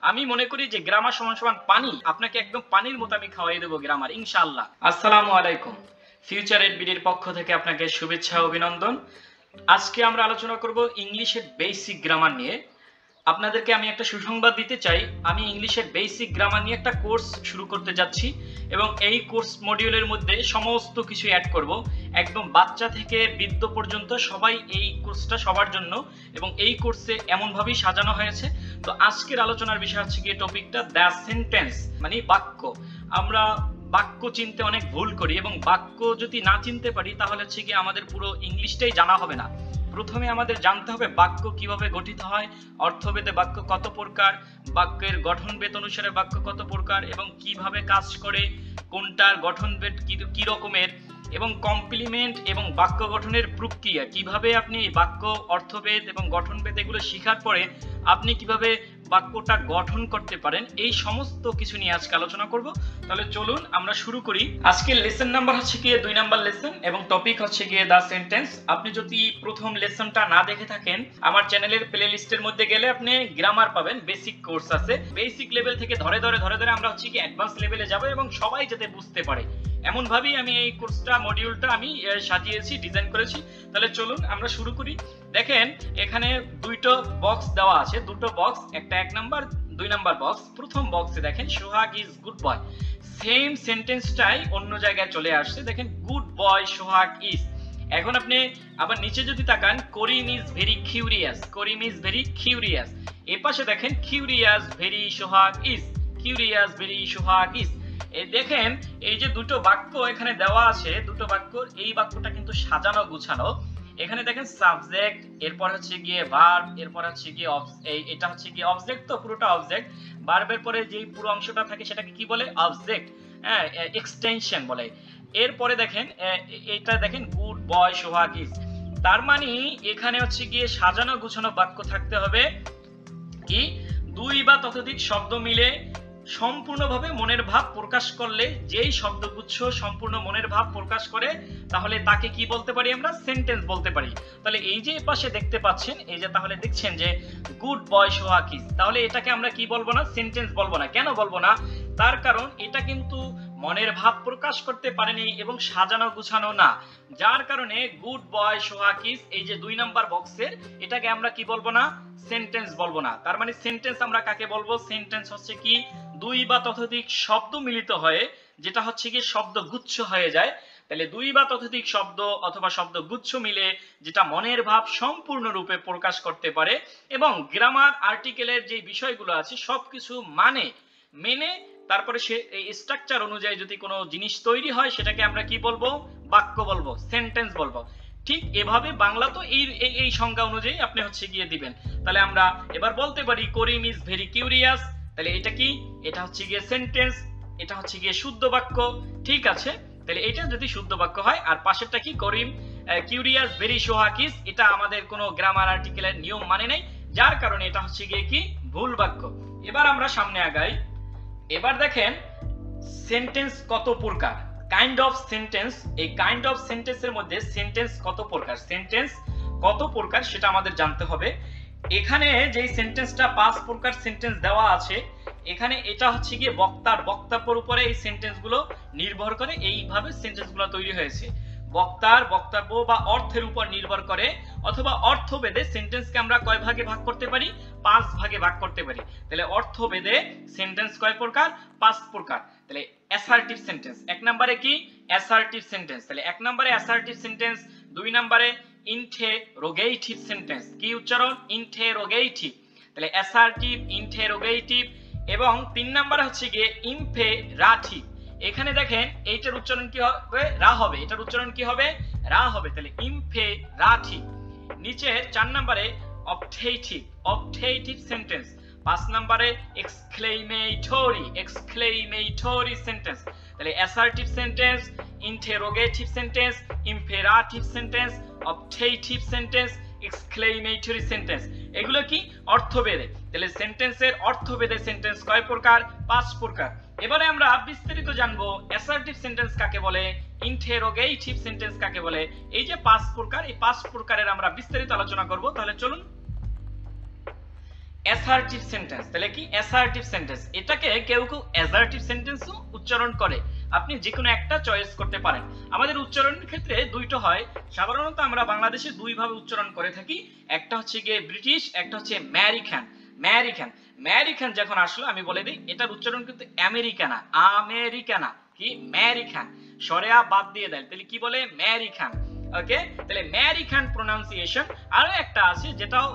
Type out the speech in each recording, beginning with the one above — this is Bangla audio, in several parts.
আমি মনে করি যে গ্রামার সমান সমান পানি, আপনাকে একদম পানির মতো আমি খাওয়াই দেবো গ্রামার ইনশাআল্লাহ। আসসালামু আলাইকুম, ফিউচার এড বিডির পক্ষ থেকে আপনাকে শুভেচ্ছা ও অভিনন্দন। আজকে আমরা আলোচনা করব ইংলিশের বেসিক গ্রামার নিয়ে। আপনাদেরকে আমি একটা সুসংবাদ দিতে চাই, আমি ইংলিশের বেসিক গ্রামার নিয়ে একটা কোর্স শুরু করতে যাচ্ছি এবং এই কোর্স মডিউলের মধ্যে সমস্ত কিছু অ্যাড করব। একদম বাচ্চা থেকে বৃদ্ধ পর্যন্ত সবাই এই কোর্সটা সবার জন্য, এবং এই কোর্সে এমনভাবেই সাজানো হয়েছে। তো আজকের আলোচনার বিষয় হচ্ছে গিয়ে টপিকটা দ্য সেন্টেন্স, মানে বাক্য। আমরা বাক্য চিনতে অনেক ভুল করি এবং বাক্য যদি না চিনতে পারি তাহলে হচ্ছে গিয়ে আমাদের পুরো ইংলিশটাই জানা হবে না। প্রথমে আমাদের জানতে হবে বাক্য কিভাবে গঠিত হয়, অর্থভেদে বাক্য কত প্রকার, বাক্যের গঠনভেদ অনুসারে বাক্য কত প্রকার এবং কিভাবে কাজ করে, কোনটার গঠনভেদ কি রকমের, এবং কমপ্লিমেন্ট এবং বাক্য গঠনের প্রক্রিয়া কিভাবে আপনি বাক্য অর্থভেদ এবং গঠনভেদ এগুলো শেখার পরে আপনি কিভাবে বাক্যটা গঠন করতে পারেন, এই সমস্ত কিছু নিয়ে আজকে আলোচনা করব। তাহলে চলুন আমরা শুরু করি। আজকের লেসন নাম্বার হচ্ছে গিয়ে 2 নাম্বার লেসন এবং টপিক হচ্ছে গিয়ে দা সেন্টেন্স। আপনি যদি প্রথম লেসনটা না দেখে থাকেন, আমার চ্যানেলের প্লে লিস্টের মধ্যে গেলে আপনি গ্রামার পাবেন, বেসিক কোর্স আছে। বেসিক লেভেল থেকে ধরে ধরে আমরা হচ্ছে কি অ্যাডভান্স লেভেলে যাব এবং সবাই যাতে বুঝতে পারে এমন ভাবেই আমি এই কোর্সটা মডিউলটা আমি সাজিয়েছি, ডিজাইন করেছি। তাহলে চলুন আমরা শুরু করি। দেখেন এখানে দুটো বক্স দেওয়া আছে, দুটো বক্স, একটা 1 নাম্বার 2 নাম্বার বক্স। প্রথম বক্সে দেখেন সোহাগ ইজ গুড বয়, সেম সেন্টেন্সটাই অন্য জায়গায় চলে আসছে। দেখেন গুড বয় সোহাগ ইজ। এখন আপনি আবার নিচে যদি তাকান, Karim is very curious, Karim is very curious. এই পাশে দেখেন curious very Sohag is, curious very Sohag is. এই দেখেন এই যে দুটো বাক্য এখানে দেওয়া আছে, দুটো বাক্য, এই বাক্যটা কিন্তু সাজানো গুছানো। এখানে দেখেন সাবজেক্ট, এরপর হচ্ছে গিয়ে ভার্ব, এরপর হচ্ছে গিয়ে এটা হচ্ছে গিয়ে অবজেক্ট, তো পুরোটা অবজেক্ট। ভার্বের পরে যে পুরো অংশটা থাকে সেটাকে কি বলে? অবজেক্ট, হ্যাঁ, এক্সটেনশন বলে। এরপরে দেখেন এটা দেখেন গুড বয় সোহাগ ইজ। তার মানে এখানে হচ্ছে গিয়ে সাজানো গুছানো বাক্য থাকতে হবে কি, 2 বা ততোধিক শব্দ মিলে সম্পূর্ণভাবে মনের ভাব প্রকাশ করলে, যেই শব্দগুচ্ছ সম্পূর্ণ মনের ভাব প্রকাশ করে তাহলে তাকে কি বলতে পারি? আমরা সেন্টেন্স বলতে পারি। তাহলে এই যে পাশে দেখতে পাচ্ছেন, এই যে তাহলে দেখছেন যে গুড বয় সোহাগ ইজ, তাহলে এটাকে আমরা কি বলবো না? সেন্টেন্স বলবো না। কেন বলবো না? তার কারণ এটা কিন্তু মনের ভাব প্রকাশ করতে পারেনি এবং সাজানো গুছানো না, যার কারণে গুড বয় সোহাগ ইজ এই যে 2 নাম্বার বক্সের, এটাকে আমরা কি বলবো না? সেন্টেন্স বলবো না। তার মানে সেন্টেন্স আমরা কাকে বলবো? সেন্টেন্স হচ্ছে কি 2 বা ততোধিক শব্দ মিলিত হয়ে যেটা হচ্ছে কি শব্দগুচ্ছ হয়ে যায়। তাহলে 2 বা ততোধিক শব্দ অথবা শব্দগুচ্ছ মিলে যেটা মনের ভাব সম্পূর্ণরূপে প্রকাশ করতে পারে এবং গ্রামার আর্টিকেলের যে বিষয়গুলো আছে সবকিছু মেনে তারপরে সে এই স্ট্রাকচার অনুযায়ী যদি কোনো জিনিস তৈরি হয় সেটাকে আমরা কি বলবো? বাক্য বলবো, সেন্টেন্স বলবো। ঠিক এভাবে বাংলা তো এই সংজ্ঞা অনুযায়ী আপনি হচ্ছে গিয়ে দিবেন। তাহলে আমরা এবার বলতে পারি করিম ইজ ভেরি কিউরিয়াস, তাহলে এটা কি? এটা হচ্ছে গিয়ে সেন্টেন্স, এটা হচ্ছে গিয়ে শুদ্ধ বাক্য। ঠিক আছে, তাহলে এটা যদি শুদ্ধ বাক্য হয়, আর পাশেরটা কি? করিম কিউরিয়াস ভেরি সোহাগ ইজ, এটা আমাদের কোনো গ্রামার আর্টিকেলের নিয়ম মানে নাই, যার কারণে এটা হচ্ছে গিয়ে কি ভুল বাক্য। এবার আমরা সামনে আগাই। এবার দেখেন সেন্টেন্স কত প্রকার, কাইন্ড অফ সেন্টেন্স। এই কাইন্ড অফ সেন্টেন্সের মধ্যে সেন্টেন্স কত প্রকার, সেন্টেন্স কত প্রকার সেটা আমাদের জানতে হবে। এখানে যে সেন্টেন্সটা 5 প্রকার সেন্টেন্স দেওয়া আছে, এখানে এটা হচ্ছে গিয়ে বক্তার বক্তব্যের উপরে এই সেন্টেন্সগুলো নির্ভর করে, এইভাবে সেন্টেন্সগুলো তৈরি হয়েছে। বক্তার বক্তব্য বা অর্থের উপর নির্ভর করে, অথবা অর্থভেদে সেন্টেন্সকে আমরা কয় ভাগে ভাগ করতে পারি? 5 ভাগে ভাগ করতে পারি। তাহলে অর্থভেদে সেন্টেন্স কয় প্রকার? 5 প্রকার। তাহলে অ্যাসার্টিভ সেন্টেন্স 1 নম্বরে কি? Assertive sentence. তাহলে 1 নম্বরে অ্যাসার্টিভ সেন্টেন্স, 2 নম্বরে ইন্টারোগেটিভ সেন্টেন্স। কি উচ্চারণ? ইন্টারোগেটিভ। তাহলে অ্যাসার্টিভ, ইন্টারোগেটিভ, এবং 3 নম্বরে হচ্ছে গিয়ে ইম্পেরাটিভ। এখানে দেখেন এইটার উচ্চারণ কি হবে? রা হবে। এটার উচ্চারণ কি হবে? রা হবে। তাহলে ইম্পেরাটিভ। নিচে 4 নম্বরে অবজেক্টিভ, অবজেক্টিভ সেন্টেন্স। 5 নম্বরে এক্সক্লেমেটরি, এক্সক্লেমেটরি সেন্টেন্স। তাহলে assertive sentence, interrogative sentence, imperative sentence, objective sentence, exclamatory sentence, এগুলো কি? অর্থভেদে। তাহলে সেন্টেন্সের অর্থভেদে সেন্টেন্স কয় প্রকার? 5 প্রকার। এবারে আমরা বিস্তারিত জানবো অ্যাসার্টিভ সেন্টেন্স কাকে বলে, ইন্টারোগেটিভ সেন্টেন্স কাকে বলে। এই যে 5 প্রকার, এই 5 প্রকারের আমরা বিস্তারিত আলোচনা করব। তাহলে চলুন। Assertive sentence. তাহলে কি অ্যাসার্টিভ সেন্টেন্স, এটাকে কেউ কেউ অ্যাসার্টিভ সেন্টেন্সও উচ্চারণ করে, আপনি যে কোনো একটা চয়েস করতে পারেন। আমাদের উচ্চারণের ক্ষেত্রে দুইটা হয়, সাধারণত আমরা বাংলাদেশে দুই ভাবে উচ্চারণ করে থাকি, একটা হচ্ছে গিয়ে ব্রিটিশ, একটা হচ্ছে আমেরিকান। আমেরিকান আমেরিকান যখন আসলো আমি বলে দিই এটার উচ্চারণ কিন্তু আমেরিকানা, আমেরিকানা কি আমেরিকান, সরেয়া বাদ দিয়ে দেয়, তাহলে কি বলে আমেরিকান। ওকে, তাহলে আমেরিকান প্রোনাউন্সিয়েশন। আর একটা আছে যেটাও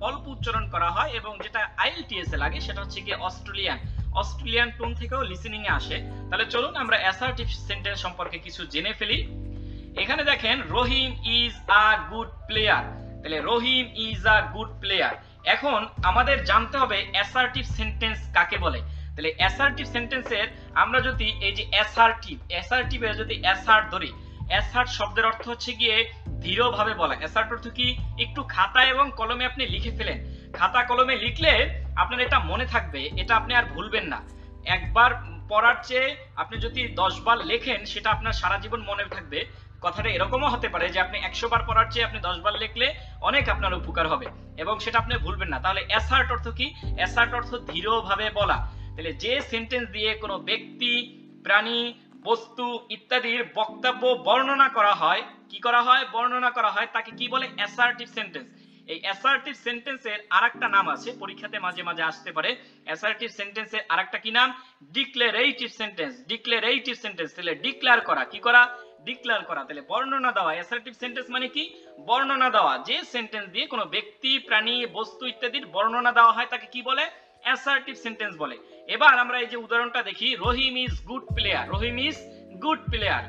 অল্প উচ্চারণ করা হয় এবং যেটা আইএলটিএস এ লাগে, সেটা হচ্ছে কি অস্ট্রেলিয়ান। অস্ট্রেলিয়ান টোন থেকেও লিসেনিং এ আসে। তাহলে চলুন আমরা অ্যাসার্টিভ সেন্টেন্স সম্পর্কে কিছু জেনে ফেলি। এখানে দেখেন রহিম ইজ আ গুড প্লেয়ার, তাহলে রহিম ইজ আ গুড প্লেয়ার। এখন আমাদের জানতে হবে অ্যাসার্টিভ সেন্টেন্স কাকে বলে। তাহলে অ্যাসার্টিভ সেন্টেন্সের আমরা যদি এই যে অ্যাসার্টিভের যদি অ্যাসার্ট ধরি, অ্যাসার্ট শব্দের অর্থ হচ্ছে গিয়ে দৃঢ়ভাবে বলা। অ্যাসার্ট অর্থ কি, একটু খাতা এবং কলমে আপনি লিখে ফেলেন, খাতা কলমে লিখলে আপনার এটা মনে থাকবে, এটা আপনি আর ভুলবেন না। একবার পড়ার চেয়ে আপনি যদি 10 বার লেখেন সেটা আপনার সারা জীবন মনে থাকবে। কথাটা এরকমও হতে পারে যে আপনি 100 বার পড়ার চেয়ে আপনি 10 বার লিখলে অনেক আপনার উপকার হবে এবং সেটা আপনি ভুলবেন না। তাহলে অ্যাসার্ট অর্থ কি, অ্যাসার্ট অর্থ দৃঢ়ভাবে বলা। তাহলে যে সেন্টেন্স দিয়ে কোনো ব্যক্তি, প্রাণী, বস্তু ইত্যাদির বক্তব্য বর্ণনা করা হয়, কি করা হয়, বর্ণনা করা হয়, তাকে কি বলে অ্যাসার্টিভ সেন্টেন্স। এই অ্যাসার্টিভ সেন্টেন্সের আরেকটা নাম আছে, পরীক্ষাতে মাঝে মাঝে আসতে পারে। অ্যাসার্টিভ সেন্টেন্সের আরেকটা কি নাম, ডিক্লারেটিভ সেন্টেন্স। ডিক্লারেটিভ সেন্টেন্স তাহলে ডিক্লেয়ার করা, কি করা, ডিক্লেয়ার করা, তাহলে বর্ণনা দেওয়া। অ্যাসার্টিভ সেন্টেন্স মানে কি, বর্ণনা দেওয়া। যে সেন্টেন্স দিয়ে কোনো ব্যক্তি, প্রাণী, বস্তু ইত্যাদির বর্ণনা দেওয়া হয় তাকে কি বলে, অ্যাসার্টিভ সেন্টেন্স বলে। এবার আমরা এই যে উদাহরণটা দেখি, Rahim is good player, Rahim is good player.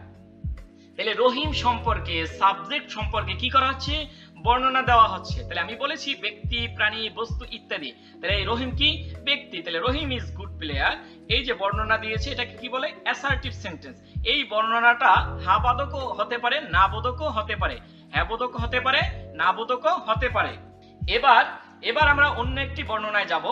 তাহলে রহিম সম্পর্কে, সাবজেক্ট সম্পর্কে কি করা হচ্ছে, বর্ণনা দেওয়া হচ্ছে। তাহলে আমি বলেছি ব্যক্তি, প্রাণী, বস্তু ইত্যাদি, তাহলে এই রহিম কি ব্যক্তি, তাহলে রহিম ইজ গুড প্লেয়ার। এই যে বর্ণনা দিয়েছে এটাকে কি বলে, অ্যাসার্টিভ সেন্টেন্স। এই বর্ণনাটা হ্যাঁ বোধকও হতে পারে, না বোধকও হতে পারে, হ্যাঁ বোধক হতে পারে, না বোধকও হতে পারে। এবার আমরা অন্য একটি বর্ণনায় যাব।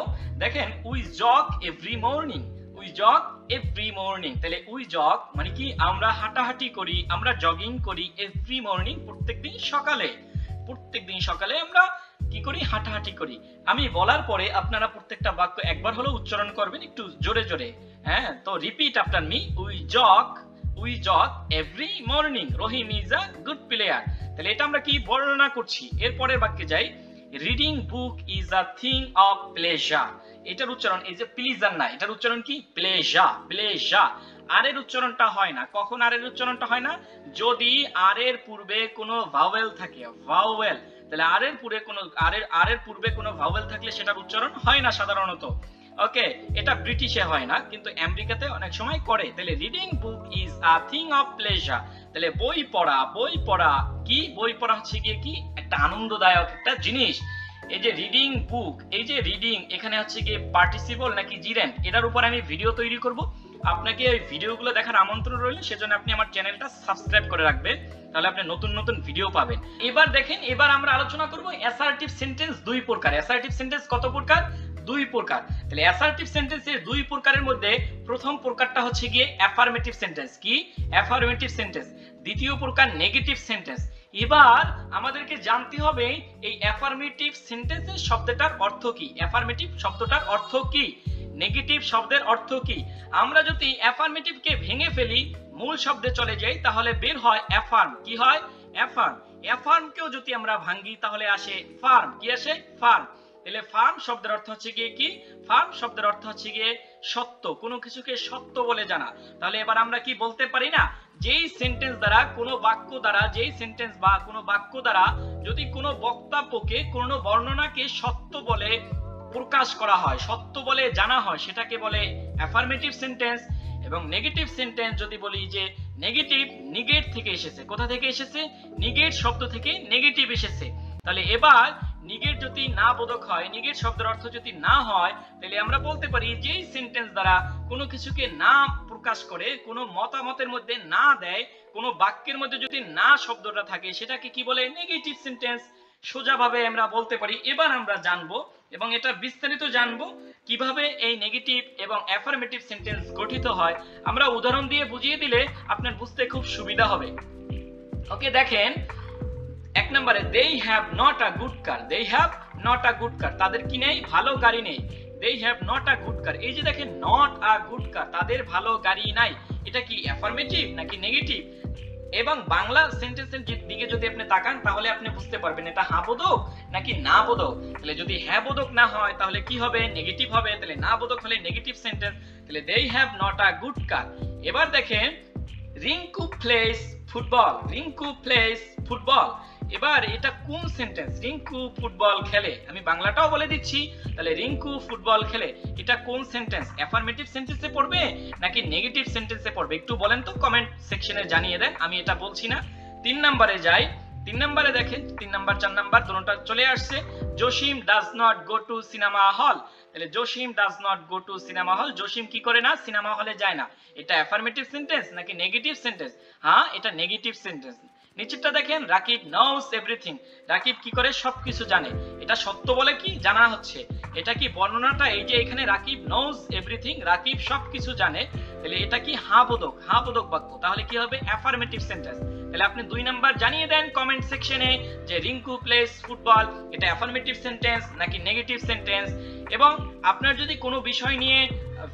দেখেন we jug every morning, we jug every morning. তাহলে উই জগ মানে কি, আমরা হাঁটাহাঁটি করি, আমরা জগিং করি, এভরি মর্নিং প্রত্যেকদিন সকালে, প্রত্যেকদিন সকালে আমরা কি করি, হাঁটাহাঁটি করি। আমি বলার পরে আপনারা প্রত্যেকটা বাক্য একবার হলেও উচ্চারণ করবেন একটু জোরে জোরে। হ্যাঁ, তো repeat after me, we jug every morning, Rahim is a good player. তাহলে এটা আমরা কি বর্ণনা করছি। এরপরের বাক্যে যাই, reading book is a thing of pleasure. এটার উচ্চারণ এই যে প্লিজার না, এটার উচ্চারণ কি, প্লেজার, প্লেজার। আর এর উচ্চারণটা হয় না, কখন আর এর উচ্চারণটা হয় না, যদি আর এর পূর্বে কোনো ভাওয়েল থাকে, ভাওয়েল। তাহলে আর এর পূর্বে কোনো ভাওয়েল থাকলে সেটার উচ্চারণ হয় না সাধারণত। ওকে, এটা ব্রিটিশে হয় না কিন্তু আমেরিকাতে অনেক সময় করে। তাহলে reading book is a thing of pleasure. তাহলে বই পড়া কি, বই পড়া হচ্ছে গিয়ে কি একটা আনন্দদায়ক একটা জিনিস। এই যে রিডিং বুক, এই যে রিডিং এখানে হচ্ছে গিয়ে পার্টিসিপল নাকি জিরেন্ট, এটার উপর আমি ভিডিও তৈরি করব। আপনাকে এই ভিডিওগুলো দেখার আমন্ত্রণ রইল, সেজন্য আপনি আমার চ্যানেলটা সাবস্ক্রাইব করে রাখবেন, তাহলে আপনি নতুন নতুন ভিডিও পাবেন। এবার দেখেন, এবার আমরা আলোচনা করব অ্যাসার্টিভ সেন্টেন্স দুই প্রকার। অ্যাসার্টিভ সেন্টেন্স কত প্রকার, দুই প্রকার। তাহলে অ্যাসার্টিভ সেন্টেন্সের দুই প্রকারের মধ্যে প্রথম প্রকারটা হচ্ছে গিয়ে অ্যাফার্মেটিভ সেন্টেন্স, কি অ্যাফার্মেটিভ সেন্টেন্স। দ্বিতীয় প্রকার নেগেটিভ সেন্টেন্স। এবার আমাদেরকে জানতে হবে এই অ্যাফার্মেটিভ সেন্টেন্সের শব্দটার অর্থ কি, অ্যাফার্মেটিভ শব্দটার অর্থ কি, নেগেটিভ শব্দের অর্থ কি। আমরা যদি অ্যাফার্মেটিভকে ভেঙে ফেলি, মূল শব্দে চলে যাই, তাহলে বের হয় অ্যাফার্ম। কি হয়, অ্যাফার্ম। অ্যাফার্মকেও যদি আমরা ভাঙি তাহলে আসে ফার্ম। কি আসে, ফার্ম। তাহলে ফার্ম শব্দের অর্থ হচ্ছে গিয়ে কি, ফার্ম শব্দের অর্থ হচ্ছে গিয়ে সত্য, কোনো কিছুকে সত্য বলে জানা। তাহলে এবার আমরা কি বলতে পারি না, যেই সেন্টেন্স দ্বারা, কোনো বাক্য দ্বারা, যেই সেন্টেন্স বা কোনো বাক্য দ্বারা যদি কোনো বক্তব্যকে, কোনো বর্ণনাকে সত্য বলে প্রকাশ করা হয়, সত্য বলে জানা হয়, সেটাকে বলে অ্যাফার্মেটিভ সেন্টেন্স। এবং নেগেটিভ সেন্টেন্স যদি বলি যে নেগেটিভ, নিগেট থেকে এসেছে, কোথা থেকে এসেছে, নিগেট শব্দ থেকে নেগেটিভ এসেছে। তাহলে এবার নিগেট যদি না বোধক হয়, নিগেট শব্দের অর্থ যদি না হয়, তাহলে আমরা বলতে পারি যেই সেন্টেন্স দ্বারা কোনো কিছুকে না প্রকাশ করে, কোনো মতামতের মধ্যে না দেয়, কোনো বাক্যের মধ্যে যদি না শব্দটা থাকে, সেটাকে কি বলে, নেগেটিভ সেন্টেন্স। সোজাভাবে আমরা বলতে পারি। এবার আমরা জানবো এবং এটা বিস্তারিত জানবো কিভাবে এই নেগেটিভ এবং অ্যাফার্মেটিভ সেন্টেন্স গঠিত হয়। আমরা উদাহরণ দিয়ে বুঝিয়ে দিলে আপনার বুঝতে খুব সুবিধা হবে। ওকে, দেখেন এক নম্বরে, they have not a good car, they have not a good কার, তাদের কি নেই, ভালো গাড়ি নেই। they have not a good car, এই যে দেখেন not a good car, তাদের ভালো গাড়ি নাই, এটা কি অ্যাফার্মেটিভ নাকি নেগেটিভ? এবং বাংলা সেন্টেন্সের দিকে যদি আপনি তাকান তাহলে আপনি বুঝতে পারবেন এটা হ্যাঁ বোধক নাকি না বোধক। তাহলে যদি হ্যাঁ বোধক না হয় তাহলে কি হবে, নেগেটিভ হবে। তাহলে না বোধক হলে নেগেটিভ সেন্টেন্স, তাহলে they have not a good car। এবার দেখেন Rinku plays football, Rinku plays football, এবার এটা কোন সেন্টেন্স, রিঙ্কু ফুটবল খেলে, আমি বাংলাটাও বলে দিচ্ছি। তাহলে রিঙ্কু ফুটবল খেলে, এটা কোন সেন্টেন্স, অ্যাফার্মেটিভ সেন্টেন্সে পড়বে নাকি নেগেটিভ সেন্টেন্সে পড়বে, একটু বলেন তো কমেন্ট সেকশনে জানিয়ে দেন, আমি এটা বলছি না। 3 নম্বরে যাই, 3 নম্বরে দেখেন 3 নাম্বার 4 নাম্বার দুটোটা চলে আসছে। Jasim does not go to cinema hall, তাহলে Jasim does not go to cinema hall, Jasim কি করে না, সিনেমা হলে যায় না, এটা অ্যাফার্মেটিভ সেন্টেন্স নাকি নেগেটিভ সেন্টেন্স? হ্যাঁ এটা নেগেটিভ সেন্টেন্স। নিচেরটা দেখেন রাকিব নোস এভরিথিং, রাকিব কি করে, সবকিছু জানে, এটা সত্য বলে কি জানা হচ্ছে, এটা কি বর্ণনাটা, এই যে এখানে রাকিব নোস এভরিথিং, রাকিব সবকিছু জানে, তাহলে এটা কি হ্যাঁ বোধক, হ্যাঁ বোধক বাক্য, তাহলে কি হবে অ্যাফার্মেটিভ সেন্টেন্স। তাহলে আপনি 2 নাম্বার জানিয়ে দেন কমেন্ট সেকশনে যে রিঙ্কু প্লেস ফুটবল এটা অ্যাফার্মেটিভ সেন্টেন্স নাকি নেগেটিভ সেন্টেন্স। এবং আপনার যদি কোনো বিষয় নিয়ে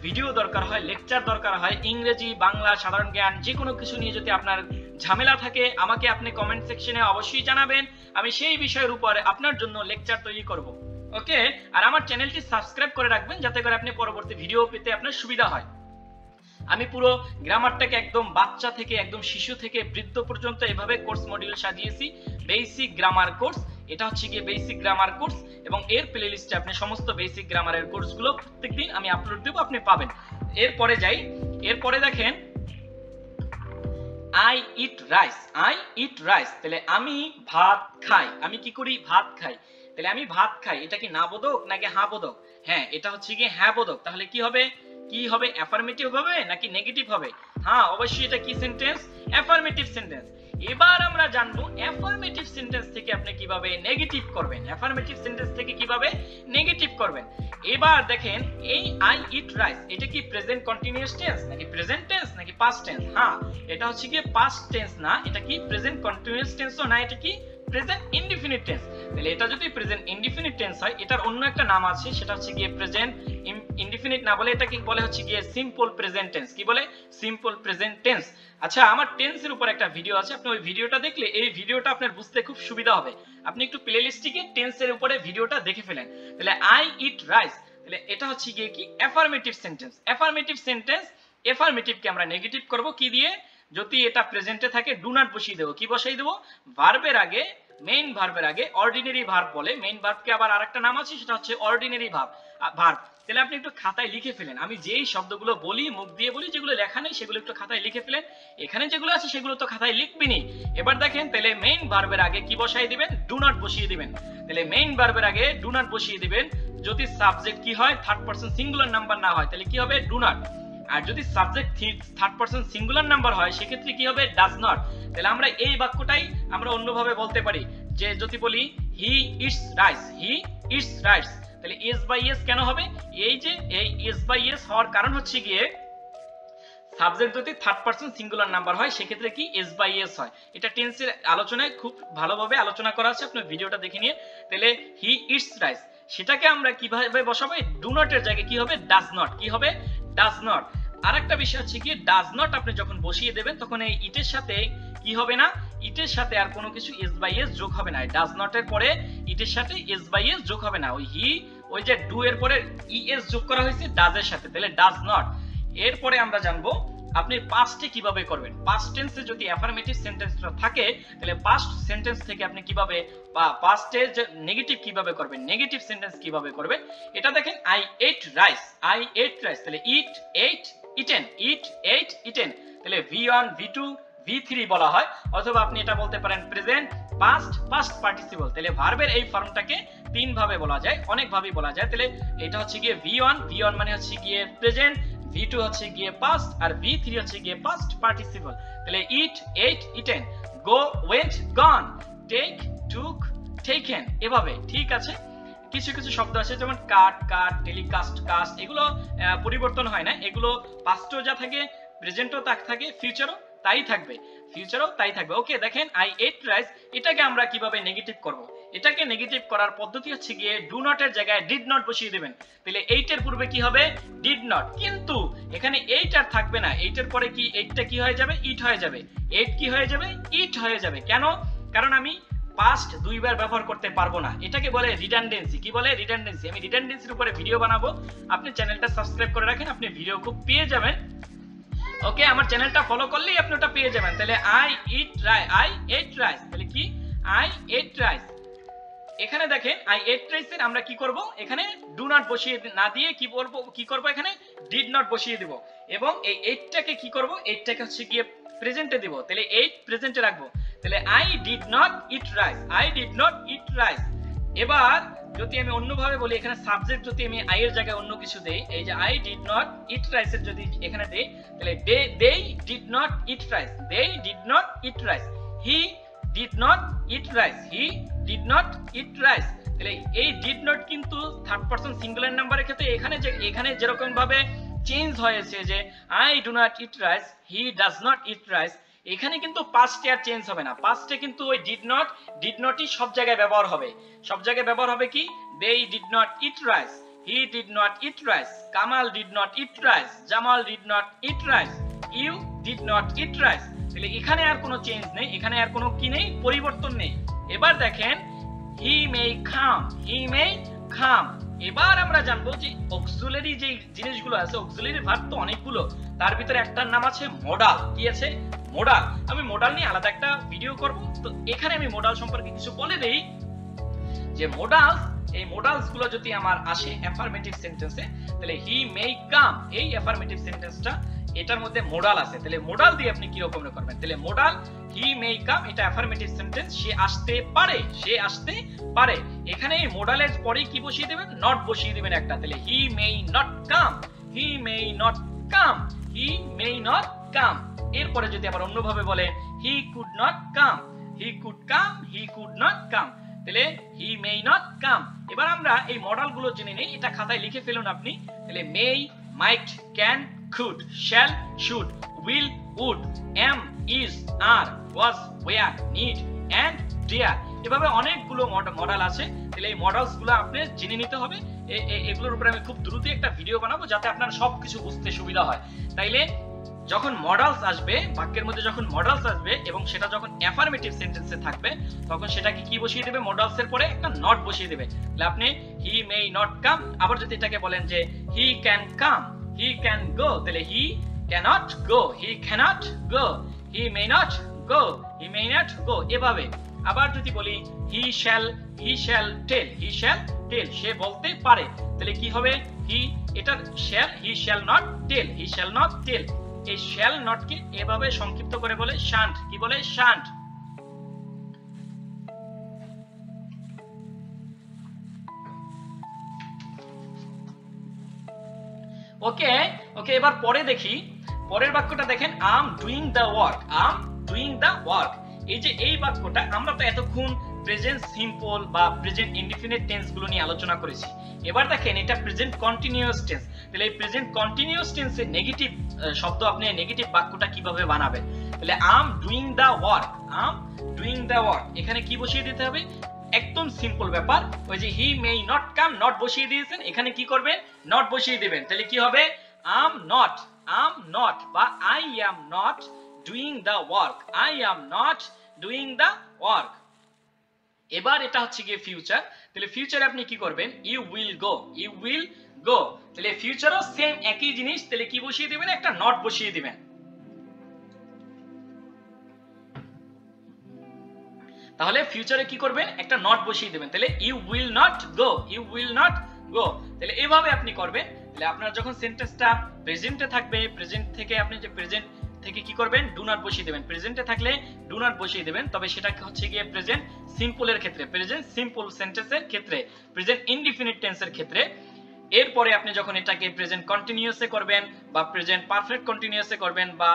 ভিডিও দরকার হয়, লেকচার দরকার হয়, ইংরেজি বাংলা সাধারণ জ্ঞান যে কোনো কিছু নিয়ে যদি আপনার ঝামেলা থাকে আমাকে আপনি কমেন্ট সেকশনে অবশ্যই জানাবেন, আমি সেই বিষয়ের উপরে আপনার জন্য লেকচার তৈরি করব। ওকে, আর আমার চ্যানেলটি সাবস্ক্রাইব করে রাখবেন যাতে করে আপনি পরবর্তী ভিডিও পেতে আপনার সুবিধা হয়। আমি পুরো গ্রামারটাকে একদম বাচ্চা থেকে একদম শিশু থেকে বৃদ্ধ পর্যন্ত এভাবে কোর্স মডিউল সাজিয়েছি, বেসিক গ্রামার কোর্স, এটা হচ্ছে গিয়ে বেসিক গ্রামার কোর্স, এবং এর প্লেলিস্টে আপনি সমস্ত বেসিক গ্রামারের কোর্সগুলো প্রত্যেকদিন আমি আপলোড দেব, আপনি পাবেন। এরপরে যাই, এরপরে দেখেন I eat rice, I eat rice, তাহলে আমি ভাত খাই, আমি কি করি, ভাত খাই, তাহলে আমি ভাত খাই, এটা কি না বোধক নাকি হ্যাঁ বোধক? হ্যাঁ এটা হচ্ছে গিয়ে হ্যাঁ বোধক, তাহলে কি হবে, কি হবে, অ্যাফার্মেটিভ হবে নাকি নেগেটিভ হবে? হ্যাঁ অবশ্যই এটা কি সেন্টেন্স, অ্যাফার্মেটিভ সেন্টেন্স। এবার আমরা জানবো অ্যাফার্মেটিভ সেন্টেন্স থেকে আপনি কিভাবে নেগেটিভ করবেন, অ্যাফার্মেটিভ সেন্টেন্স থেকে কিভাবে নেগেটিভ করবেন। এবার দেখেন এই আই ইট রাইস, এটা কি প্রেজেন্ট কন্টিনিউয়াস টেন্স নাকি প্রেজেন্ট টেন্স নাকি পাস্ট টেন্স? হ্যাঁ এটা হচ্ছে কি পাস্ট টেন্স না, এটা কি প্রেজেন্ট কন্টিনিউয়াস টেন্সও না, এটা কি প্রেজেন্ট ইনডিফিনিট টেন্স। তাহলে এটা যদি প্রেজেন্ট ইনডিফিনিট টেন্স হয় এটার অন্য একটা নাম আছে, সেটা হচ্ছে গিয়ে প্রেজেন্ট ইনডিফিনিট না বলে এটাকে বলে হচ্ছে গিয়ে সিম্পল প্রেজেন্ট টেন্স। কি বলে, সিম্পল প্রেজেন্ট টেন্স। আচ্ছা আমার টেন্সের উপর একটা ভিডিও আছে, আপনি ওই ভিডিওটা দেখলে এই ভিডিওটা আপনার বুঝতে খুব সুবিধা হবে, আপনি একটু প্লেলিস্টে গিয়ে টেন্সের উপরে ভিডিওটা দেখে ফেলেন। তাহলে আই ইট রাইস, তাহলে এটা হচ্ছে গিয়ে কি অ্যাফার্মেটিভ সেন্টেন্স, অ্যাফার্মেটিভ সেন্টেন্স। অ্যাফার্মেটিভকে আমরা নেগেটিভ করব কি দিয়ে, যদি এটা প্রেজেন্টে থাকে ডু নট বসিয়ে দেবো, কি বসাই দেবো, ভার্বের আগে, মেইন ভার্বের আগে অর্ডিনারি ভার্ব বলে, মেইন ভার্বকে আবার আরেকটা নাম আছে সেটা হচ্ছে অর্ডিনারি ভার্ব। তাহলে আপনি একটু খাতায় লিখে ফেলেন, আমি যেই শব্দগুলো বলি মুখ দিয়ে বলি, যেগুলো লেখা নেই সেগুলো একটু খাতায় লিখে ফেলেন, এখানে যেগুলো আছে সেগুলো তো খাতায় লিখবেনই। এবার দেখেন তাহলে মেইন ভার্বের আগে কি বসাই দিবেন, ডু নট বসিয়ে দিবেন। তাহলে মেইন ভার্বের আগে ডু নট বসিয়ে দিবেন, যদি সাবজেক্ট কি হয় থার্ড পারসন সিঙ্গুলার নাম্বার না হয় তাহলে কি হবে, ডু নট। আর যদি subject third person singular number হয় সেক্ষেত্রে কি হবে, ডাজ নট। তাহলে আমরা এই বাক্যটাই আমরা অন্যভাবে বলতে পারি, যে যদি বলি হি eats rice, he eats rice, তাহলে এস বাই এস কেন হবে, এই যে এই এস বাই এস হওয়ার কারণ হচ্ছে গিয়ে সাবজেক্ট যদি থার্ড পারসন সিঙ্গুলার নাম্বার হয় সেক্ষেত্রে কি এস বাই এস হয়। এটা টেন্সের আলোচনায় খুব ভালোভাবে আলোচনা করা আছে, আপনার ভিডিওটা দেখে নিয়ে। তাহলে হি ইটস রাইস, সেটাকে আমরা কিভাবে বসাবো, ডু নটের জায়গায় কি হবে, ডাজ নট, কি হবে, ডাজ নট। আরেকটা বিষয় হচ্ছে কি ডাজ নট আপনি যখন বসিয়ে দেবেন তখন এই ইটের সাথে কি হবে না, ইটের সাথে আর কোনো কিছু এস বাই এস যোগ হবে না, ডাজ নট এর পরে ইটের সাথে এস বাই এস যোগ হবে না, ওই হি ওই যে ডু এর পরে ই এস যোগ করা হয়েছে ডাজ এর সাথে, তাহলে ডাজ নট। এরপরে আমরা জানবো আপনি পাস্টে কিভাবে করবেন, পাস্ট টেন্সে যদি অ্যাফার্মেটিভ সেন্টেন্সটা থাকে তাহলে পাস্ট সেন্টেন্স থেকে আপনি কিভাবে বা পাস্টে যে নেগেটিভ কিভাবে করবেন, নেগেটিভ সেন্টেন্স কিভাবে করবেন। এটা দেখেন I ate rice, I ate rice, তাহলে ইট এইট ইটেন, ইট এইট ইটেন, তাহলে V1 V2 V3 বলা হয়, অথবা আপনি এটা বলতে পারেন প্রেজেন্ট পাস্ট পাস্ট পার্টিসিপল। তাহলে ভার্বের এই ফর্মটাকে তিন ভাবে বলা যায়, অনেক ভাবে বলা যায়। তাহলে এটা হচ্ছে গিয়ে V1, V1 মানে হচ্ছে গিয়ে প্রেজেন্ট, V2 হচ্ছে গিয়ে পাস্ট, আর V3 হচ্ছে গিয়ে পাস্ট পার্টিসিপল। তাহলে eat ate eaten, go went gone, take took taken, এভাবে। ঠিক আছে, কিছু কিছু শব্দ আছে যেমন কাট কাট, টেলিকাস্ট কাস্ট, এগুলো পরিবর্তন হয় না, এগুলো পাস্টও যা থাকে প্রেজেন্টও তা থাকে, ফিউচারও তাই থাকবে, ফিউচারও তাই থাকবে। ওকে দেখেন আই এট রাইস, এটাকে আমরা কিভাবে নেগেটিভ করব, এটাকে নেগেটিভ করার পদ্ধতি হচ্ছে গিয়ে ডু নট এর জায়গায় ডিড নট বসিয়ে দিবেন। তাহলে 8 এর পূর্বে কি হবে ডিড নট, কিন্তু এখানে 8 আর থাকবে না, 8 এর পরে কি 8টা কি হয়ে যাবে ইট হয়ে যাবে, 8 কি হয়ে যাবে ইট হয়ে যাবে। কেন? কারণ আমি পাস্ট দুইবার ব্যবহার করতে পারবো না, এটাকে বলে রিডান্ডেন্সি। কি বলে? রিডান্ডেন্সি। আমি রিডান্ডেন্সির উপরে ভিডিও বানাবো, আপনি চ্যানেলটা সাবস্ক্রাইব করে রাখেন, আপনি ভিডিও খুব পেয়ে যাবেন। ওকে, আমার চ্যানেলটা ফলো করলেই আপনি ওটা পেয়ে যাবেন। তাহলে আই এট রাইস, তাহলে কি আই এট রাইস। এখানে দেখেন আই এট রাইস এর আমরা কি করব, এখানে ডু নট বসিয়ে না দিয়ে কি করব এখানে ডিড নট বসিয়ে দিব, এবং এই 8টাকে কি করব, 8টাকে হচ্ছে গিয়ে প্রেজেন্টে দিব। তাহলে 8 প্রেজেন্টে রাখবো। তাহলে I did not eat rice, I did not eat rice. এবার যদি আমি অন্যভাবে বলি, এখানে সাবজেক্ট যদি আমি আই এর জায়গায় অন্য কিছু দেই, এই যে I did not eat rice এর যদি এখানে দেই, তাহলে they did not eat rice, they did not eat rice, he did not eat rice, he did not eat rice। তাহলে এই ডিড নট কিন্তু থার্ড পারসন সিঙ্গুলার নাম্বারের ক্ষেত্রে এখানে যেরকম ভাবে চেঞ্জ হয়েছে যে I do not eat rice, he does not eat rice, এখানে কিন্তু পাস্টে আর চেঞ্জ হবে না। পাস্টে কিন্তু ওই ডিড নটই সব জায়গায় ব্যবহার হবে। সব জায়গায় ব্যবহার হবে কি, they did not eat rice, he did not eat rice, Kamal did not eat rice, Jamal did not eat rice, you did not eat rice। তাহলে এখানে আর কোনো চেঞ্জ নেই, এখানে আর কোনো কি নেই, পরিবর্তন নেই। এবার দেখেন he may come, he may come। এবার আমরা জানবো যে অক্সিলারি যে জিনিসগুলো আছে, অক্সিলারি ভার্ব তো অনেকগুলো, তার ভিতরে একটার নাম আছে মডাল। কি আছে? মডাল। আমি মডাল নিয়ে আলাদা একটা ভিডিও করব, তো এখানে আমি মডাল সম্পর্কে কিছু বলে দেই যে মডালস, এই মডালস গুলো যদি আমার আসে অ্যাফার্মেটিভ সেন্টেন্সে, তাহলে হি মে কাম, এই অ্যাফার্মেটিভ সেন্টেন্সটা এটার মধ্যে মডাল আছে। তাহলে মডাল দিয়ে আপনি কি রকম করবেন? তাহলে মডাল হি মে কাম, এটা অ্যাফার্মেটিভ সেন্টেন্স, সে আসতে পারে, সে আসতে পারে। এখানে এই মডালের পরে কি বসিয়ে দিবেন? নট বসিয়ে দিবেন একটা। তাহলে he may not come, he may not come, he may not come. এরপরে যদি আবার অন্যভাবে বলে he could not come, he could come, he could not come, তাহলে হি মে নট কাম। এবার আমরা এই মডেল গুলো জেনে নেই, এটা খাতায় লিখে ফেলুন আপনি। তাহলে may, might, can, could, shall, should, will, would, am, is, are, was, were, need, and, dare. এভাবে অনেকগুলো মডেল আছে। তাহলে এই মডেলস গুলো আপনি জেনে নিতে হবে। এগুলোর উপরে আমি খুব দ্রুত একটা ভিডিও বানাবো যাতে আপনার সবকিছু বুঝতে সুবিধা হয়। তাইলে যখন মডেলস আসবে, বাক্যের মধ্যে যখন মডেলস আসবে এবং সেটা যখন অ্যাফার্মেটিভ সেন্টেন্সে থাকবে, তখন সেটাকে কি বসিয়ে দেবে? মডেলস এর পরে একটা নট বসিয়ে দেবে। তাহলে আপনি হি মে নট কাম। আবার যদি এটাকে বলেন যে he can come, he can go, তাহলে he can't go, he can't go, he may not go, he may not go. এভাবে আবার যদি বলি he shall tell, he shall টেল, সে বলতে পারে, তাহলে কি হবে? হি, এটা shall, he shall not tell, he shall not tell. এই শ্যাল নট কে এভাবে সংক্ষিপ্ত করে বলে শান্ট। কি বলে? শান্ট। ওকে ওকে, এবার পরে দেখি, পরের বাক্যটা দেখেন, I'm doing the work, I'm doing the work. এই যে এই বাক্যটা, আমরা তো এতক্ষণ প্রেজেন্ট সিম্পল বা প্রেজেন্ট ইনডিফিনিট টেন্স গুলো নিয়ে আলোচনা করেছি। এবার দেখেন এটা প্রেজেন্ট কন্টিনিউয়াস টেন্স। তাহলে এই প্রেজেন্ট কন্টিনিউয়াস টেন্সে নেগেটিভ শব্দ, আপনি নেগেটিভ বাক্যটা কিভাবে বানাবেন? তাহলে I'm doing the work, I'm doing the work, এখানে কি বসিয়ে দিতে হবে? একদম সিম্পল ব্যাপার। ওই যে হি মে নট কাম, নট বসিয়ে দিয়েছেন, এখানে কি করবেন? নট বসিয়ে দিবেন। তাহলে কি হবে? আম নট বা I am not doing the work, I am not doing the work. এবার এটা হচ্ছে গিয়ে ফিউচার। তাহলে ফিউচারে আপনি কি করবেন? You will go, you will go. তাহলে ফিউচারও সেম একই জিনিস। তাহলে কি বসিয়ে দিবেন? একটা নট বসিয়ে দিবেন। তাহলে ফিউচারে কি করবেন? একটা নট বসিয়ে দিবেন। তাহলে you will not go, you will not go. তাহলে এভাবে আপনি করবেন। তাহলে আপনার যখন সেন্টেন্সটা প্রেজেন্টে থাকবে, প্রেজেন্ট থেকে আপনি যে প্রেজেন্ট থেকে কি করবেন? ডু নট বসিয়ে দিবেন। প্রেজেন্টে থাকলে ডু নট বসিয়ে দিবেন, তবে সেটা হচ্ছে গিয়ে প্রেজেন্ট সিম্পলের ক্ষেত্রে, প্রেজেন্ট সিম্পল সেন্টেন্সের ক্ষেত্রে, প্রেজেন্ট ইনডিফিনিট টেন্সের ক্ষেত্রে। এরপরে আপনি যখন এটাকে প্রেজেন্ট কন্টিনিউয়াসে করবেন বা প্রেজেন্ট পারফেক্ট কন্টিনিউয়াসে করবেন বা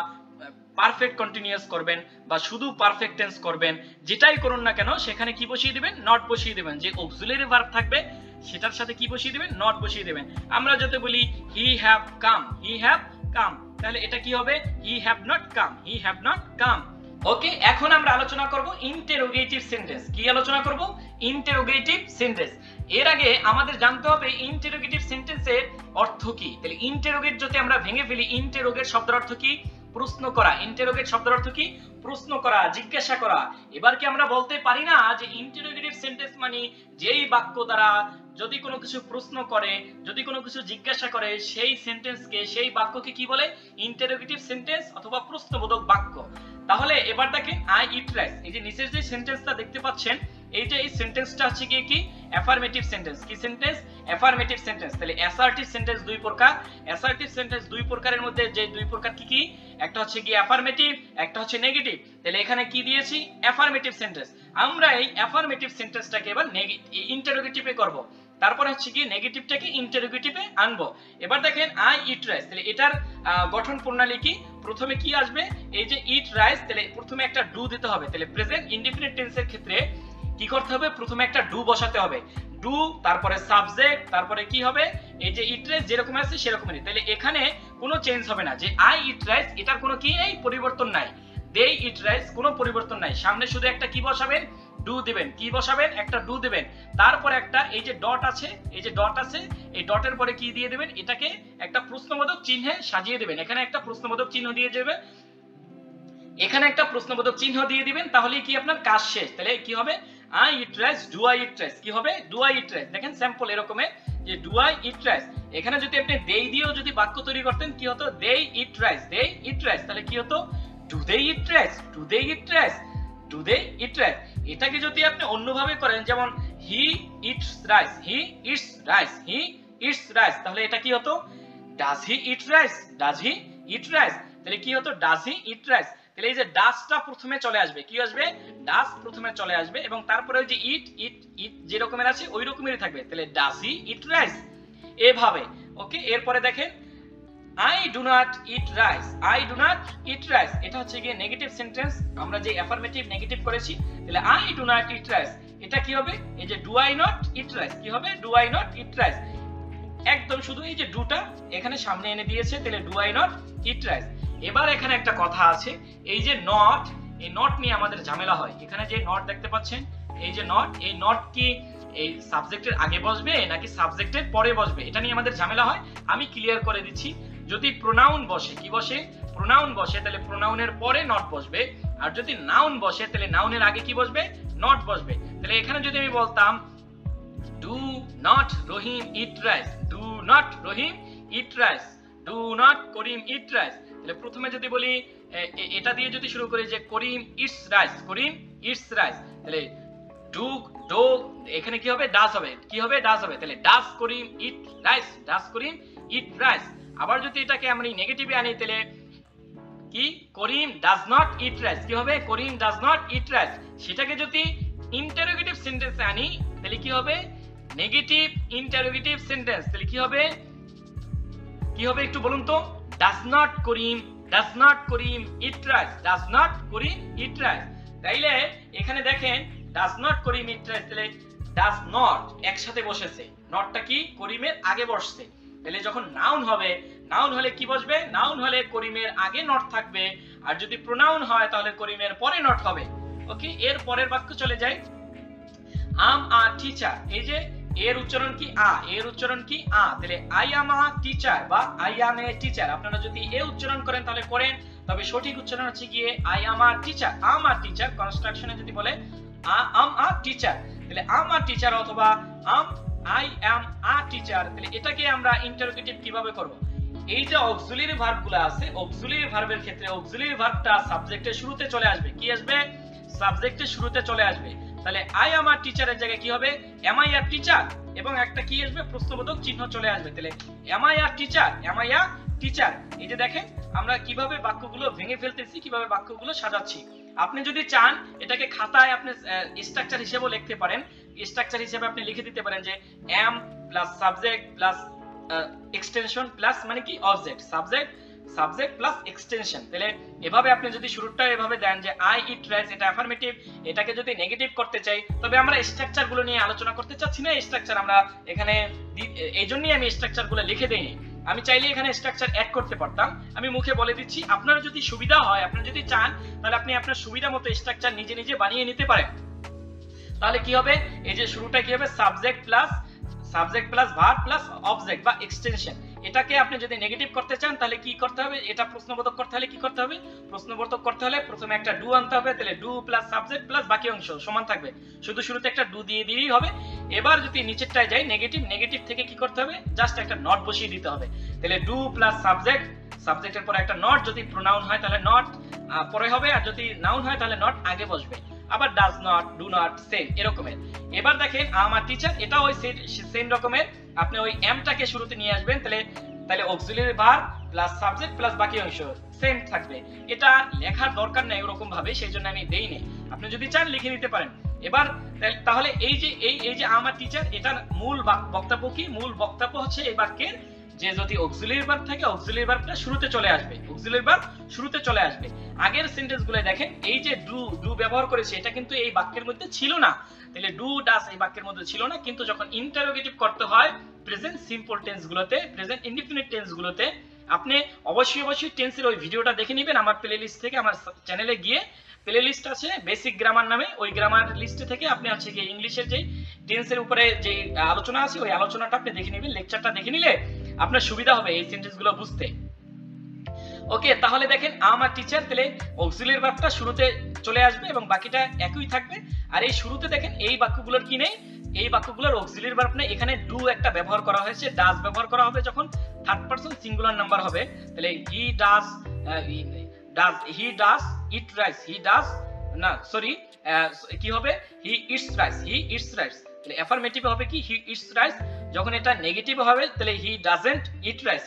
পারফেক্ট কন্টিনিউয়াস করবেন বা শুধু পারফেক্ট টেন্স করবেন, যেটাই করুন না কেন সেখানে কি বসিয়ে দিবেন? নট বসিয়ে দিবেন। যে অক্সিলারি ভার্ব থাকবে সেটার সাথে কি বসিয়ে দিবেন? নট বসিয়ে দিবেন। আমরা যদি বলি he have come, he have come, তাহলে এটা কি হবে? He have not come, he have not come, okay, এখন আমরা আলোচনা করব ইন্টারোগেটিভ সেন্টেন্স। কি আলোচনা করব? Interrogative sentence. এর আগে আমাদের জানতে হবে ইন্টারোগেটিভ সেন্টেন্সের অর্থ কি। তাহলে ইন্টারোগেট যদি আমরা ভেঙে ফেলি, ইন্টারোগেট শব্দের অর্থ কি? প্রশ্ন করা। ইন্টারোগেট শব্দের অর্থ কি? প্রশ্ন করা, জিজ্ঞাসা করা। এবার কি আমরা বলতে পারি না যে ইন্টারোগেটিভ সেন্টেন্স মানে যেই বাক্য দ্বারা যদি কোনো কিছু প্রশ্ন করে, যদি কোনো কিছু জিজ্ঞাসা করে, সেই সেন্টেন্সকে, সেই বাক্যকে কি বলে? ইন্টারোগেটিভ সেন্টেন্স অথবা প্রশ্নবোধক বাক্য। তাহলে এবার দেখেন আই ইট রাইস, এই যে নিচের যে সেন্টেন্সটা দেখতে পাচ্ছেন, এইটা এই সেন্টেন্সটা হচ্ছে কি অ্যাফার্মেটিভ সেন্টেন্স। কি সেন্টেন্স? Affirmative sentence. তাহলে অ্যাসার্টিভ সেন্টেন্স দুই প্রকার। অ্যাসার্টিভ সেন্টেন্স দুই প্রকারের মধ্যে যে দুই প্রকার কি কি? একটা হচ্ছে কি অ্যাফার্মেটিভ, একটা হচ্ছে নেগেটিভ। তাহলে এখানে কি দিয়েছি? Affirmative sentence. আমরা এই অ্যাফার্মেটিভ সেন্টেন্সটাকে এবার ইন্টারোগেটিভে করব। তারপরে হচ্ছে কি নেগেটিভটাকে ইন্টারোগেটিভে আনবো। এবার দেখেন আই ইট রাইস, তাহলে এটার গঠন প্রণালী কি? প্রথমে কি আসবে? এই যে ইট রাইস, তাহলে প্রথমে একটা ডু দিতে হবে। তাহলে প্রেজেন্ট ইনডিফিনিট টেন্সের ক্ষেত্রে কি করতে হবে? প্রথমে একটা ডু বসাতে হবে। ডু, তারপরে সাবজেক্ট, তারপরে কি হবে? এই যে ইট রাইস যেরকম আছে সেরকমই। তাহলে এখানে কোনো চেঞ্জ হবে না। যে আই ইট রাইস, এটার কোনো কি নেই? পরিবর্তন নাই। দে ইট রাইস, কোনো পরিবর্তন নাই। সামনে শুধু একটা কি বসাবেন? ডু দিবেন। কি বসাবেন? একটা ডু দিবেন। তারপরে একটা এই যে ডট আছে, এই যে ডট আছে, এই ডটের পরে কি দিয়ে দিবেন? এটাকে একটা প্রশ্নবোধক চিহ্নে সাজিয়ে দিবেন। এখানে একটা প্রশ্নবোধক চিহ্ন দিয়ে যাবে, এখানে একটা প্রশ্নবোধক চিহ্ন দিয়ে দিবেন। তাহলে কি আপনার কাজ শেষ। তাহলে কি হবে? I eat rice, do I eat rice. কি হবে? Do I eat rice. দেখেন স্যাম্পল এরকম যে ডু আই ইট রাইস। এখানে যদি আপনি দেই দিয়েও যদি বাক্য তৈরি করতেন, কি হতো? They eat rice, they eat rice. তাহলে কি হতো? Do they eat rice, do they eat rice, do they eat rice. এটাকে যদি আপনি অন্যভাবে করেন, যেমন he eats rice, he eats rice, he eats rice, তাহলে এটা কি হতো? Does he eat rice, does he eat rice. তাহলে কি হতো? Does he eat rice. তাহলে এই যে ডাজটা প্রথমে চলে আসবে। কি আসবে? ডাজ প্রথমে চলে আসবে এবং তারপরে ওই যে ইট ইট ইট যে রকমের আছে ওই রকমেরই থাকবে। তাহলে ডাজ হি ইট রাইস, এভাবে। ওকে, এরপরে দেখেন I do not eat rice, I do not eat rice, এটা হচ্ছে কি নেগেটিভ সেন্টেন্স। আমরা যে অ্যাফার্মেটিভ নেগেটিভ করেছি, তাহলে I do not eat rice, এটা কি হবে? এই যে do I not eat rice, কি হবে? do I not eat rice। একদম শুধু এই যে ডুটা এখানে সামনে এনে দিয়েছে, তাহলে do I not eat rice। এবার এখানে একটা কথা আছে, এই যে নট, এই নট নিয়ে আমাদের ঝামেলা হয়। এখানে যে নট দেখতে পাচ্ছেন, এই যে নট, এই নট কি এই সাবজেক্টের আগে বসবে নাকি সাবজেক্টের পরে বসবে, এটা নিয়ে আমাদের ঝামেলা হয়। আমি ক্লিয়ার করে দিচ্ছি। যদি প্রোনাউন বসে, কি বসে? প্রোনাউন বসে, তাহলে প্রোনাউনের পরে নট বসবে। আর যদি নাউন বসে, তাহলে নাউনের আগে কি বসবে? নট বসবে। তাহলে এখানে যদি আমি বলতাম do not Rahim eat rice, do not Rahim eat rice, do not Karim it rice, তাহলে প্রথমে যদি বলি এটা দিয়ে যদি শুরু করি যে করিম eats rice, Karim it's rice, তাহলে ডু ডো এখানে কি হবে? ডাজ হবে। কি হবে? ডাজ হবে। তাহলে does Karim it rice, does Karim eat rice. আবার যদি এটাকে আমরা নেগেটিভে আনি, তাহলে কি? করিম ডাজ নট ইট রাইস। কি হবে? করিম ডাজ নট ইট রাইস। সেটাকে যদি ইন্টারোগেটিভ সেন্টেন্সে আনি, তাহলে কি হবে? Negative interrogative sentence. তাহলে কি হবে? কি হবে একটু বলুন তো? Does not Karim, does not Karim it rice, does not Karim eat rice. তাইলে এখানে দেখেন does not Karim it rice, তাহলে ডাজ নট একসাথে বসেছে, নটটা কি? করিমের আগে বসছে। তাহলে যখন নাউন হবে, নাউন হলে কি বসবে? নাউন হলে করিমের আগে নট থাকবে। আর যদি প্রোনাউন হয় তাহলে করিমের পরে নট হবে। ওকে, এর পরের বাক্য চলে যাই। আম আ টিচার, এই যে এর উচ্চারণ কি? আ, এর উচ্চারণ কি? আ। তাহলে আই এম আ টিচার বা আই এম এ টিচার, আপনারা যদি এ উচ্চারণ করেন তাহলে করেন, তবে সঠিক উচ্চারণ হচ্ছে গিয়ে I am a teacher. Am a teacher কনস্ট্রাকশনে যদি বলে আম আ টিচার, তাহলে আম আ টিচার অথবা আম আই এম আ টিচার, তাহলে এটাকে আমরা ইন্টারোগেটিভ কিভাবে করব? এই যে অক্সিলারি ভার্বগুলো আছে, অক্সিলারি ভার্বের ক্ষেত্রে অক্সিলারি ভার্বটা সাবজেক্টের শুরুতে চলে আসবে। কি আসবে? সাবজেক্টের শুরুতে চলে আসবে। তাহলে আই এম আ টিচারের জায়গায় কি হবে? এম আই আ টিচার, এবং একটা কি আসবে? প্রশ্নবোধক চিহ্ন চলে আসবে। তাহলে am I a teacher, am I a teacher. এই যে দেখেন আমরা কিভাবে বাক্যগুলো ভেঙে ফেলতেছি, কিভাবে বাক্যগুলো সাজাচ্ছি। আপনি যদি চান এটাকে খাতায় আপনি স্ট্রাকচার হিসেবেও লিখতে পারেন। স্ট্রাকচার হিসেবে আপনি লিখে দিতে পারেন যে am plus subject plus extension plus মানে কি object, subject subject plus extension. তাহলে এভাবে আপনি যদি শুরুটা এভাবে দেন যে আই ইট রাইস, এটা অ্যাফার্মেটিভ, এটাকে যদি নেগেটিভ করতে চাই, তবে আমরা স্ট্রাকচার গুলো নিয়ে আলোচনা করতে চাচ্ছি না। স্ট্রাকচার আমরা এখানে এই জন্যই আমি স্ট্রাকচার গুলো লিখে দেইনি। আমি চাইলে এখানে স্ট্রাকচার অ্যাড করতে পারতাম, আমি মুখে বলে দিচ্ছি। আপনার যদি সুবিধা হয়, আপনারা যদি চান, তাহলে আপনি আপনার সুবিধা মতো স্ট্রাকচার নিজে নিজে বানিয়ে নিতে পারেন। তাহলে কি হবে, এই যে শুরুটা কি হবে, subject plus verb plus object বা এক্সটেনশন। এটাকে আপনি যদি নেগেটিভ করতে চান তাহলে কি করতে হবে, এটা প্রশ্নবোধক করতে হলে কি করতে হবে, প্রশ্নবোধক করতে হলে প্রথমে একটা ডু আনতে হবে, তাহলে ডু প্লাস সাবজেক্ট প্লাস বাকি অংশ সমান থাকবে, শুধু শুরুতে একটা ডু দিয়ে দিলেই হবে। এবার যদি নিচেরটায় যাই নেগেটিভ থেকে কি করতে হবে, জাস্ট একটা নট বসিয়ে দিতে হবে। তাহলে ডু প্লাস সাবজেক্টের পরে একটা নট, যদি প্রোনাউন হয় তাহলে নট পরে হবে, আর যদি নাউন হয় তাহলে নট আগে বসবে। আবার does not, do not, same এরকমের। এবার দেখেন আমার টিচার, এটা ওই সেম রকমের, আপনি ওই এমটাকে শুরুতে নিয়ে আসবেন, তাহলে auxiliary verb plus subject plus বাকি অংশ সেম থাকবে। এটা লেখার দরকার নেই ওরকম ভাবে, সেই জন্য আমি দেইনি, আপনি যদি চান লিখে নিতে পারেন। এবার তাহলে এই যে আমার টিচার, এটার মূল বক্তব্য কি, মূল বক্তব্য হচ্ছে এই বাক্যের যে যদি অক্সিলিয়ারি ভার্ব থাকে, অক্সিলিয়ারি ভার্বটা শুরুতে চলে আসবে, অক্সিলিয়ারি ভার্ব শুরুতে চলে আসবে। আগের সেন্টেন্সগুলো দেখেন, এই যে ডু ব্যবহার করেছে, এটা কিন্তু এই বাক্যের মধ্যে ছিল না, তাহলে ডু ডাস এই বাক্যের মধ্যে ছিল না। কিন্তু যখন ইন্টারোগেটিভ করতে হয় প্রেজেন্ট সিম্পল টেন্স গুলোতে, প্রেজেন্ট ইনডিফিনিট টেন্স গুলোতে, আপনি অবশ্যই টেন্সের ওই ভিডিওটা দেখে নেবেন আমার প্লেলিস্ট থেকে। আমার চ্যানেলে গিয়ে প্লেলিস্ট আছে বেসিক গ্রামার নামে, ওই গ্রামার লিস্ট থেকে আপনি হচ্ছে গিয়ে ইংলিশের যে টেন্সের উপরে যে আলোচনা আছে, ওই আলোচনাটা আপনি দেখে নেবেন, লেকচারটা দেখে নিলে আপনার সুবিধা হবে এই সেন্টেন্সগুলো বুঝতে। ওকে, তাহলে দেখেন আমার টিচার, তাহলে অক্সিলিয়ারি ভার্বটা শুরুতে চলে আসবে এবং বাকিটা একই থাকবে। আর এই শুরুতে দেখেন এই বাক্যগুলোর কি নেই, এই বাক্যগুলোর অক্সিলিয়ারি ভার্ব নেই, এখানে ডু একটা ব্যবহার করা হয়েছে, ডাজ ব্যবহার করা হবে যখন থার্ড পারসন সিঙ্গুলার নাম্বার হবে। তাহলে হি ডাজ ইট রাইস, কি হবে, হি ইটস রাইস। তাহলে অ্যাফারমেটিভ হবে কি, হি ইটস রাইস। যখন এটা নেগেটিভ হবে তাহলে হি ডাজন্ট ইট রাইস।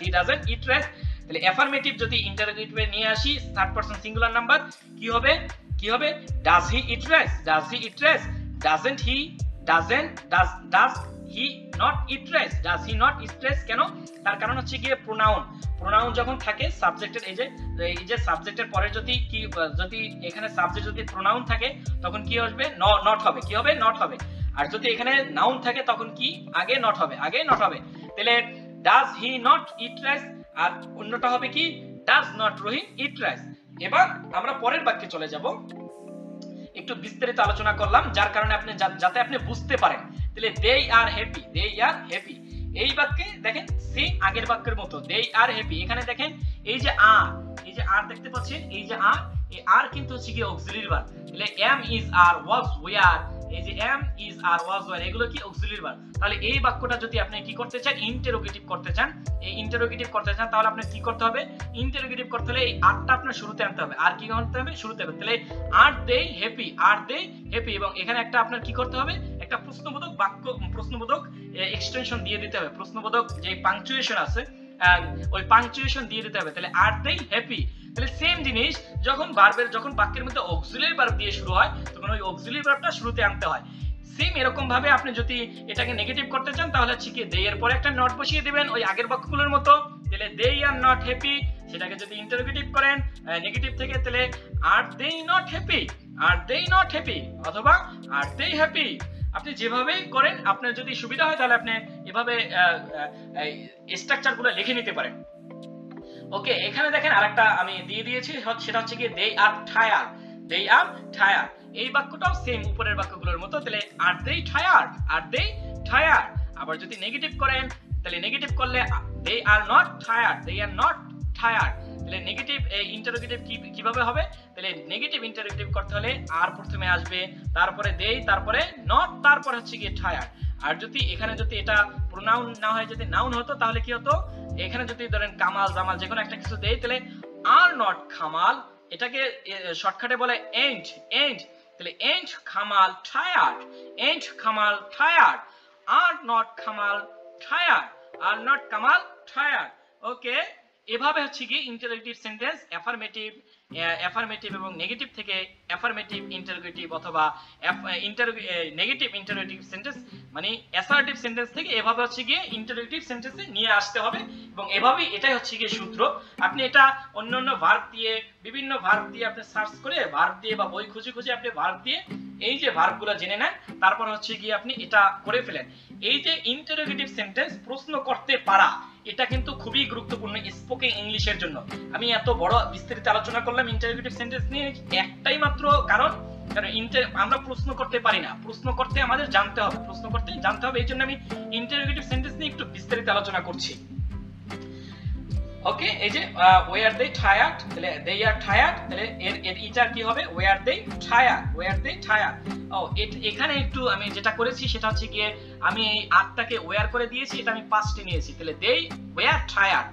তাহলে অ্যাফারমেটিভ যদি ইন্টারোগেটিভে নিয়ে আসি, থার্ড পারসন সিঙ্গুলার নাম্বার, কি হবে, does he eat rice, doesn't he not eat rice, কেন, তার কারণ হচ্ছে গিয়ে প্রোনাউন যখন থাকে সাবজেক্টের, এই যে সাবজেক্টের পরে যদি এখানে সাবজেক্ট যদি প্রোনাউন থাকে তখন কি আসবে, নট হবে, কি হবে, নট হবে। আর যদি এখানে নাউন থাকে তখন কি আগে নট হবে। তাহলে does he not eat rice, আর অন্যটা হবে কি, does not Rahim eat rice. এবার আমরা পরের বাক্যে চলে যাব, একটু বিস্তারিত আলোচনা করলাম যার কারণে আপনি যাতে আপনি বুঝতে পারেন। তাহলে দে আর হ্যাপি, এই বাক্যে দেখেন সেম আগের বাক্যের মতো, দে আর হ্যাপি। এখানে দেখেন এই যে আর দেখতে পাচ্ছেন, এই আর কিন্তু হচ্ছে কি অক্সিলিয়ারি ভার্ব। তাহলে am is are was were, এই যে am is are was were এগুলো কি অক্সিলিয়ারি ভার্ব। তাহলে এই বাক্যটা যদি আপনি কি করতে চান, ইন্টারোগেটিভ করতে চান, তাহলে আপনি কি করতে হবে, ইন্টারোগেটিভ করতে হলে এই আরটা আপনার শুরুতে আনতে হবে। আর কি করতে হবে, শুরুতে হবে। তাহলে আর দে হ্যাপি, এবং এখানে একটা আপনার কি করতে হবে, একটা প্রশ্নবোধক এক্সটেনশন দিয়ে দিতে হবে, প্রশ্নবোধক যে পাংচুয়েশন আছে ওই পাংচুয়েশন দিয়ে দিতে হবে। তাহলে আর দে হ্যাপি। তাহলে সেম জিনিস যখন বাক্যের মধ্যে অক্সিলিয়ারি ভার্ব দিয়ে শুরু হয় তখন ওই অক্সিলিয়ারি ভার্বটা শুরুতে আনতে হয়। সেম এরকম ভাবে আপনি যদি এটাকে নেগেটিভ করতে চান তাহলে হচ্ছে কি দে এর পরে একটা নট বসিয়ে দিবেন ওই আগের বাক্যগুলোর মতো। তাহলে দে আর নট হ্যাপি, সেটাকে যদি ইন্টারোগেটিভ করেন নেগেটিভ থেকে, তাহলে আর দে নট হ্যাপি, অথবা আর দে হ্যাপি। আপনি যেভাবে করেন আপনার যদি সুবিধা হয় তাহলে আপনি এভাবে স্ট্রাকচারগুলো লিখে নিতে পারেন। ওকে, এখানে দেখেন আরেকটা আমি দিয়ে দিয়েছি, সেটা হচ্ছে কি দে আর টায়ার্ড। এই বাক্যটাও সেম উপরের বাক্যগুলোর মতো। তাহলে আর দে টায়ার্ড। আবার যদি নেগেটিভ করেন তাহলে নেগেটিভ করলে দে আর নট টায়ার্ড। তাহলে নেগেটিভ ইন্টারোগেটিভ কিভাবে হবে, তাহলে নেগেটিভ ইন্টারোগেটিভ করতে হলে আর প্রথমে আসবে, তারপরে দে, তারপরে নট, তারপর হচ্ছে কি টায়ার্ড। আর যদি এখানে যদি এটা প্রোনাউন না হয়, যদি নাউন হতো তাহলে কি হতো, এখানে যদি ধরেন কামাল জামাল যে কোনো একটা কিছু দেই, তাহলে আর নট খামাল, এটাকে শর্টকাটে বলে এন্ড। তাহলে aren't Kamal tired, are not Kamal tired. Okay, এভাবে হচ্ছে কি ইন্টারোগেটিভ সেন্টেন্স অ্যাফার্মেটিভ এবং নেগেটিভ থেকে অ্যাফার্মেটিভ ইন্টারোগেটিভ অথবা নেগেটিভ ইন্টারোগেটিভ সেন্টেন্স মানে অ্যাসার্টিভ সেন্টেন্স থেকে এভাবে হচ্ছে গিয়ে ইন্টারোগেটিভ সেন্টেন্সে নিয়ে আসতে হবে। এবং এভাবেই এটাই হচ্ছে গিয়ে সূত্র। আপনি এটা অন্যান্য ভার্ব দিয়ে, বিভিন্ন ভার্ব দিয়ে আপনি সার্চ করে, ভার্ব দিয়ে বা বই খুঁজে আপনি ভার্ব দিয়ে এই যে ভার্বগুলো জেনে নেন, তারপর হচ্ছে গিয়ে আপনি এটা করে ফেলেন। এই যে ইন্টারোগেটিভ সেন্টেন্স প্রশ্ন করতে পারা, এটা কিন্তু খুবই গুরুত্বপূর্ণ স্পোকেন ইংলিশের জন্য। আমি এত বড় বিস্তারিত আলোচনা করলাম ইন্টারোগেটিভ সেন্টেন্স নিয়ে একটাই মাত্র কারণ আমরা প্রশ্ন করতে পারি না, প্রশ্ন করতে আমাদের জানতে হবে, প্রশ্ন করতে জানতে হবে, এই জন্য আমি ইন্টারোগেটিভ সেন্টেন্স নিয়ে একটু বিস্তারিত আলোচনা করছি। ওকে, এই যে ওয়ার দে টায়ার্ড, তাহলে দে আর টায়ার্ড, তাহলে এর ইটার কি হবে ওয়ার দে টায়ার্ড, ওয়ার দে টায়ার্ড। ও এখানে একটু আমি যেটা করেছি সেটা হচ্ছে গিয়ে আমি এই আরটাকে ওয়ার করে দিয়েছি, এটা আমি পাস্টে নিয়েছি, তাহলে দে ওয়ার টায়ার্ড।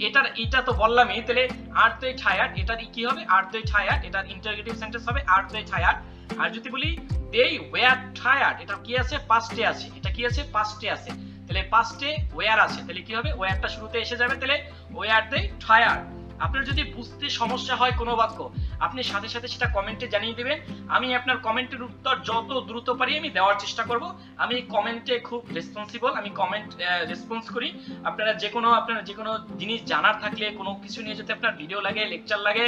এটার এটা তো বললামই, তাহলে আর দে টায়ার্ড, এটার কি হবে আর দে টায়ার্ড, এটার ইন্টারোগেটিভ সেন্টেন্স হবে আর দে টায়ার্ড। আর যদি বলি দে ওয়ার টায়ার্ড, এটা কি আছে পাস্টে আছে, এটা কি আছে পাস্টে আছে, তাহলে পাস্টে ওয়্যার আছে, তাহলে কি হবে ওয়্যারটা শুরুতে এসে যাবে, তাহলে ওয়্যার দে টায়ার্ড। আপনার যদি বুঝতে সমস্যা হয় কোনো বাক্য, আপনি সাথে সাথে সেটা কমেন্টে জানিয়ে দিবেন, আমি আপনার কমেন্টের উত্তর যত দ্রুত পারি আমি দেওয়ার চেষ্টা করব। আমি কমেন্টে খুব রেসপন্সিবল, আমি কমেন্ট রেসপন্স করি। আপনারা যে কোনো জিনিস জানার থাকলে, কোনো কিছু নিয়ে যদি আপনার ভিডিও লাগে, লেকচার লাগে,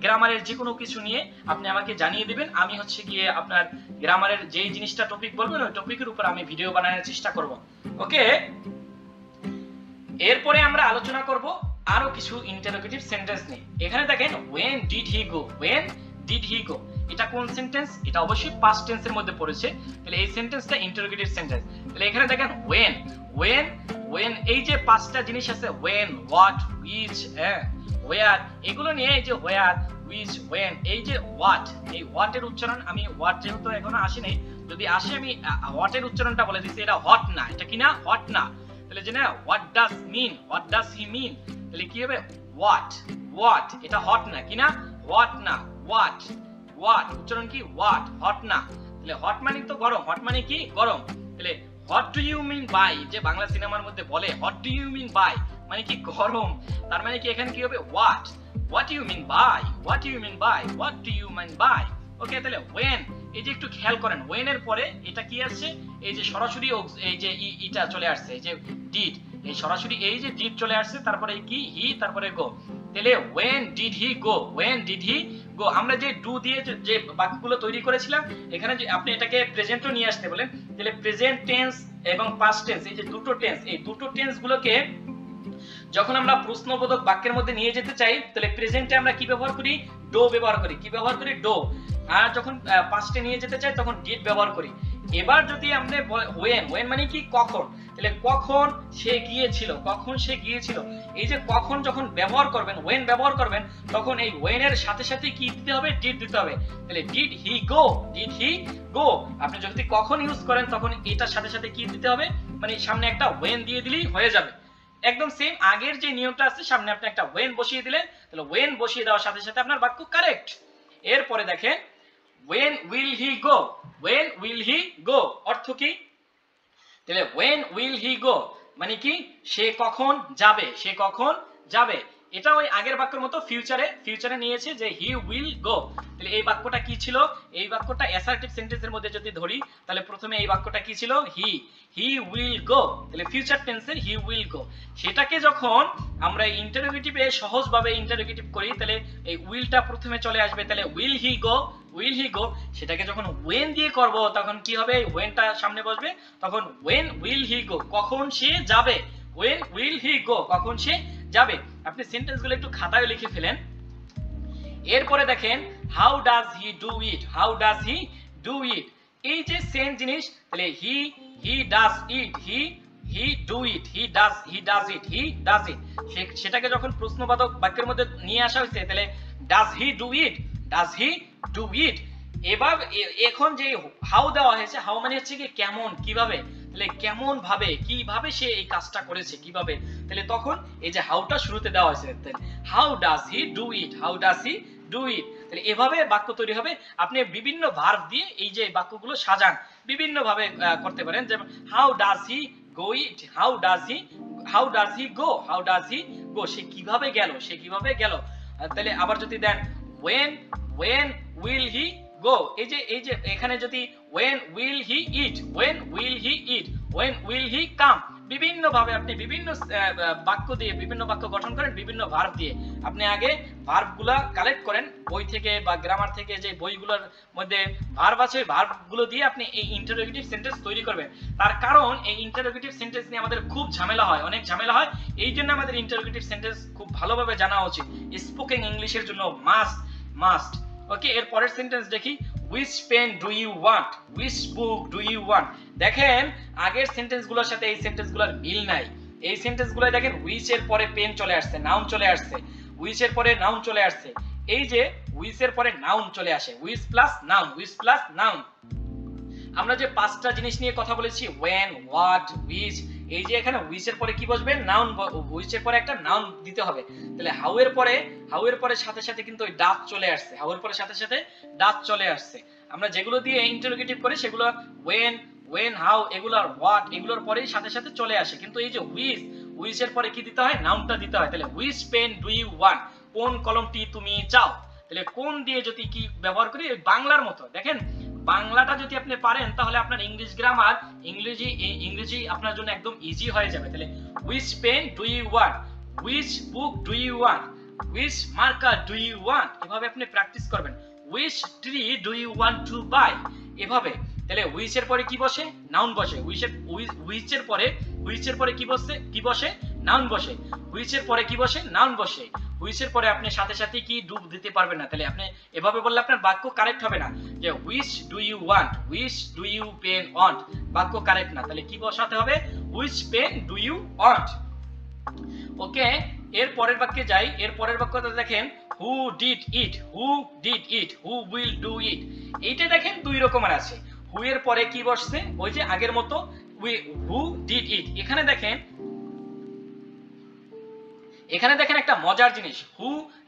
গ্রামারের যে কোনো কিছু নিয়ে আপনি আমাকে জানিয়ে দিবেন, আমি হচ্ছে গিয়ে আপনার গ্রামারের যেই জিনিসটা টপিক বলবেন ওই টপিকের উপর আমি ভিডিও বানানোর চেষ্টা করব। ওকে, এরপরে আমরা আলোচনা করব আরো কিছু ইন্টারোগেটিভ সেন্টেন্স নিয়ে। এখানে দেখেন when did he go, when did he go, এটা কোন সেন্টেন্স, এটা অবশ্যই পাস্ট টেন্সের মধ্যে পড়েছে, তাহলে এই সেন্টেন্সটা ইন্টারোগেটিভ সেন্টেন্স। তাহলে এখানে দেখেন when এই যে পাঁচটা জিনিস আছে when, what, which, where, এগুলো নিয়ে এই যে where, which, when, এই যে what, এই what এর উচ্চারণ আমি what যেহেতু এখনো আসে নাই, যদি আসে আমি what এর উচ্চারণটা বলে দিচ্ছি, এটা hot না, এটা কি না hot না, তাহলে যে না what does mean, what does he mean, তাহলে কি হবে what, এটা hot না, কি না what না what উচ্চারণ কি what, hot না, তাহলে hot মানে তো গরম, hot মানে কি গরম, তাহলে what do you mean by, যে বাংলা সিনেমার মধ্যে বলে what do you mean by মানে কি গরম, তার মানে কি এখানে কি হবে what do you mean by, what do you mean by, what do you mean by। ওকে, তাহলে when, এই যে একটু খেয়াল করেন when এর পরে এটা কি আসছে, এই যে সরাসরি এই যে ইটা চলে আসছে, এই যে did, এই সরাসরি এই যে did চলে আসছে, তারপরে কি he, তারপরে go, তাহলে when did he go, when did he go। আমরা যে do দিয়ে যে বাক্যগুলো তৈরি করেছিলাম, এখানে যে আপনি এটাকে প্রেজেন্টও নিয়ে আসতে বলেন, তাহলে প্রেজেন্ট টেন্স এবং পাস্ট টেন্স, এই যে দুটো টেন্স, এই দুটো টেন্স গুলোকে যখন আমরা প্রশ্নবোধক বাক্যের মধ্যে নিয়ে যেতে চাই, তাহলে প্রেজেন্টে আমরা কি ব্যবহার করি ডো ব্যবহার করি, কি ব্যবহার করি ডো, আর যখন পাস্টে নিয়ে যেতে চাই তখন ডিড ব্যবহার করি। এবার যদি আমরা when মানে কি কখন, তাহলে কখন সে গিয়েছিল, কখন সে গিয়েছিল, এই যে কখন যখন ব্যবহার করবেন when ব্যবহার করবেন, তখন এই when এর সাথে সাথে কি দিতে হবে ডিড দিতে হবে, তাহলে did he go, আপনি যদি কখন ইউজ করেন তখন এটার সাথে সাথে কি দিতে হবে, মানে সামনে একটা when দিয়ে দিলেই হয়ে যাবে, একদম সেম আগের যে নিয়মটা আছে, সামনে আপনি একটা when বসিয়ে দিলেন, তাহলে when বসিয়ে দেওয়ার সাথে সাথে আপনার বাক্য কারেক্ট। এরপরে দেখেন when will he go, when will he go অর্থ কি, তাহলে when will he go মানে কি সে কখন যাবে, সে কখন যাবে, এটা ওই আগের বাক্যের মতো ফিউচারে নিয়েছে যে he will go। তাহলে এই বাক্যটা কি ছিল, এই বাক্যটা অ্যাসার্টিভ সেন্টেন্সের মধ্যে যদি ধরি, তাহলে প্রথমে এই বাক্যটা কি ছিল he will go, তাহলে ফিউচার টেন্সের he will go, সেটাকে যখন আমরা ইন্টারোগেটিভে সহজভাবে ইন্টারোগেটিভ করি, তাহলে এই উইলটা প্রথমে চলে আসবে, তাহলে will he go, সেটাকে যখন when দিয়ে করব তখন কি হবে, whenটা সামনে বসবে, তখন when will he go কখন সে যাবে, when will he go কখন সে যাবে। আপনি সেন্টেন্সগুলো একটু খাতায় লিখে ফেলেন। এরপরে দেখেন how does he do it, how does he do it, এই যে সেম জিনিস, তাহলে he does it, he do it, he does it, সেটাকে যখন প্রশ্নবাচক বাক্যের মধ্যে নিয়ে আসা হয়েছে, তাহলে does he do it। এবার এখন যে হাউ দেওয়া হয়েছে, হাউ মানে হচ্ছে কি কেমন, কিভাবে, তাহলে কেমন ভাবে, কিভাবে সে এই কাজটা করেছে, কিভাবে, তাহলে তখন এই যে হাউটা শুরুতে দেওয়া হয়েছে, how does he do it, তাহলে এভাবে বাক্য তৈরি হবে। আপনি বিভিন্ন ভার্ব দিয়ে এই যে বাক্যগুলো সাজান, বিভিন্ন ভাবে করতে পারেন, যেমন how does he go it, how does he go, সে কিভাবে গেল, তাহলে আবার যদি দেন when will he go, এই যে এখানে যদি when will he eat, when will he come, বিভিন্ন ভাবে আপনি বিভিন্ন বাক্য দিয়ে বিভিন্ন বাক্য গঠন করেন বিভিন্ন ভার্ব দিয়ে। আপনি আগে ভার্বগুলা কালেক্ট করেন বই থেকে বা গ্রামার থেকে, যে বইগুলোর মধ্যে ভার্ব আছে ভার্বগুলো দিয়ে আপনি এই ইন্টারোগেটিভ সেন্টেন্স তৈরি করবেন। তার কারণ এই ইন্টারোগেটিভ সেন্টেন্স নিয়ে আমাদের খুব ঝামেলা হয়, অনেক ঝামেলা হয়। এই জন্য আমাদের ইন্টারোগেটিভ সেন্টেন্স খুব ভালোভাবে জানা উচিত, স্পোকেন ইংলিশের জন্য মাস্ট। ওকে, এর পরের সেন্টেন্স দেখি, which pen do you want, which book do you want। দেখেন আগের সেন্টেন্সগুলোর সাথে এই সেন্টেন্সগুলোর মিল নাই। এই সেন্টেন্সগুলো দেখেন which এর পরে পেন চলে আসছে, নাউন চলে আসছে, which এর পরে নাউন চলে আসছে। এই যে which এর পরে নাউন চলে আসে, which প্লাস নাউন। আমরা যে পাঁচটা জিনিস নিয়ে কথা বলেছি, when, what, which, এই যে এখানে which এর পরে কি বসবে, নাউন, which এর পরে একটা নাউন দিতে হবে। তাহলে how এর পরে সাথে সাথে কিন্তু ওই ডাচ চলে আসছে, how এর পরে সাথে সাথে ডাচ চলে আসছে। আমরা যেগুলো দিয়ে ইন্টারোগেটিভ করি সেগুলো when, how, এগুলোর what, এগুলোর পরেই সাথে সাথে চলে আসে। কিন্তু এই যে which এর পরে কি দিতে হয়, নাউনটা দিতে হয়। তাহলে which pen do you want, কোন কলমটি তুমি চাও। তাহলে কোন দিয়ে যদি কি ব্যবহার করি, বাংলার মতো। দেখেন বাংলাটা যদি আপনি পারেন তাহলে আপনার ইংলিশ গ্রামার, ইংরেজি আপনার জন্য একদম ইজি হয়ে যাবে। তাহলে which pen do you want, which book do you want, which marker do you want, এভাবে আপনি প্র্যাকটিস করবেন। which tree do you want to buy, এভাবে। তাহলে which এর পরে কি বসে, নাউন বসে। which এর পরে কি বসে, নাউন বসে। which এর পরে কি বসে, নাউন বসে। which এর পরে আপনি সাথে সাথে কি ডুব দিতে পারবেন না। তাহলে আপনি এভাবে বললে আপনার বাক্য কারেক্ট হবে না, যে which do you want, which do you pen want, বাক্য কারেক্ট না। তাহলে কি বসাতে হবে, which pen do you want। ওকে, এর পরের বাক্যে যাই। এর পরের বাক্যটা দেখেন, who did it, who will do it। এইটা দেখেন দুই রকমের আছে। who এর পরে কি বসছে, ওই যে আগের মতো who did it। এখানে দেখেন একটা মজার জিনিস,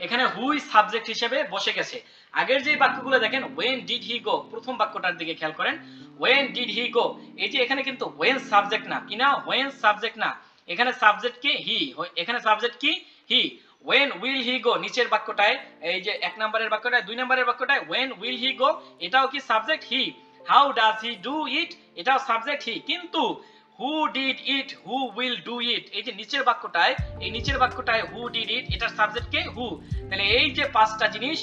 এখানে who is সাবজেক্ট হিসেবে বসে গেছে। আগের যে বাক্যগুলো দেখেন, when did he go, প্রথম বাক্যটার দিকে খেয়াল করেন, when did he go। এই যে এখানে কিন্তু when সাবজেক্ট না, কি না, when সাবজেক্ট না, এখানে সাবজেক্ট কি, হি। এখানে সাবজেক্ট কি, হি। when will he go, নিচের বাক্যটায়, এই যে এক নম্বরের বাক্যটায়, দুই নম্বরের বাক্যটায় when will he go, এটাও কি subject, he. how does he do it, এটাও সাবজেক্ট, হি। কিন্তু who did it, who will do it, এই যে নিচের বাক্যটায়, who did it, এটার সাবজেক্ট কে, who। তাহলে এই যে পাঁচটা জিনিস,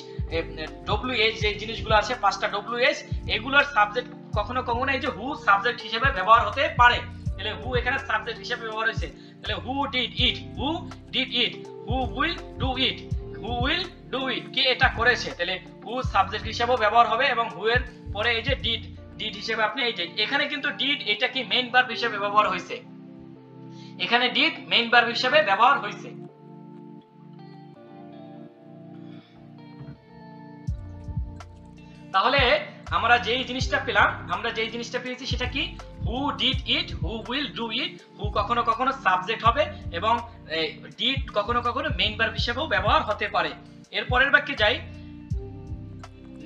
WH যে জিনিসগুলো আছে, পাঁচটা WH, এগুলোর সাবজেক্ট কখনো এই যে who সাবজেক্ট হিসেবে ব্যবহার হতে পারে। তাহলে who এখানে সাবজেক্ট হিসেবে ব্যবহার হয়েছে। তাহলে who did it, who will do it, কে এটা করেছে। তাহলে who সাবজেক্ট হিসেবেও ব্যবহার হবে, এবং who এর পরে এই যে did হিসেবে আপনি এই যে এখানে কিন্তু did এটা কি মেইন ভার্ব হিসেবে ব্যবহার হয়েছে, এখানে did মেইন ভার্ব হিসেবে ব্যবহার হয়েছে। তাহলে আমরা যেই জিনিসটা পেয়েছি সেটা কি, who did it, who will do it। who কখনো সাবজেক্ট হবে, এবং did কখনো মেইন ভার্ব হিসেবেও ব্যবহার হতে পারে। এর পরের বাক্যে যাই,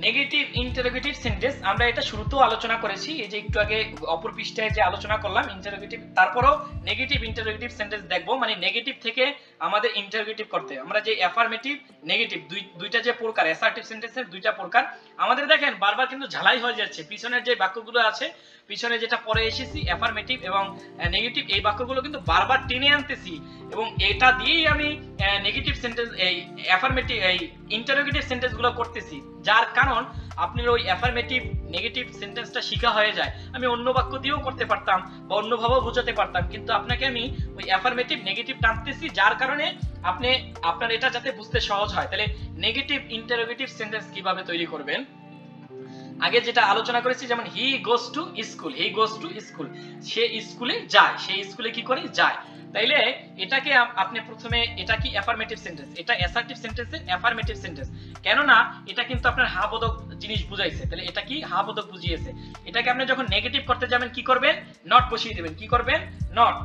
নেগেটিভ ইন্টারোগেটিভ সেন্টেন্স। আমরা এটা শুরুতেও আলোচনা করেছি, এই যে একটু আগে অপর পৃষ্ঠায় যে আলোচনা করলাম ইন্টারোগেটিভ, তারপরেও নেগেটিভ ইন্টারোগেটিভ সেন্টেন্স দেখবো, মানে নেগেটিভ থেকে আমাদের ইন্টারোগেটিভ করতে। আমরা যে অ্যাফার্মেটিভ নেগেটিভ দুইটা যে প্রকার, অ্যাসার্টিভ সেন্টেন্সের দুইটা প্রকার আমাদের দেখেন বারবার কিন্তু ঝালাই হয়ে যাচ্ছে। পিছনের যে বাক্যগুলো আছে, পিছনে যেটা পরে এসেছি অ্যাফার্মেটিভ এবং নেগেটিভ, এই বাক্যগুলো কিন্তু বারবার টেনে আনতেছি, এবং এটা দিয়েই আমি নেগেটিভ সেন্টেন্স, এই অ্যাফার্মেটিভ, এই ইন্টারোগেটিভ সেন্টেন্সগুলো করতেছি, যার কারণ আপনার ওই অ্যাফার্মেটিভ নেগেটিভ সেন্টেন্সটা শিখা হয়ে যায়। আমি অন্য বাক্য দিয়েও করতে পারতাম বা অন্যভাবেও বোঝাতে পারতাম, কিন্তু আপনাকে আমি ওই অ্যাফার্মেটিভ নেগেটিভ টানতেছি, যার কারণে আপনার এটা যাতে বুঝতে সহজ হয়। তাহলে নেগেটিভ ইন্টারোগেটিভ সেন্টেন্স কিভাবে তৈরি করবেন, আগে যেটা আলোচনা করেছি, যেমন হি গোস টু স্কুল, সে স্কুলে যায়, সে স্কুলে কি করে, যায়। তাইলে এটাকে আপনি প্রথমে, এটা কি অ্যাফার্মেটিভ সেন্টেন্স, এটা অ্যাসার্টিভ সেন্টেন্সের অ্যাফার্মেটিভ সেন্টেন্স, কেননা এটা কিন্তু আপনার হা বোধক জিনিস বুঝাইছে। তাহলে এটা কি হা বোধক বুঝিয়েছে। এটাকে আপনি যখন নেগেটিভ করতে যাবেন কি করবেন, নট বসিয়ে দিবেন, কি করবেন, নট।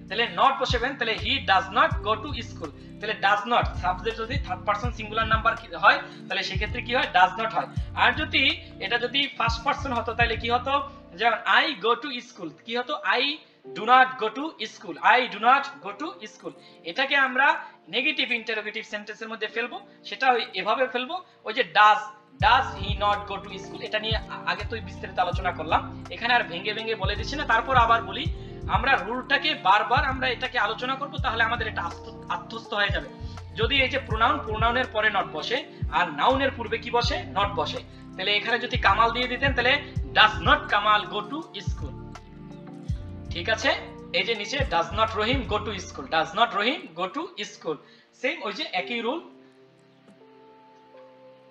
তাহলে নট বসাবেন, তাহলে he does not go to school. তাহলে ডাজ নট সাবজেক্ট যদি থার্ড পারসন সিঙ্গুলার নাম্বার হয়, তাহলে সেক্ষেত্রে কি হয়, ডাজ নট হয়। আর যদি এটা যদি ফার্স্ট পারসন হতো, তাহলে কি হতো, যেমন আই গো টু স্কুল, কি হতো, I do not go to school, এটাকে আমরা নেগেটিভ ইন্টারোগেটিভ সেন্টেন্সের মধ্যে ফেলবো। সেটা এভাবে ফেলবো, ওই যে does he not go to school, এটা নিয়ে আগে তো বিস্তারিত আলোচনা করলাম, এখানে আর ভেঙে বলে দিচ্ছি না। তারপর আবার বলি, আমরা রুলটাকে বারবার আমরা এটাকে আলোচনা করব, তাহলে আমাদের এটা আত্মস্থ হয়ে যাবে। যদি এই যে প্রোনাউনের পরে নট বসে আর নাউনের পূর্বে কি বসে, নট বসে, তাহলে এখানে যদি কামাল দিয়ে দিতেন তাহলে does not Kamal go to school. ঠিক আছে, এই যে নিচে does not Rahim go to school, does not Rahim go to school, same ওই যে একই রুল।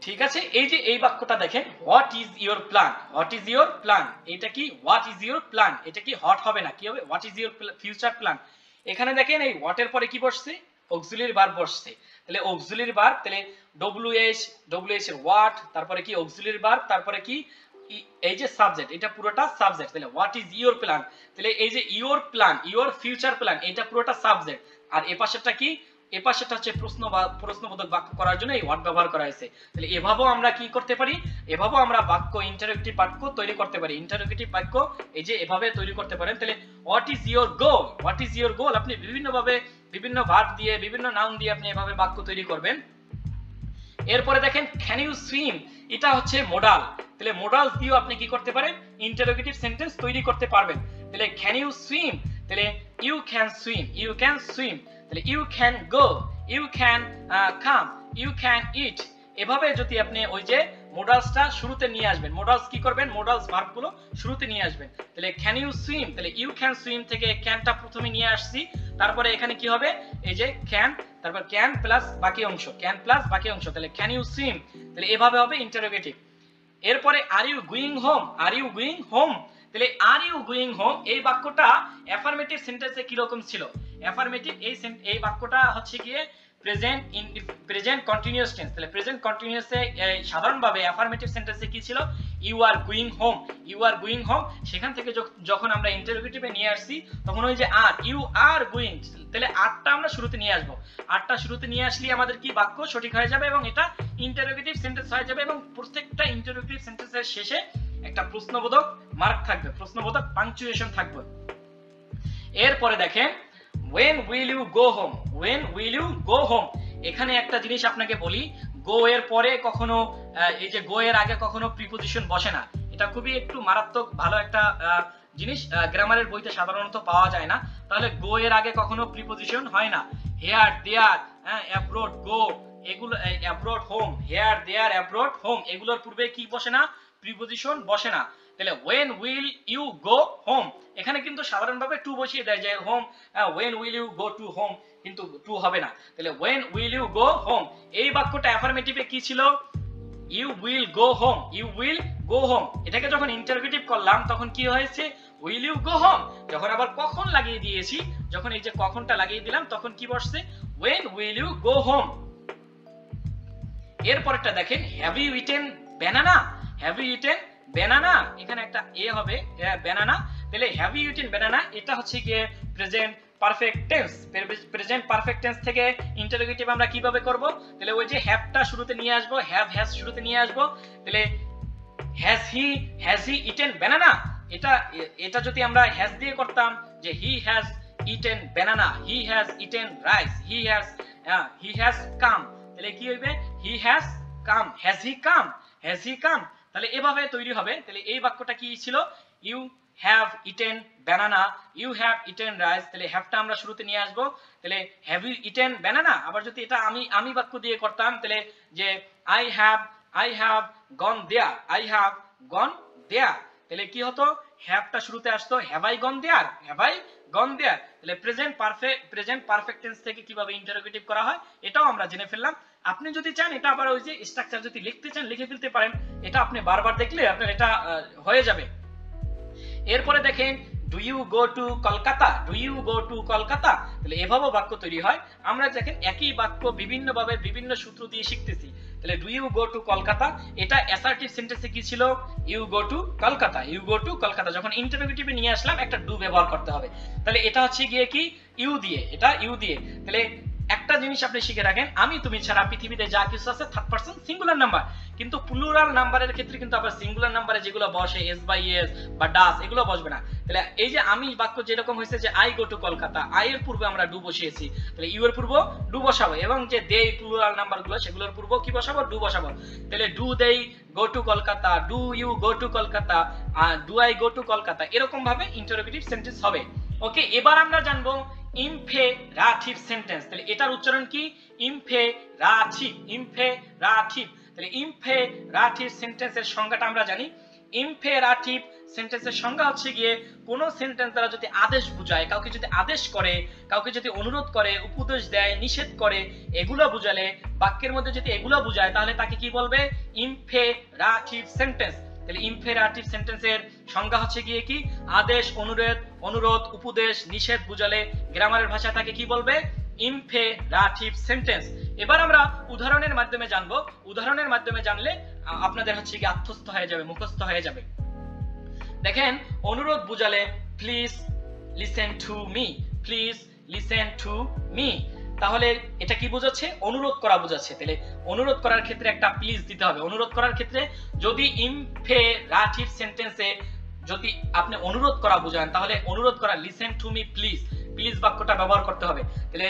ঠিক আছে, এই যে এই বাক্যটা দেখেন, what is your plan, what is your plan, এটা কি হোয়াট ইজ ইওর প্ল্যান, এটা কি হট হবে না, কি হবে what is your future plan. এখানে দেখেন এই হোয়াট এর পরে কি বসছে, অক্সিলারি ভার্ব বসছে, তাহলে অক্সিলারি ভার্ব, তাহলে ডব্লিউএইচ এর হোয়াট, তারপরে কি অক্সিলারি ভার্ব, তারপরে কি এই যে সাবজেক্ট, এটা পুরোটা সাবজেক্ট, তাহলে হোয়াট ইজ ইওর প্ল্যান, তাহলে এই যে your plan, your future plan, এটা পুরোটা সাবজেক্ট, আর এ পাশেরটা কি, এ পাশেরটা হচ্ছে প্রশ্নবোধক বাক্য করার জন্য এই হোয়াট ব্যবহার করা হয়েছে। তাহলে এভাবেও আমরা কি করতে পারি, এভাবেও আমরা বাক্য ইন্টারোগেটিভ বাক্য তৈরি করতে পারি, ইন্টারোগেটিভ বাক্য এই যে এভাবে তৈরি করতে পারেন। তাহলে what is your goal, what is your goal, আপনি বিভিন্ন ভাবে বিভিন্ন ভার্ব দিয়ে বিভিন্ন নাউন দিয়ে আপনি এভাবে বাক্য তৈরি করবেন। এরপরে দেখেন ক্যান ইউ সুইম, এটা হচ্ছে মোডাল, তাহলে মোডালস দিয়েও আপনি কি করতে পারেন, ইন্টারোগেটিভ সেন্টেন্স তৈরি করতে পারবেন। তাহলে ক্যান ইউ সুইম, তাহলে you can swim, you can swim, তাহলে you can go, you can come, you can eat. এভাবে যদি আপনি ওই যে মোডালসটা শুরুতে নিয়ে আসবেন, মোডালস কি করবেন, মোডালস ভার্ব গুলো শুরুতে নিয়ে আসবেন। তাহলে ক্যান ইউ সুইম, তাহলে ইউ ক্যান সুইম থেকে ক্যানটা প্রথমে নিয়ে আসছি, তারপরে এখানে কি হবে, এই যে ক্যান, তারপর ক্যান প্লাস বাকি অংশ, ক্যান প্লাস বাকি অংশ, তাহলে ক্যান ইউ সুইম, তাহলে এভাবে হবে ইন্টারোগেটিভ। এরপরে are you going home, are you going home, তাহলে আর ইউ গোয়িং হোম এই বাক্যটা অ্যাফার্মেটিভ সেন্টেন্সে কি রকম ছিল, অ্যাফার্মেটিভ এই বাক্যটা হচ্ছে গিয়ে প্রেজেন্ট কন্টিনিউয়াস টেন্স, তাহলে প্রেজেন্ট কন্টিনিউয়াসে সাধারণভাবে অ্যাফার্মেটিভ সেন্টেন্সে কি ছিল, you are going home, you are going home, সেখান থেকে যখন আমরা ইন্টারোগেটিভে নিয়ে আসছি তখন ওই যে আর, ইউ আর গোয়িং, তাহলে আরটা আমরা শুরুতে নিয়ে আসবো, আরটা শুরুতে নিয়ে আসলে আমাদের কি বাক্য সঠিক হয়ে যাবে এবং এটা ইন্টারোগেটিভ সেন্টেন্স হয়ে যাবে, এবং প্রত্যেকটা ইন্টারোগেটিভ সেন্টেন্সের শেষে একটা প্রশ্নবোধক মার্ক থাকবে, প্রশ্নবোধক পাংচুয়েশন থাকবে। এরপরে দেখেন when will you go home, when will you go home, এখানে একটা জিনিস আপনাকে বলি, গো এর পরে কখনো এই যে গো এর আগে কখনো প্রিপজিশন বসে না, এটা খুবই একটু মারাত্মক ভালো একটা জিনিস, গ্রামারের বইতে সাধারণত পাওয়া যায় না। তাহলে গো এর আগে কখনো প্রিপজিশন হয় না, হেয়ার দেয়ার, অ্যাব্রোড গো, এগুলো abroad home, here there abroad home, এগুলোর পূর্বে কি বসে না, প্রিপজিশন বসে না। তাহলে when will you go home, এখানে কিন্তু সাধারণভাবে টু বসিয়ে দেয় যে home, when will you go to home, কিন্তু টু হবে না। তাহলে when will you go home, এই বাক্যটা অ্যাফার্মেটিভে কি ছিল, you will go home, you will go home, এটাকে যখন ইন্টারোগেটিভ করলাম তখন কি হয়েছে, will you go home, যখন আবার কখন লাগিয়ে দিয়েছি, যখন এই যে কখনটা লাগিয়ে দিলাম তখন কি বসছে, when will you go home। এরপরটা দেখেন have you eaten banana, have you eaten banana, এখানে একটা এ হবে banana, তাহলে have you eaten banana এটা হচ্ছে গিয়ে present perfect tense, present perfect tense থেকে ইন্টারোগেটিভ আমরা কিভাবে করব, তাহলে ওই যে হ্যাভটা শুরুতে নিয়ে আসবো, হ্যাভ হ্যাজ শুরুতে নিয়ে আসবো, তাহলে has he eaten banana, এটা যদি আমরা হ্যাজ দিয়ে করতাম যে he has eaten banana, he has eaten rice, he has come, তাহলে কি হইবে, he has come, has he come, has he come, তাহলে এভাবে তৈরি হবে। তাহলে এই বাক্যটা কি ছিল, you have eaten banana, you have eaten rice, তাহলে হ্যাভটা আমরা শুরুতে নিয়ে আসবো, তাহলে have you eaten banana। আবার যদি এটা আমি বাক্য দিয়ে করতাম তাহলে যে I have gone there, I have gone there, তাহলে কি হতো, হ্যাভটা শুরুতে আসতো have I gone there, have I gone there, তাহলে প্রেজেন্ট পারফেক্ট টেন্স থেকে কিভাবে ইন্টারোগেটিভ করা হয় এটাও আমরা জেনে ফেললাম। আপনি যদি চান এটা আবার ওই যে স্ট্রাকচার যদি লিখতে চান লিখে ফেলতে পারেন, এটা আপনি বারবার দেখলে আপনার এটা হয়ে যাবে। এরপরে দেখেন do you go to Kolkata, do you go to Kolkata, তাহলে এভাবেও বাক্য তৈরি হয়। আমরা দেখেন একই বাক্য বিভিন্নভাবে বিভিন্ন সূত্র দিয়ে শিখতেছি। তাহলে do you go to Kolkata, এটা অ্যাসার্টিভ সেন্টেন্সে কি ছিল, you go to Kolkata, you go to Kolkata, যখন ইন্টারোগেটিভে নিয়ে আসলাম একটা ডু ব্যবহার করতে হবে। তাহলে এটা হচ্ছে গিয়ে কি ইউ দিয়ে, এটা ইউ দিয়ে। তাহলে একটা জিনিস আপনি শিখে রাখেন, আমি তুমি ছাড়া পৃথিবীতে যা কিছু আছে থার্ড পারসন সিঙ্গুলার নাম্বার, কিন্তু প্লুরাল নাম্বারের ক্ষেত্রে কিন্তু আবার সিঙ্গুলার নাম্বারে যেগুলো বসে এস বাই এস বা ডাস এগুলো বসবে না। তাহলে এই যে আমি বাক্য যেরকম হয়েছে যে I go to Kolkata, I এর পূর্বে আমরা ডু বসিয়েছি, তাহলে ইউ এর পূর্ব ডু বসাবো, এবং যে দে প্লুরাল নাম্বারগুলো সেগুলোর পূর্ব কি বসাবো, ডু বসাবো। তাহলে do they go to Kolkata, do you go to Kolkata, do I go to Kolkata, এরকম ভাবে ইন্টারোগেটিভ সেন্টেন্স হবে। ওকে, এবার আমরা জানবো ইমপেরাটিভ সেন্টেন্স। তাহলে এটার উচ্চারণ কি? ইমপেরাটিভ, ইমপেরাটিভ। তাহলে ইমপেরাটিভ সেন্টেন্সের সংজ্ঞাটা আমরা জানি। ইমপেরাটিভ সেন্টেন্সের সংজ্ঞা হচ্ছে গিয়ে কোন সেন্টেন্স দ্বারা যদি আদেশ বোঝায়, কাউকে যদি আদেশ করে, কাউকে যদি অনুরোধ করে, উপদেশ দেয়, নিষেধ করে, এগুলো বুঝালে, বাক্যের মধ্যে যদি এগুলো বুঝায়, তাহলে তাকে কি বলবে? ইমপেরাটিভ সেন্টেন্স। তাহলে ইমপেরাটিভ সেন্টেন্সের সংজ্ঞা হচ্ছে গিয়ে কি? আদেশ, অনুরোধ, উপদেশ, নিষেধ বুঝালে গ্রামারের ভাষায় তাকে কি বলবে? ইমপেরাটিভ সেন্টেন্স। এবার আমরা উদাহরণের মাধ্যমে জানবো। উদাহরণের মাধ্যমে জানলে আপনাদের হচ্ছে কি আত্মস্থ হয়ে যাবে, মুখস্থ হয়ে যাবে। দেখেন, অনুরোধ বুঝালে please listen to me, please listen to me. তাহলে এটা কি বোঝাচ্ছে? অনুরোধ করা বোঝাচ্ছে। তাহলে অনুরোধ করার ক্ষেত্রে একটা প্লিজ দিতে হবে। অনুরোধ করার ক্ষেত্রে যদি ইমপেরাটিভ সেন্টেন্সে যদি আপনি অনুরোধ করা বোঝান, তাহলে অনুরোধ করা listen to me please, please বাক্যটা ব্যবহার করতে হবে। তাহলে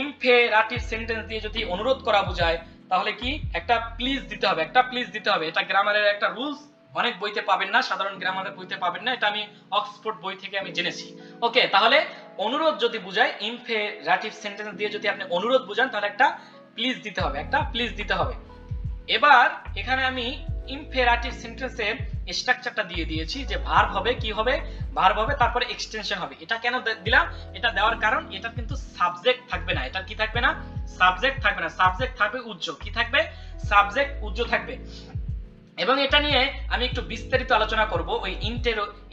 ইমপেরাটিভ সেন্টেন্স দিয়ে যদি অনুরোধ করা বোঝায়, তাহলে কি একটা প্লিজ দিতে হবে, একটা প্লিজ দিতে হবে। এটা গ্রামারের একটা রুলস, অনেক বইতে পাবেন না, সাধারণ গ্রামারের বইতে পাবেন না, এটা আমি অক্সফোর্ড বই থেকে আমি জেনেছি। ওকে, তাহলে অনুরোধ যদি বুঝায়, ইমপেরাটিভ সেন্টেন্স দিয়ে যদি আপনি অনুরোধ বুঝান, তাহলে একটা প্লিজ দিতে হবে, একটা প্লিজ দিতে হবে। এবার এখানে আমি ইমপেরাটিভ সেন্টেন্সের স্ট্রাকচারটা দিয়ে দিয়েছি যে ভার্ব হবে, কি হবে? ভার্ব হবে, তারপরে এক্সটেনশন হবে। এটা কেন দিলাম? এটা দেওয়ার কারণ এটা কিন্তু সাবজেক্ট থাকবে না। এটা কি থাকবে না? সাবজেক্ট থাকবে না। সাবজেক্ট থাকবে উজ্জ। কি থাকবে? সাবজেক্ট উজ্জ থাকবে। এবং এটা নিয়ে আমি একটু বিস্তারিত আলোচনা করব। ওই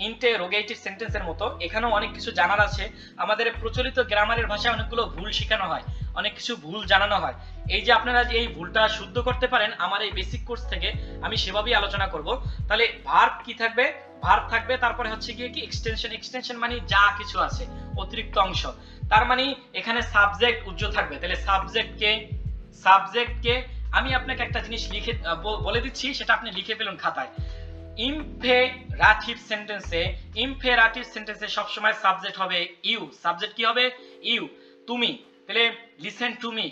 ইন্টারোগেটিভ সেন্টেন্সের মতো এখানেও অনেক কিছু জানার আছে। আমাদের প্রচলিত গ্রামারের ভাষায় অনেকগুলো ভুল শেখানো হয়, অনেক কিছু ভুল জানানো হয়। এই যে আপনারা যে এই ভুলটা শুদ্ধ করতে পারেন আমার এই বেসিক কোর্স থেকে, আমি সেভাবেই আলোচনা করব। তাহলে ভার্ব কি থাকবে? ভার্ব থাকবে, তারপরে হচ্ছে গিয়ে কি এক্সটেনশন। এক্সটেনশন মানে যা কিছু আছে, অতিরিক্ত অংশ। তার মানে এখানে সাবজেক্ট উজ্জ থাকবে। তাহলে সাবজেক্টকে আমি আপনাকে একটা জিনিস লিখে বলে দিচ্ছি, সেটা আপনি লিখে ফেলুন খাতায়। ইমপেরাটিভ সেন্টেন্সে সবসময় সাবজেক্ট হবে ইউ। সাবজেক্ট কি হবে? ইউ, তুমি। তাহলে লিসেন টু মি,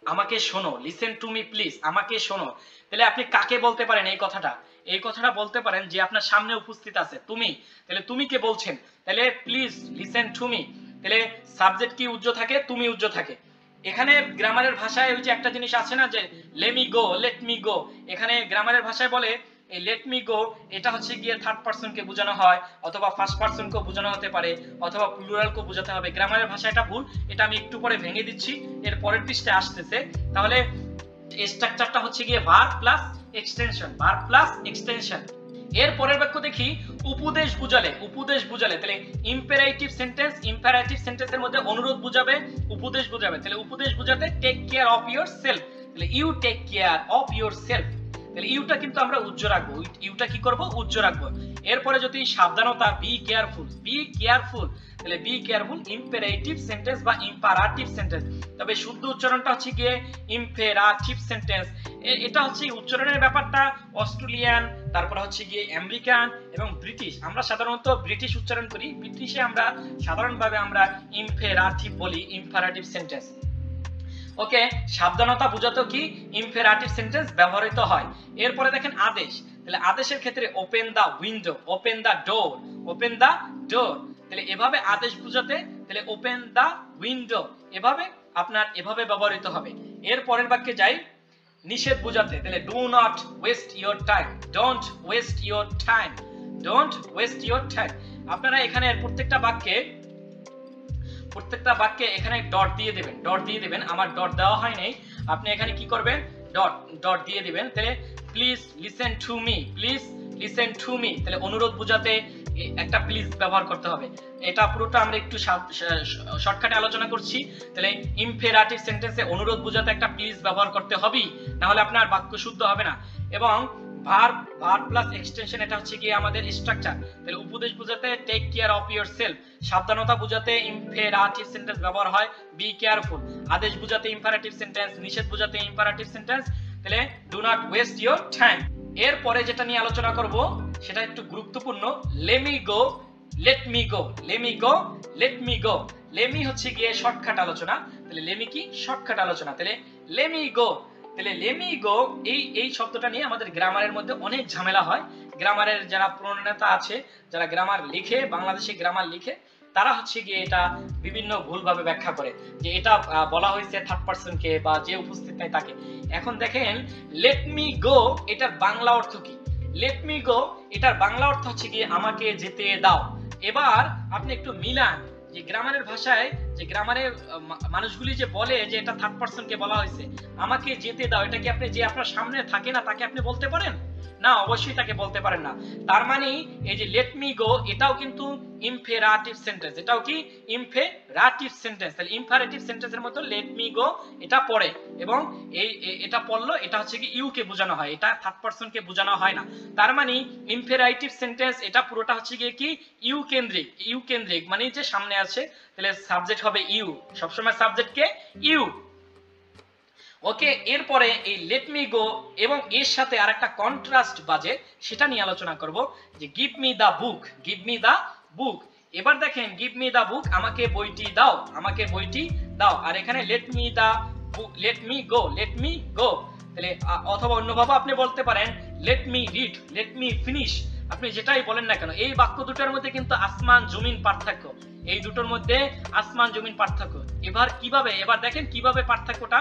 আমাকে শোনো। লিসেন টু মি প্লিজ, আমাকে শোনো। তাহলে আপনি কাকে বলতে পারেন এই কথাটা? এই কথাটা বলতে পারেন যে আপনার সামনে উপস্থিত আছে, তুমি। তাহলে তুমি কে বলছেন? তাহলে প্লিজ লিসেন টু মি। তাহলে সাবজেক্ট কি উজ্জ থাকে? তুমি উজ্জ থাকে। এখানে গ্রামারের ভাষায় ওই যে একটা জিনিস আছে না যে লেট মি গো, এখানে গ্রামারের ভাষায় বলে এই লেট মি গো, এটা হচ্ছে গিয়ে থার্ড পারসন কে বোঝানো হয়, অথবা ফার্স্ট পারসন কে বোঝানো হতে পারে, অথবা প্লুরাল কে বোঝাতে হবে। গ্রামারের ভাষা এটা ভুল, এটা আমি একটু পরে ভেঙে দিচ্ছি, এর পরের পৃষ্ঠায় আসতেছে। তাহলে স্ট্রাকচারটা হচ্ছে গিয়ে verb plus extension, verb plus extension. এর পরের বাক্য দেখি, উপদেশ বুঝালে। তাহলে ইম্পেরাটিভ সেন্টেন্সের মধ্যে অনুরোধ বুঝাবে, উপদেশ বুঝাবে। তাহলে উপদেশ বুঝাতে টেক কেয়ার অফ ইয়োরসেলফ। তাহলে you take care of yourself. তাহলে ইউটা কিন্তু আমরা উজ্জ রাখবো, ইউটা কি করব? উজ্জ রাখবো। এরপরে যদি সাবধানতা, বি কেয়ারফুল, তাহলে বি কেয়ারফুল ইম্পেরাটিভ সেন্টেন্স বা ইম্পারাটিভ সেন্টেন্স। তবে শুদ্ধ উচ্চারণটা হচ্ছে গিয়ে ইম্পেরাটিভ সেন্টেন্স। এটা হচ্ছে উচ্চারণের ব্যাপারটা অস্ট্রেলিয়ান, তারপর হচ্ছে গিয়ে আমেরিকান এবং ব্রিটিশ। আমরা সাধারণত ব্রিটিশ উচ্চারণ করি, ব্রিটিশে আমরা সাধারণভাবে আমরা ইম্পেরাটিভ বলি, ইম্পারাটিভ সেন্টেন্স। ওকে, সাবধানতা বোঝাতে কি ইম্পেরাটিভ সেন্টেন্স ব্যবহৃত হয়। এরপরে দেখেন আদেশ। তাহলে আদেশের ক্ষেত্রে open the window, open the door, open the door. তাহলে এভাবে আদেশ বোঝাতে, তাহলে ওপেন দা উইন্ডো, এভাবে আপনার এভাবে ব্যবহৃত হবে। এর পরের বাক্যে যাই, নিষেধ বোঝাতে। তাহলে do not waste your time, don't waste your time, don't waste your time. আপনারা এখানে প্রত্যেকটা বাক্যে এখানে ডট দিয়ে দেবেন। আমার ডট দেওয়া হয় নাই, আপনি এখানে কি করবেন? ডট দিয়ে দিবেন। তাহলে please listen to me, please listen to me. তাহলে অনুরোধ বোঝাতে একটা প্লিজ ব্যবহার করতে হবে। এটা পুরোটা আমরা একটু শর্টকাটে আলোচনা করছি। তাহলে ইম্পেরাটিভ সেন্টেন্সে অনুরোধ বোঝাতে একটা প্লিজ ব্যবহার করতে হবে, না হলে আপনার বাক্য শুদ্ধ হবে না। এবং ভার্ব প্লাস এক্সটেনশন, এটা হচ্ছে কি আমাদের স্ট্রাকচার। তাহলে উপদেশ বোঝাতে টেক কেয়ার অফ ইয়োরসেলফ, সাবধানতা বোঝাতে ইম্পেরাটিভ সেন্টেন্স ব্যবহার হয় বি কেয়ারফুল, আদেশ বোঝাতে ইম্পারেটিভ সেন্টেন্স, নিষেধ বোঝাতে ইম্পারেটিভ সেন্টেন্স। তাহলে do not waste your time. এর পরে যেটা নিয়ে আলোচনা করব সেটা একটু গুরুত্বপূর্ণ, লেট মি গো, লেট মি গো, লেট মি গো, লেট মি গো। লেমি হচ্ছে গিয়ে শর্টকাট আলোচনা। তাহলে লেমি কি? শর্টকাট আলোচনা। তাহলে লেট মি গো, তাহলে লেট মি গো, এই শব্দটা নিয়ে আমাদের গ্রামারের মধ্যে অনেক ঝামেলা হয়। গ্রামারের যারা প্রণেতা আছে, যারা গ্রামার লিখে, বাংলাদেশে গ্রামার লিখে, তারা হচ্ছে গিয়ে এটা বিভিন্ন ভুলভাবে ব্যাখ্যা করে যে এটা বলা হয়েছে থার্ড পারসন কে বা যে উপস্থিত নাই তাকে। এখন দেখেন লেট মি গো এটার বাংলা অর্থ কি? লেট মি গো এটার বাংলা অর্থ হচ্ছে গিয়ে আমাকে যেতে দাও। এবার আপনি একটু মিলান যে গ্রামারের ভাষায়, যে গ্রামারের মানুষগুলি যে বলে যে এটা থার্ড পারসন কে বলা হয়েছে, আমাকে যেতে দাও, এটা কি আপনি যে আপনার সামনে থাকে না তাকে আপনি বলতে পারেন? না, অবশ্যই তাকে বলতে পারেন না। তার মানে এই যে লেট মি গো এটাও কিন্তু ইমপেরাটিভ সেন্টেন্স, এটাও কি ইমপেরাটিভ সেন্টেন্স। তাহলে ইমপেরাটিভ সেন্টেন্সের মতো লেট মি গো এটা পড়ে, এবং এটা পড়লো এটা হচ্ছে কি ইউ কে বোঝানো হয়, এটা থার্ড পারসন কে বোঝানো হয় না। তার মানে ইমপেরাটিভ সেন্টেন্স এটা পুরোটা হচ্ছে গিয়ে কি ইউ কেন্দ্রিক, মানে যে সামনে আছে, তাহলে সাবজেক্ট হবে ইউ, সবসময় সাবজেক্ট কে ইউ। ওকে, এরপরে এই লেট মি গো এবং এর সাথে আরেকটা কন্ট্রাস্ট বাজে, সেটা নিয়ে আলোচনা করব যে give me the book, give me the book. এবার দেখেন গিভ মি দা বুক, আমাকে বইটি দাও, আমাকে বইটি দাও। আর এখানে let me the book, let me go. তাহলে অথবা অন্যভাবে আপনি বলতে পারেন let me read, let me finish. আপনি যেটাই বলেন না কেন, এই বাক্য দুটোর মধ্যে কিন্তু আসমান জমিন পার্থক্য, এই দুটোর মধ্যে আসমান জমিন পার্থক্য। এবার দেখেন কিভাবে পার্থক্যটা।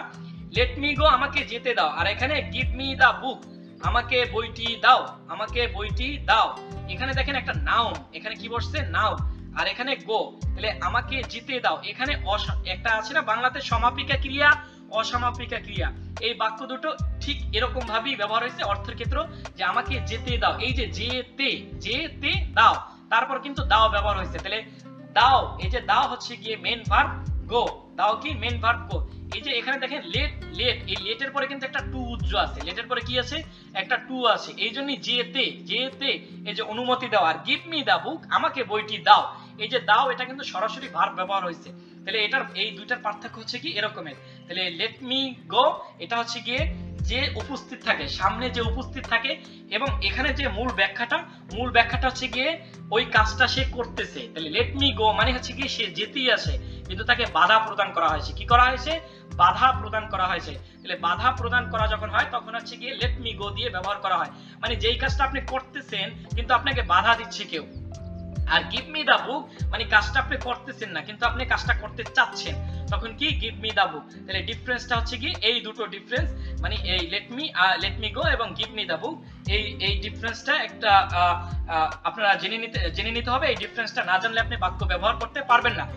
লেট মি গো আমাকে যেতে দাও, আর এখানে গিভ মি দা বুক, আমাকে বইটি দাও, আমাকে বইটি দাও। এখানে দেখেন একটা নাউন, এখানে কি বসছে নাউন, আর এখানে গো, তাহলে আমাকে যেতে দাও। এখানে একটা আছে না বাংলাতে সমাপিকা ক্রিয়া, অসমাপিকা ক্রিয়া, এই বাক্য দুটো ঠিক এরকম ভাবেই ব্যবহার হয়েছে অর্থের ক্ষেত্রে, যে আমাকে যেতে দাও, এই যে যেতে দাও, তারপর কিন্তু দাও ব্যবহার হয়েছে। তাহলে দাও, এই যে দাও হচ্ছে গিয়ে মেইন ভার্ব, গো দাও কি মেইন ভার্ব গো। এই যে এখানে দেখেন লেট, এই লেটের পরে কিন্তু একটা টু উজ্জ আছে, লেটের পরে কি আছে একটা টু আছে, এই জন্যই যেতে এই যে অনুমতি দাও। আর গিভ মি দা বুক, আমাকে বইটি দাও, এই যে দাও এটা কিন্তু সরাসরি ভার্ব ব্যবহার হয়েছে। তাহলে এটার এই দুইটার পার্থক্য হচ্ছে কি এরকমের। তাহলে লেট মি গো এটা হচ্ছে গিয়ে যে উপস্থিত থাকে, সামনে যে উপস্থিত থাকে, এবং এখানে যে মূল ব্যাখ্যাটা হচ্ছে গিয়ে ওই কাজটা সে করতেছে। তাহলে লেট মি গো মানে হচ্ছে গিয়ে সে যেতেই আসে, কিন্তু তাকে বাধা প্রদান করা হয়েছে। কি করা হয়েছে? বাধা প্রদান করা হয়েছে। তাহলে বাধা প্রদান করা যখন হয় তখন হচ্ছে গিয়ে লেট মি গো দিয়ে ব্যবহার করা হয়, মানে যেই কাজটা আপনি করতেছেন কিন্তু আপনাকে বাধা দিচ্ছে কেউ। আর গিভ মি দা বুক মানে কাজটা আপনি করতেছেন না কিন্তু আপনি কাজটা করতে চাচ্ছেন, তখন কি গিভ মি দা বুক। তাহলে ডিফারেন্সটা হচ্ছে কি এই দুটো ডিফারেন্স, মানে এই লেট মি গো এবং গিভ মি দা বুক, এই ডিফারেন্সটা একটা আপনারা জেনে নিতে হবে। এই ডিফারেন্সটা না জানলে আপনি বাক্য ব্যবহার করতে পারবেন না।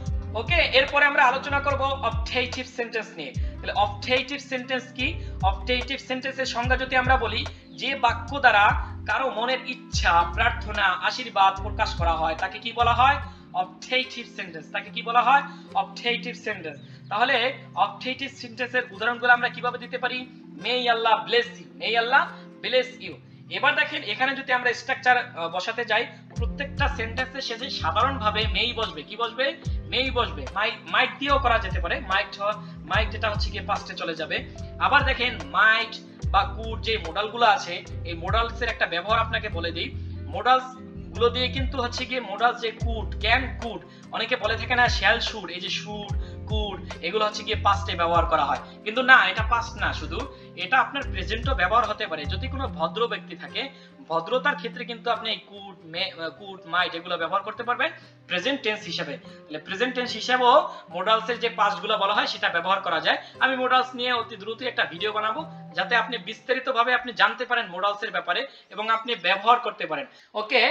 ওকে, এরপরে আমরা আলোচনা করব অবজেক্টিভ সেন্টেন্স নিয়ে। তাহলে অবজেক্টিভ সেন্টেন্স কি? অবজেক্টিভ সেন্টেন্সের সংজ্ঞা যদি আমরা বলি, যে বাক্য দ্বারা কারো মনের ইচ্ছা, প্রার্থনা, আশীর্বাদ প্রকাশ করা হয় তাকে কি বলা হয়? Objective sentence. তাকে কি বলা হয়? Objective sentence. তাহলে অবজেক্টিভ সেন্টেন্সের উদাহরণগুলো আমরা কিভাবে দিতে পারি? May Allah bless you, may Allah bless you. এবার দেখেন এখানে যদি আমরা স্ট্রাকচার বসাতে যাই, প্রত্যেকটা সেন্টেন্সের শেষে সাধারণভাবে মেই বসবে। কি বসবে? মেই বসবে। মাইট দিয়েও করা যেতে পারে, মাইট যেটা হচ্ছে গিয়ে পাস্টে চলে যাবে। আবার দেখেন মাইট বা কুড যে মডালগুলো আছে, এই মডালসের একটা ব্যবহার আপনাকে বলে দিই। মডালস গুলো দিয়ে কিন্তু হচ্ছে গিয়ে মডালস যে কুড, ক্যান, কুড, অনেকে বলে থাকে না শ্যাল, শুড, এই যে শুড, কুড, এগুলো হচ্ছে গিয়ে পাস্টে ব্যবহার করা হয়, কিন্তু না, এটা পাস্ট না, শুধু এটা আপনার প্রেজেন্টও ব্যবহার হতে পারে। যদি কোনো ভদ্র ব্যক্তি থাকে, ভদ্রতার ক্ষেত্রে কিন্তু আপনি এই কুড, মাইট এগুলো ব্যবহার করতে পারবেন প্রেজেন্ট টেন্স হিসেবে। তাহলে প্রেজেন্ট টেন্স হিসেবেও মডালসের যে পাস্টগুলো বলা হয় সেটা ব্যবহার করা যায়। আমি মডালস নিয়ে অতি দ্রুত একটা ভিডিও বানাবো, যাতে আপনি বিস্তারিতভাবে আপনি জানতে পারেন মডালসের ব্যাপারে এবং আপনি ব্যবহার করতে পারেন। ওকে,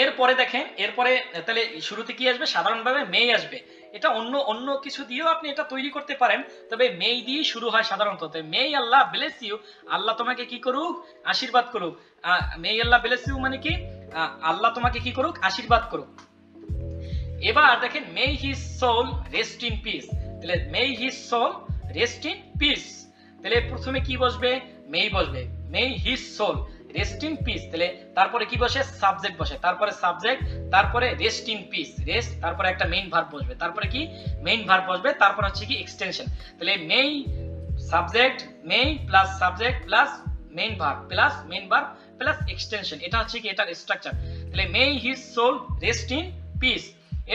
এরপরে দেখেন, এরপরে তাহলে শুরুতে কি আসবে? সাধারণভাবে মেই আসবে। এটা অন্য কিছু দিয়েও আপনি এটা তৈরি করতে পারেন, তবে মেই দিয়ে শুরু হয় সাধারণত। মে আল্লাহ ব্লেস ইউ, আল্লাহ তোমাকে কি করুক? আশীর্বাদ করুক। মে আল্লাহ ব্লেস ইউ মানে কি? আল্লাহ তোমাকে কি করুক? আশীর্বাদ করুক। এবার দেখেন may his soul rest in peace. তাহলে may his soul rest in peace, তাহলে প্রথমে কি বসবে? মেই বসবে। May his soul rest in peace, তাহলে তারপরে কি বসে? সাবজেক্ট বসে, তারপরে সাবজেক্ট, তারপরে রেস্ট ইন পিস, রেস্ট, তারপরে একটা মেইন ভার্ব বসবে, তারপরে কি? মেইন ভার্ব বসবে, তারপর হচ্ছে কি? এক্সটেনশন। তাহলে may subject, may plus subject plus main verb plus main verb plus extension, এটা হচ্ছে কি এটার স্ট্রাকচার। তাহলে may his soul rest in peace.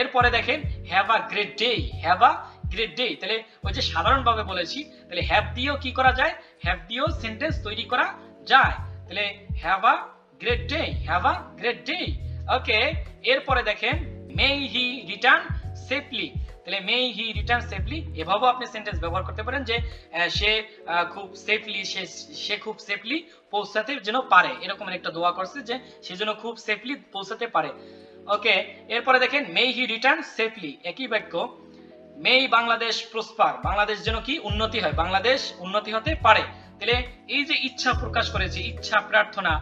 এরপরে দেখেন have a great day, have a great day, তাহলে ওই যে সাধারণভাবে বলেছি, তাহলে হ্যাভ দিয়েও কি করা যায়? হ্যাভ দিয়েও সেন্টেন্স তৈরি করা যায়। তাহলে have a great day, have a great day. Okay, এরপরে দেখেন মে হি রিটার্ন সেফলি, তাহলে মে হি রিটার্ন সেফলি এভাবেও আপনি সেন্টেন্স ব্যবহার করতে পারেন যে সে খুব সেফলি, সে খুব সেফলি পৌঁছাতে যেন পারে, এরকম একটা দোয়া করছে যে সে যেন খুব সেফলি পৌঁছাতে পারে। ওকে, এরপরে দেখেন মে হি রিটার্ন সেফলি, একই বাক্য, মে বাংলাদেশ প্রসপার, বাংলাদেশ যেন কি উন্নতি হয়, বাংলাদেশ উন্নতি হতে পারে। তাহলে এই যে ইচ্ছা প্রকাশ করেছে, ইচ্ছা প্রার্থনা,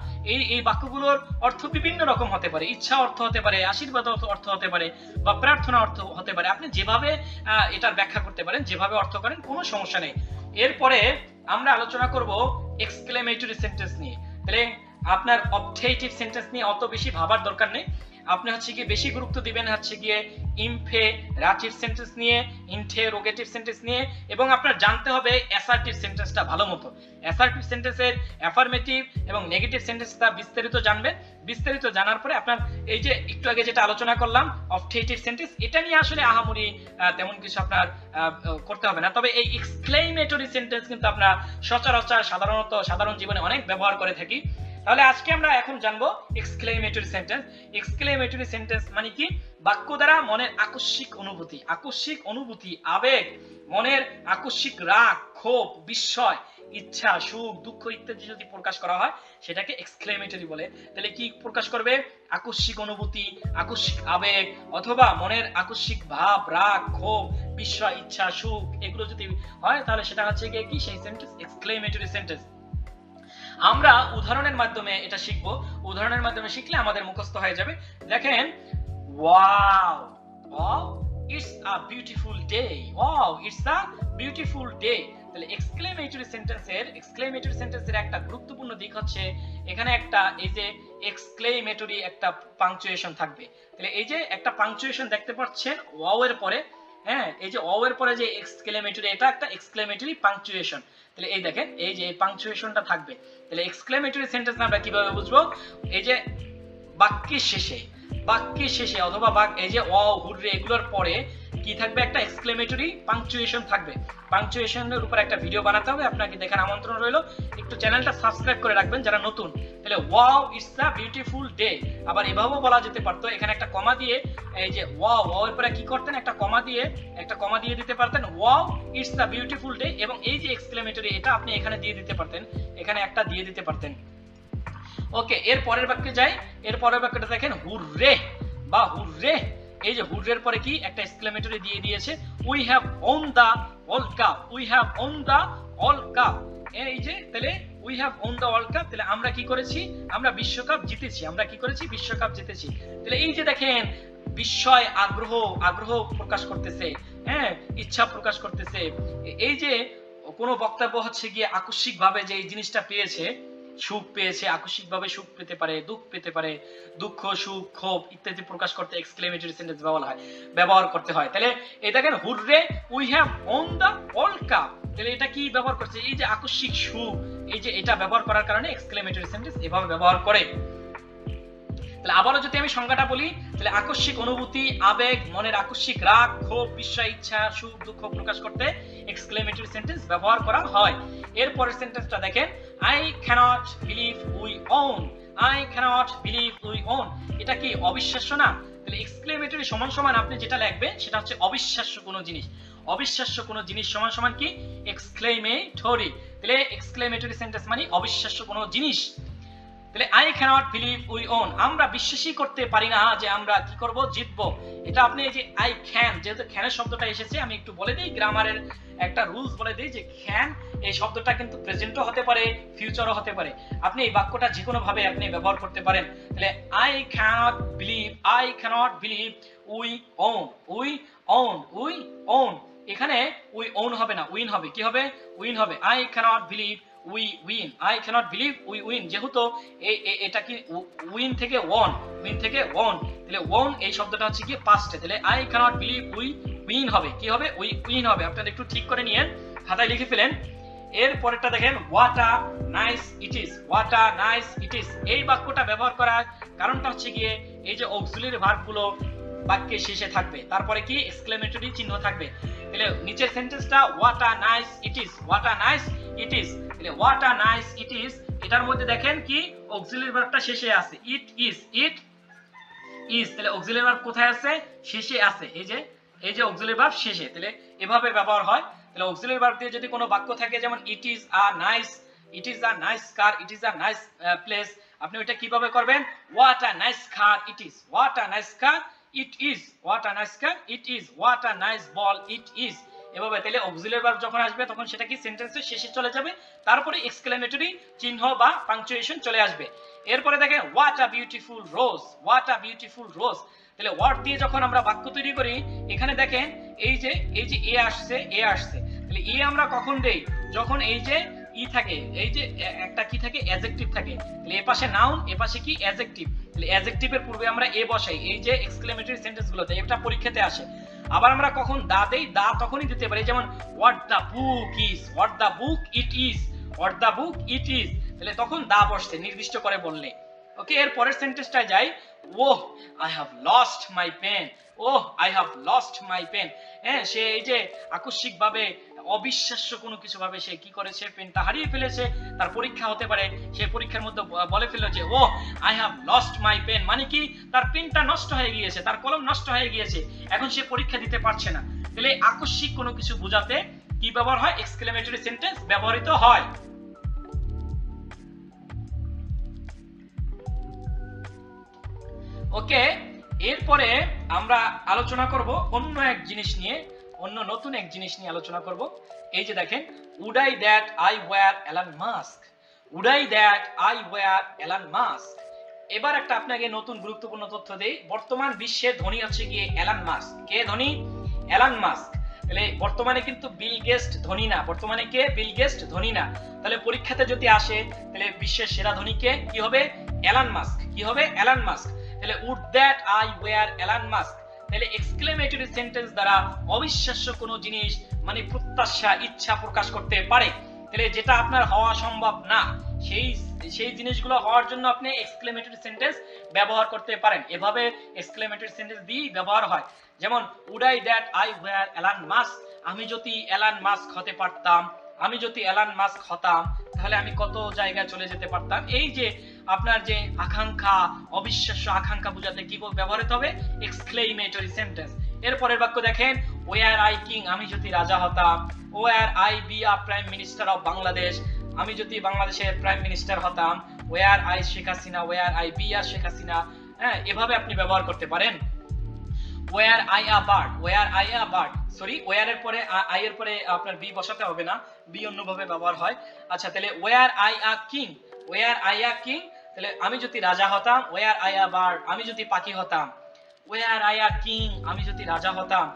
এই বাক্যগুলোর অর্থ বিভিন্ন রকম হতে পারে। ইচ্ছা অর্থ হতে পারে, আশীর্বাদ অর্থ হতে পারে, বা প্রার্থনা অর্থ হতে পারে। আপনি যেভাবে এটার ব্যাখ্যা করতে পারেন, যেভাবে অর্থ করেন, কোনো সমস্যা নেই। এরপরে আমরা আলোচনা করব এক্সক্লেমেটরি সেন্টেন্স নিয়ে। তাহলে আপনার অবজেক্টিভ সেন্টেন্স নিয়ে অত বেশি ভাবার দরকার নেই। আপনি হচ্ছে গিয়ে বেশি গুরুত্ব দিবেন হচ্ছে গিয়ে ইমপেরাটিভ সেন্টেন্স নিয়ে, ইন্টারোগেটিভ সেন্টেন্স নিয়ে, এবং আপনার জানতে হবে অ্যাসার্টিভ সেন্টেন্সটা ভালো মতো। অ্যাসার্টিভ সেন্টেন্সের অ্যাফার্মেটিভ এবং নেগেটিভ সেন্টেন্সটা বিস্তারিত জানবেন। বিস্তারিত জানার পরে আপনার এই যে একটু আগে যেটা আলোচনা করলাম অবজেক্টিভ সেন্টেন্স, এটা নিয়ে আসলে আহামরি তেমন কিছু আপনার করতে হবে না। তবে এই এক্সক্লেমেটরি সেন্টেন্স কিন্তু আমরা সচরাচর সাধারণ জীবনে অনেক ব্যবহার করে থাকি। তাহলে আজকে আমরা এখন জানবো এক্সক্লেমেটরি সেন্টেন্স। এক্সক্লেমেটরি সেন্টেন্স মানে কি? বাক্য দ্বারা মনের আকস্মিক অনুভূতি, আবেগ, মনের আকস্মিক রাগ, ক্ষোভ, বিস্ময়, ইচ্ছা, সুখ, দুঃখ ইত্যাদি যদি প্রকাশ করা হয় সেটাকে এক্সক্লেমেটরি বলে। তাহলে কি প্রকাশ করবে? আকস্মিক অনুভূতি, আকস্মিক আবেগ, অথবা মনের আকস্মিক ভাব, রাগ, ক্ষোভ, বিস্ময়, ইচ্ছা, সুখ, এগুলো যদি হয় তাহলে সেটা হচ্ছে কি সেই সেন্টেন্স এক্সক্লেমেটরি সেন্টেন্স। আমরা উদাহরণের মাধ্যমে এটা শিখবো। উদাহরণের মাধ্যমে শিখলে আমাদের মুখস্থ হয়ে যাবে। দেখেন, wow, it's a beautiful day. Wow, it's a beautiful day. তাহলে এক্সক্লেমেটরি সেন্টেন্সের একটা গুরুত্বপূর্ণ দিক হচ্ছে এখানে একটা এই যে এক্সক্লেমেটরি একটা পাংচুয়েশন থাকবে। তাহলে এই যে একটা পাংচুয়েশন দেখতে পাচ্ছেন ওয়াও এর পরে, হ্যাঁ, এই যে ওয়াও এর পরে যে এক্সক্লেমেটরি, এটা একটা এক্সক্লেমেটরি পাংচুয়েশন। তাহলে এই দেখেন এই যে এই পাংচুয়েশনটা থাকবে। তাহলে এক্সক্লেমেটরি সেন্টেন্স আমরা কিভাবে বুঝবো? এই যে বাক্যের শেষে অথবা এই যে ওয়াও, হুররে, এগুলোর পরে কি থাকবে? একটা এক্সক্লেমেটরি পাংচুয়েশন থাকবে। পাংচুয়েশনের উপর একটা ভিডিও বানাতে হবে, আপনাকে দেখার আমন্ত্রণ রইল। একটু চ্যানেলটা সাবস্ক্রাইব করে রাখবেন যারা নতুন। তাহলে wow, it's a beautiful day. আবার এভাবেও বলা যেতে পারতো, এখানে একটা কমা দিয়ে এই যে ওয়াও এর পরে কি করতেন? একটা কমা দিয়ে দিতে পারতেন, wow, it's a beautiful day, এবং এই যে এক্সক্লেমেটরি এটা আপনি এখানে দিয়ে দিতে পারতেন, এখানে একটা দিয়ে দিতে পারতেন। ওকে, এর পরের বাক্যে যাই। এর পরের বাক্যটা দেখেন, হুররে বা হুররে। এই যে হুররের পরে কি একটা এক্সক্লেমেটরি দিয়ে দিয়েছে, we have won the World Cup. We have won the World Cup. এই যে তাহলে we have won the World Cup, তাহলে আমরা কি করেছি? আমরা বিশ্বকাপ জিতেছি। আমরা কি করেছি? বিশ্বকাপ জিতেছি। তাহলে এই যে দেখেন বিস্ময়, আগ্রহ প্রকাশ করতেছে, হ্যাঁ, ইচ্ছা প্রকাশ করতেছে। এই যে কোনো বক্তব্য হচ্ছে গিয়ে আকস্মিক ভাবে যে এই জিনিসটা পেয়েছে, সুখ পেয়েছে, আকস্মিক ভাবে সুখ পেতে পারে, দুঃখ পেতে পারে, দুঃখ, সুখ, ক্ষোভ ইত্যাদি প্রকাশ করতে এক্সক্লেমেটরি সেন্টেন্স ব্যবহার করতে হয়। তাহলে এই দেখেন, hurray, we have won the World Cup. তাহলে এটা কি ব্যবহার করছে? এই যে আকস্মিক সুখ, এই যে এটা ব্যবহার করার কারণে এক্সক্লেমেটরি সেন্টেন্স এভাবে ব্যবহার করে। তাহলে আবারও যদি আমি সংজ্ঞাটা বলি, তাহলে আকস্মিক অনুভূতি, আবেগ, মনের আকস্মিক রাগ, ক্ষোভ, বিস্ময়, ইচ্ছা, সুখ, দুঃখ প্রকাশ করতে এক্সক্লেমেটরি সেন্টেন্স ব্যবহার করা হয়। এর পরের সেন্টেন্সটা দেখেন, I cannot believe we won. I cannot believe we won, এটা কি অবিশ্বাস্য না? তাহলে এক্সক্লেমেটরি সমান আপনি যেটা লিখবেন সেটা হচ্ছে অবিশ্বাস্য কোনো জিনিস। অবিশ্বাস্য কোনো জিনিস সমান কি? এক্সক্লেমেটরি। তাহলে এক্সক্লেমেটরি সেন্টেন্স মানে অবিশ্বাস্য কোনো জিনিস। তাহলে I cannot believe we won, আমরা বিশ্বাসই করতে পারি না যে আমরা কি করব? জিতবো। এটা আপনি এই যে আই ক্যান, যেহেতু ক্যানের শব্দটা এসেছে, আমি একটু বলে দিই, গ্রামারের একটা রুলস বলে দিই যে ক্যান এই শব্দটা কিন্তু প্রেজেন্টও হতে পারে, ফিউচারও হতে পারে। আপনি এই বাক্যটা যে কোনো ভাবে আপনি ব্যবহার করতে পারেন। তাহলে I cannot believe we won, এখানে উই ওন হবে না, উইন হবে। কি হবে? উইন হবে। I cannot believe we win. I cannot believe we win, যেহেতু এটা কি উইন থেকে ওয়ান, তাহলে ওয়ান এই শব্দটা হচ্ছে কি পাস্টে। তাহলে I cannot believe we win হবে। কি হবে? উই উইন হবে। আপনারা একটু ঠিক করে নিয়েন, খাতায় লিখে ফেলেন। এর পরেরটা দেখেন, what a nice it is. এই বাক্যটা ব্যবহার করার কারণটা হচ্ছে গিয়ে এই যে অক্সিলারি ভার্বগুলো বাক্যের শেষে থাকবে, তারপরে কি এক্সক্লেমেটরি চিহ্ন থাকবে। তাহলে নিচের সেন্টেন্সটা what a nice it is. তাহলে what a nice it is, এটার মধ্যে দেখেন কি অক্সিলারি ভার্বটা শেষে আছে, ইট ইজ। তাহলে অক্সিলারি ভার্ব কোথায় আছে? শেষে আছে। এই যে এই যে অক্সিলারি ভার্ব শেষে, তাহলে এভাবে ব্যবহার হয়। তাহলে অক্সিলারি ভার্ব দিয়ে যদি কোনো বাক্য থাকে যেমন it is a nice, it is a nice car, it is a nice place, আপনি ওইটা কিভাবে করবেন? What a nice car it is, what a nice car it is, what a nice car it is, what a nice ball it is, এভাবে। তাহলে অক্সিলারি ভার্ব যখন আসবে তখন সেটা কি সেন্টেন্সের শেষে চলে যাবে, তারপরে এক্সক্লেমেটরি চিহ্ন বা পাংচুয়েশন চলে আসবে। এরপরে দেখেন what a beautiful rose, what a beautiful রোজ। তাহলে হোয়াট দিয়ে যখন আমরা বাক্য তৈরি করি, এখানে দেখেন এই যে এ আসছে, এ আসছে, তাহলে এ আমরা কখন দেই? যখন এই যে ই থাকে, এই যে একটা কি থাকে, অ্যাডজেক্টিভ থাকে, তাহলে এ পাশে নাউন, এ পাশে কি অ্যাডজেক্টিভ, তাহলে অ্যাডজেক্টিভের পূর্বে আমরা এ বসাই এই যে এক্সক্লেমেটরি সেন্টেন্স গুলোতে, এটা পরীক্ষাতে আসে। আবার আমরা কখন দা দেই? দা তখনই দিতে পারি যেমন what the book is, what the book it is, what the book it is, তাহলে তখন দা বসছে নির্দিষ্ট করে বললে। ওকে, এর পরের সেন্টেন্সটায় যাই। Oh I have lost my pen, oh I have lost my pen. হ্যাঁ, সে এই যে আকস্মিকভাবে অবিশ্বাস্য কোনো কিছু ভাবে সে কি করেছে, পেনটা হারিয়ে ফেলেছে, তার পরীক্ষা হতে পারে, সে পরীক্ষার মধ্যে বলে ফেললো যে oh I have lost my pen, মানে কি তার পেনটা নষ্ট হয়ে গিয়েছে, তার কলম নষ্ট হয়ে গিয়েছে, এখন সে পরীক্ষা দিতে পারছে না। তাহলে আকস্মিক কোনো কিছু বোঝাতে কি ব্যবহার হয়? এক্সক্লেমেটরি সেন্টেন্স ব্যবহৃত হয়। ওকে, এরপরে আমরা আলোচনা করব অন্য এক জিনিস নিয়ে, অন্য নতুন এক জিনিস নিয়ে আলোচনা করব। এই যে দেখেন, would I that I were Elon Musk, would I that I were Elon Musk. এবার একটা আপনাকে নতুন গুরুত্বপূর্ণ তথ্য দেই। বর্তমান বিশ্বের ধনী হচ্ছে গিয়ে এলান মাস্ক। কে ধনী? এলান মাস্ক। তাহলে বর্তমানে কিন্তু বিল গেটস ধনী না, বর্তমানে কে? বিল গেটস ধনী না। তাহলে পরীক্ষাতে যদি আসে তাহলে বিশ্বের সেরা ধনী কে? কি হবে? এলান মাস্ক। কি হবে? এলান মাস্ক। তাহলে would that I were Elon mask, তাহলে এক্সক্লেমেটরি সেন্টেন্স দ্বারা অবিশ্বাস্য কোনো জিনিস মানে প্রত্যাশা, ইচ্ছা প্রকাশ করতে পারে। তাহলে যেটা আপনার হওয়া সম্ভব না, সেই জিনিসগুলো হওয়ার জন্য আপনি এক্সক্লেমেটরি সেন্টেন্স ব্যবহার করতে পারেন। এভাবে এক্সক্লেমেটরি সেন্টেন্স দিয়ে ব্যবহার হয়। যেমন would I that I were Elon Musk, আমি যদি এলান মাস্ক হতে পারতাম, আমি যদি এলান মাস্ক হতাম তাহলে আমি কত জায়গায় চলে যেতে পারতাম। এই যে আপনার যে আকাঙ্ক্ষা, অবিশ্বাস্য আকাঙ্ক্ষা বোঝাতে কি ব্যবহৃত হবে? Exclamatory sentence. এরপরের বাক্য দেখেন, ওয়ার আই কিং, আমি যদি রাজা হতাম, were I be a prime minister of Bangladesh, আমি যদি বাংলাদেশের প্রাইম মিনিস্টার হতাম, were I Sheikh Hasina, were I be আর শেখ হাসিনা। হ্যাঁ, এভাবে আপনি ব্যবহার করতে পারেন। Were I a bird, were I a bird, sorry were এর পরে আই এর পরে আপনার বি বসাতে হবে না, বি অন্যভাবে ব্যবহার হয়। আচ্ছা, তাহলে were I a king, were I a king, তাহলে আমি যদি রাজা হতাম, ওয়ার আই আ বার্ড, আমি যদি পাখি হতাম, ওয়ার আই আ কিং, আমি যদি রাজা হতাম।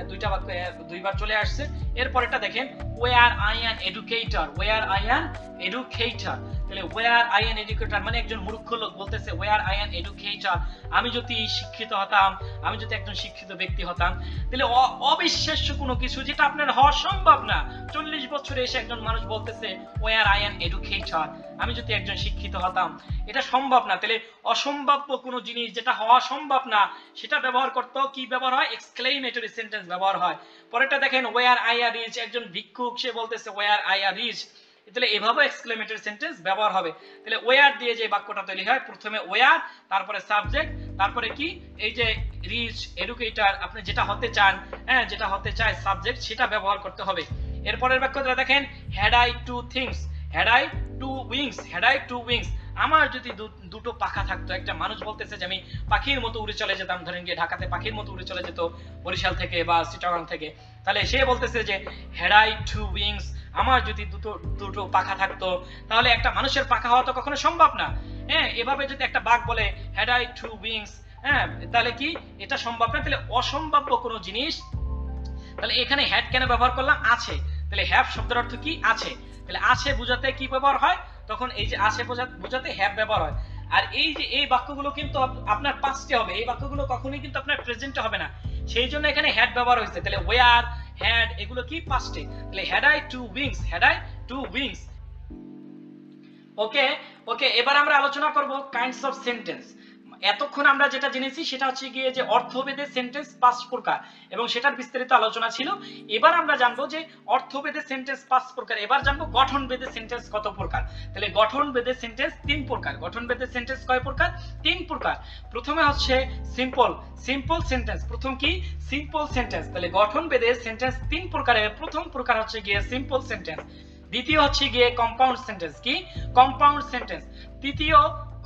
দুইটা বাক্য দুইবার চলে আসছে। এরপরেরটা দেখেন, were I an educator, were I an educator, তাহলে ওয়ার আই অ্যান এডুকেটর মানে একজন মূর্খ লোক বলতেছে ওয়ার আই অ্যান এডুকেটর, আমি যদি শিক্ষিত হতাম, আমি যদি একজন শিক্ষিত ব্যক্তি হতাম। তাহলে অবিশ্বাস্য কোনো কিছু যেটা আপনার হওয়া সম্ভব না, 40 বছরে এসে একজন মানুষ বলতেছে ওয়ার আই অ্যান এডুকেটর, আমি যদি একজন শিক্ষিত হতাম, এটা সম্ভব না। তাহলে অসম্ভাব্য কোনো জিনিস যেটা হওয়া সম্ভব না সেটা ব্যবহার করতে কি ব্যবহার হয়? এক্সক্লেমেটরি সেন্টেন্স ব্যবহার হয়। পরেরটা দেখেন, ওয়ার আই আর রিচ, একজন ভিক্ষুক সে বলতেছে ওয়ার আই আর রিচ, তাহলে এভাবে এক্সক্লেমেটরি সেন্টেন্স ব্যবহার হবে। তাহলে ওয়ার দিয়ে যে বাক্যটা তৈরি হয়, প্রথমে ওয়ার, তারপরে সাবজেক্ট, তারপরে কি এই যে রিচ, এডুকেটর, আপনি যেটা হতে চান, হ্যাঁ যেটা হতে চায় সাবজেক্ট, সেটা ব্যবহার করতে হবে। এরপরের বাক্যটা দেখেন, had I two things, had I two wings, had I two wings, আমার যদি দুটো পাখা থাকতো। একটা মানুষ বলতেছে যে আমি পাখির মতো উড়ে চলে যেতাম, ধরেন গিয়ে ঢাকাতে পাখির মতো উড়ে চলে যেত বরিশাল থেকে বা চিটাগাং থেকে, তাহলে সে বলতেছে যে হ্যাড আই টু উইংস, আমার যদি দুটো পাখা থাকতো। তাহলে একটা মানুষের পাখা হওয়া তো কখনো সম্ভব না। হ্যাঁ, এভাবে যদি একটা বাঘ বলে হ্যাড আই টু উইংস, হ্যাঁ তাহলে কি এটা সম্ভব না। তাহলে অসম্ভাব্য কোনো জিনিস, তাহলে এখানে হ্যাড কেন ব্যবহার করলাম? আছে। তাহলে হ্যাভ শব্দের অর্থ কি? আছে। তাহলে আছে বোঝাতে কি ব্যবহার হয়? তখন এই যে আছে বোঝাতে হ্যাভ ব্যবহার হয়। আর এই যে এই বাক্যগুলো কিন্তু আপনার পাস্টে হবে, এই বাক্যগুলো কখনোই কিন্তু আপনার প্রেজেন্টে হবে না, সেই জন্য এখানে হ্যাড ব্যবহার হয়েছে। তাহলে ওয়ার, হ্যাড এগুলো কি? পাস্টে। তাহলে had I two wings, had I two wings. Okay okay, এবার আমরা আলোচনা করব কাইন্ডস অফ সেন্টেন্স। এতক্ষণ আমরা যেটা জেনেছি সেটা হচ্ছে গিয়ে যে অর্থভেদে সেন্টেন্স 5 প্রকার এবং সেটার বিস্তারিত আলোচনা ছিল। এবার আমরা জানবো যে অর্থভেদে সেন্টেন্স 5 প্রকার, এবার জানবো গঠনভেদে সেন্টেন্স কত প্রকার। তাহলে গঠনভেদে সেন্টেন্স 3 প্রকার। গঠনভেদে সেন্টেন্স কয় প্রকার? 3 প্রকার। প্রথমে হচ্ছে সিম্পল সেন্টেন্স। প্রথম কি? Simple sentence. তাহলে গঠনভেদে সেন্টেন্স 3 প্রকারের প্রথম প্রকার হচ্ছে গিয়ে সিম্পল সেন্টেন্স। দ্বিতীয় হচ্ছে গিয়ে কম্পাউন্ড সেন্টেন্স। কি? Compound sentence. তৃতীয়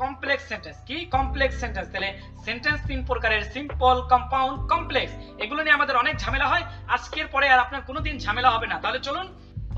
কমপ্লেক্স সেন্টেন্স। কি? Complex sentence. তাহলে সেন্টেন্স 3 প্রকারের, সিম্পল, কম্পাউন্ড, কমপ্লেক্স। এগুলো নিয়ে আমাদের অনেক ঝামেলা হয়, আজকের পরে আর আপনার কোনোদিন ঝামেলা হবে না। তাহলে চলুন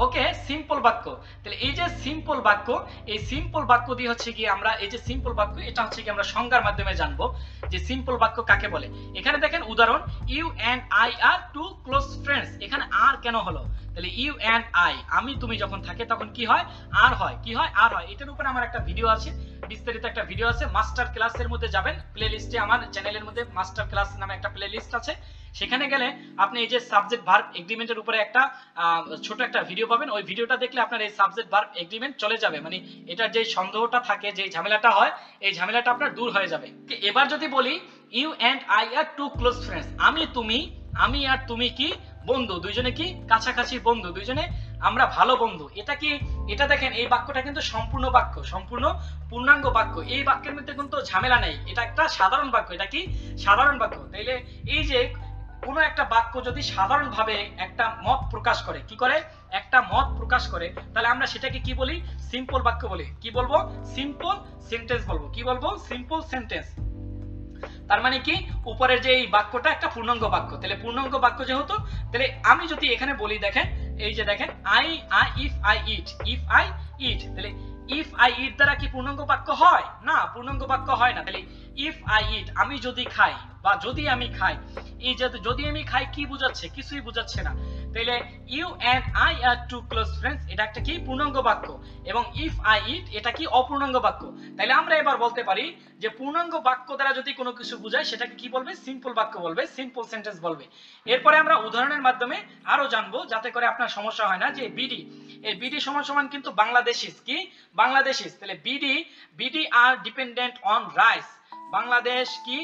ওকে সিম্পল বাক্য। তাহলে এই যে সিম্পল বাক্য, এই সিম্পল বাক্য দিয়ে হচ্ছে কি আমরা এই যে সিম্পল বাক্য, এটা হচ্ছে কি আমরা সংজ্ঞার মাধ্যমে জানবো যে সিম্পল বাক্য কাকে বলে। এখানে দেখেন উদাহরণ, you and I are two close friends. এখানে আর কেন হলো? তাহলে ইউ এন্ড আই, আমি তুমি যখন থাকে তখন কি হয়? আর হয়। কি হয়? আর হয়। এটার উপরে আমার একটা ভিডিও আছে, বিস্তারিত একটা ভিডিও আছে, মাস্টার ক্লাসের মধ্যে যাবেন, প্লে লিস্টে আমার চ্যানেলের মধ্যে মাস্টার ক্লাস নামে একটা প্লে লিস্ট আছে, সেখানে গেলে আপনি এই যে সাবজেক্ট ভার্ব এগ্রিমেন্টের উপরে একটা ছোট একটা ভিডিও পাবেন। ওই ভিডিওটা দেখলে আপনার এই সাবজেক্ট ভার্ব এগ্রিমেন্ট চলে যাবে, মানে এটার যে সন্দেহটা থাকে, যে ঝামেলাটা হয়, এই ঝামেলাটা আপনার দূর হয়ে যাবে। এবার যদি বলি you and I are two close friends, আমি আর তুমি কি বন্ধু, দুইজনে কি কাছাকাছি বন্ধু, দুইজনে আমরা ভালো বন্ধু। এটা কি? এটা দেখেন এই বাক্যটা কিন্তু সম্পূর্ণ বাক্য, সম্পূর্ণ পূর্ণাঙ্গ বাক্য। এই বাক্যের মধ্যে কিন্তু ঝামেলা নেই, এটা একটা সাধারণ বাক্য। এটা কি? সাধারণ বাক্য। তাইলে এই যে কোন একটা বাক্য যদি সাধারণভাবে একটা মত প্রকাশ করে, কি করে? একটা মত প্রকাশ করে, তাহলে আমরা সেটাকে কি বলি? সিম্পল বাক্য বলি। কি বলবো? সিম্পল সেন্টেন্স বলবো। কি বলবো? Simple sentence. তার মানে কি? উপরের যে এই বাক্যটা একটা পূর্ণাঙ্গ বাক্য। তাহলে পূর্ণাঙ্গ বাক্য যেহেতু, তাহলে আমি যদি এখানে বলি, দেখেন এই যে দেখেন ইফ আই ইট, তাহলে ইফ আই ইট দ্বারা কি পূর্ণাঙ্গ বাক্য হয়? না, পূর্ণাঙ্গ বাক্য হয় না। তাহলে ইফ আই ইট, আমি যদি খাই বা যদি আমি খাই, এই যে যদি আমি খাই কি বোঝাচ্ছে? কিছুই বোঝাচ্ছে না। তাহলে you and I are two close friends, এটা একটা কি? পূর্ণাঙ্গ বাক্য। এবং ইফ আই ইট, এটা কি? অপূর্ণাঙ্গ বাক্য। তাহলে আমরা এবার বলতে পারি যে পূর্ণাঙ্গ বাক্য দ্বারা যদি কোনো কিছু বোঝায় সেটাকে কি বলবে? সিম্পল বাক্য বলবে, সিম্পল সেন্টেন্স বলবে। এরপরে আমরা উদাহরণের মাধ্যমে আরো জানবো, যাতে করে আপনার সমস্যা হয় না। যে বিডি, এই বিডি সমান কিন্তু বাংলাদেশিস। কি? বাংলাদেশিস। তাহলে BD are dependent on rice. Bangladesh কি?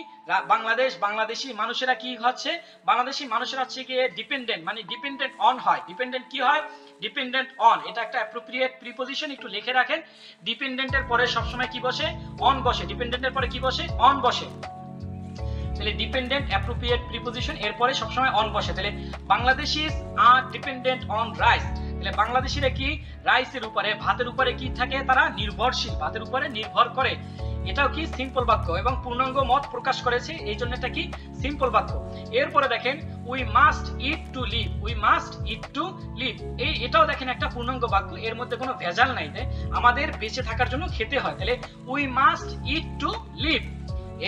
বাংলাদেশি মানুষেরা কি হচ্ছে? বাংলাদেশি মানুষেরা হচ্ছে কি ডিপেন্ডেন্ট, মানে ডিপেন্ডেন্ট অন হয়। ডিপেন্ডেন্ট কি হয়? Dependent on. এটা একটা অ্যাপ্রোপ্রিয়েট প্রিপজিশন, একটু লিখে রাখেন। ডিপেন্ডেন্টের পরে সবসময় কি বসে? অন বসে। ডিপেন্ডেন্টের পরে কি বসে? অন বসে। তাহলে ডিপেন্ডেন্ট অ্যাপ্রোপ্রিয়েট প্রিপজিশন, এরপরে সবসময় অন বসে। তাহলে বাংলাদেশিস আর ডিপেন্ডেন্ট অন রাইস। তাহলে বাংলাদেশিরা কি? রাইসের উপরে, ভাতের উপরে কি থাকে? তারা নির্ভরশীল, ভাতের উপরে নির্ভর করে। এটাও কি? সিম্পল বাক্য এবং পূর্ণাঙ্গ মত প্রকাশ করেছে, এই জন্য এটা কি? সিম্পল বাক্য। এরপরে দেখেন we must eat to live. We must eat to live, এটাও দেখেন একটা পূর্ণাঙ্গ বাক্য, এর মধ্যে কোনো ভেজাল নাই। আমাদের বেঁচে থাকার জন্য খেতে হয়। তাহলে we must eat to live.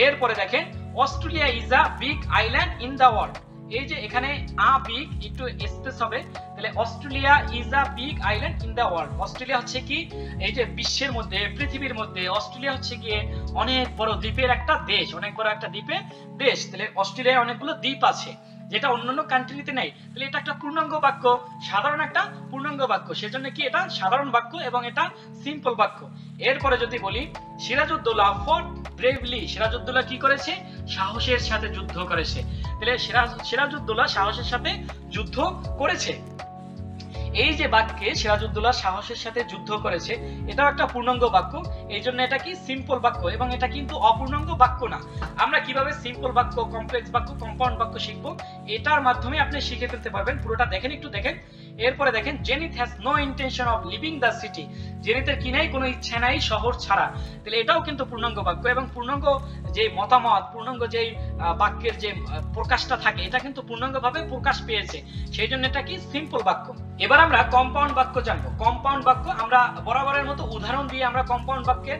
এরপরে দেখেন Australia is a big island in the world. এই যে এখানে বিগ একটু স্পেস হবে, তাহলে Australia is a big island in the world. Australia হচ্ছে কি? এই যে বিশ্বের মধ্যে, পৃথিবীর মধ্যে অস্ট্রেলিয়া হচ্ছে গিয়ে অনেক বড় দ্বীপের একটা দেশ, অনেক বড় একটা দ্বীপের দেশ। তাহলে অস্ট্রেলিয়ায় অনেকগুলো দ্বীপ আছে, যেটা অন্যান্য কান্ট্রিতে নেই। তাহলে এটা একটা পূর্ণাঙ্গ বাক্য, সাধারণ একটা পূর্ণাঙ্গ বাক্য, সেজন্য কি এটা সাধারণ বাক্য এবং এটা সিম্পল বাক্য। এরপরে যদি বলি সিরাজউদ্দৌলা ফট ব্রেভলি। সিরাজউদ্দৌলা কি করেছে? সাহসের সাথে যুদ্ধ করেছে। তাহলে সিরাজউদ্দৌলা সাহসের সাথে যুদ্ধ করেছে। এই যে বাক্যে সিরাজউদ্দৌলা সাহসের সাথে যুদ্ধ করেছে, এটাও একটা পূর্ণাঙ্গ বাক্য, এই জন্য এটা কি? সিম্পল বাক্য এবং এটা কিন্তু অপূর্ণাঙ্গ বাক্য না। আমরা কিভাবে সিম্পল বাক্য, কমপ্লেক্স বাক্য, কম্পাউন্ড বাক্য শিখবো, এটার মাধ্যমে আপনি শিখে ফেলতে পারবেন। পুরোটা দেখেন, একটু দেখেন। এরপরে দেখেন Zenith has no intention of leaving the city. জেনিথের কি নাই? কোনো ইচ্ছা নাই শহর ছাড়া। তাহলে এটাও কিন্তু পূর্ণাঙ্গ বাক্য এবং পূর্ণাঙ্গ যে মতামত, পূর্ণাঙ্গ যে বাক্যের যে প্রকাশটা থাকে, এটা কিন্তু পূর্ণাঙ্গভাবে প্রকাশ পেয়েছে, সেই জন্য এটা কি? সিম্পল বাক্য। এবার আমরা কম্পাউন্ড বাক্য জানবো। কম্পাউন্ড বাক্য আমরা বরাবরের মতো উদাহরণ দিয়ে আমরা কম্পাউন্ড বাক্যের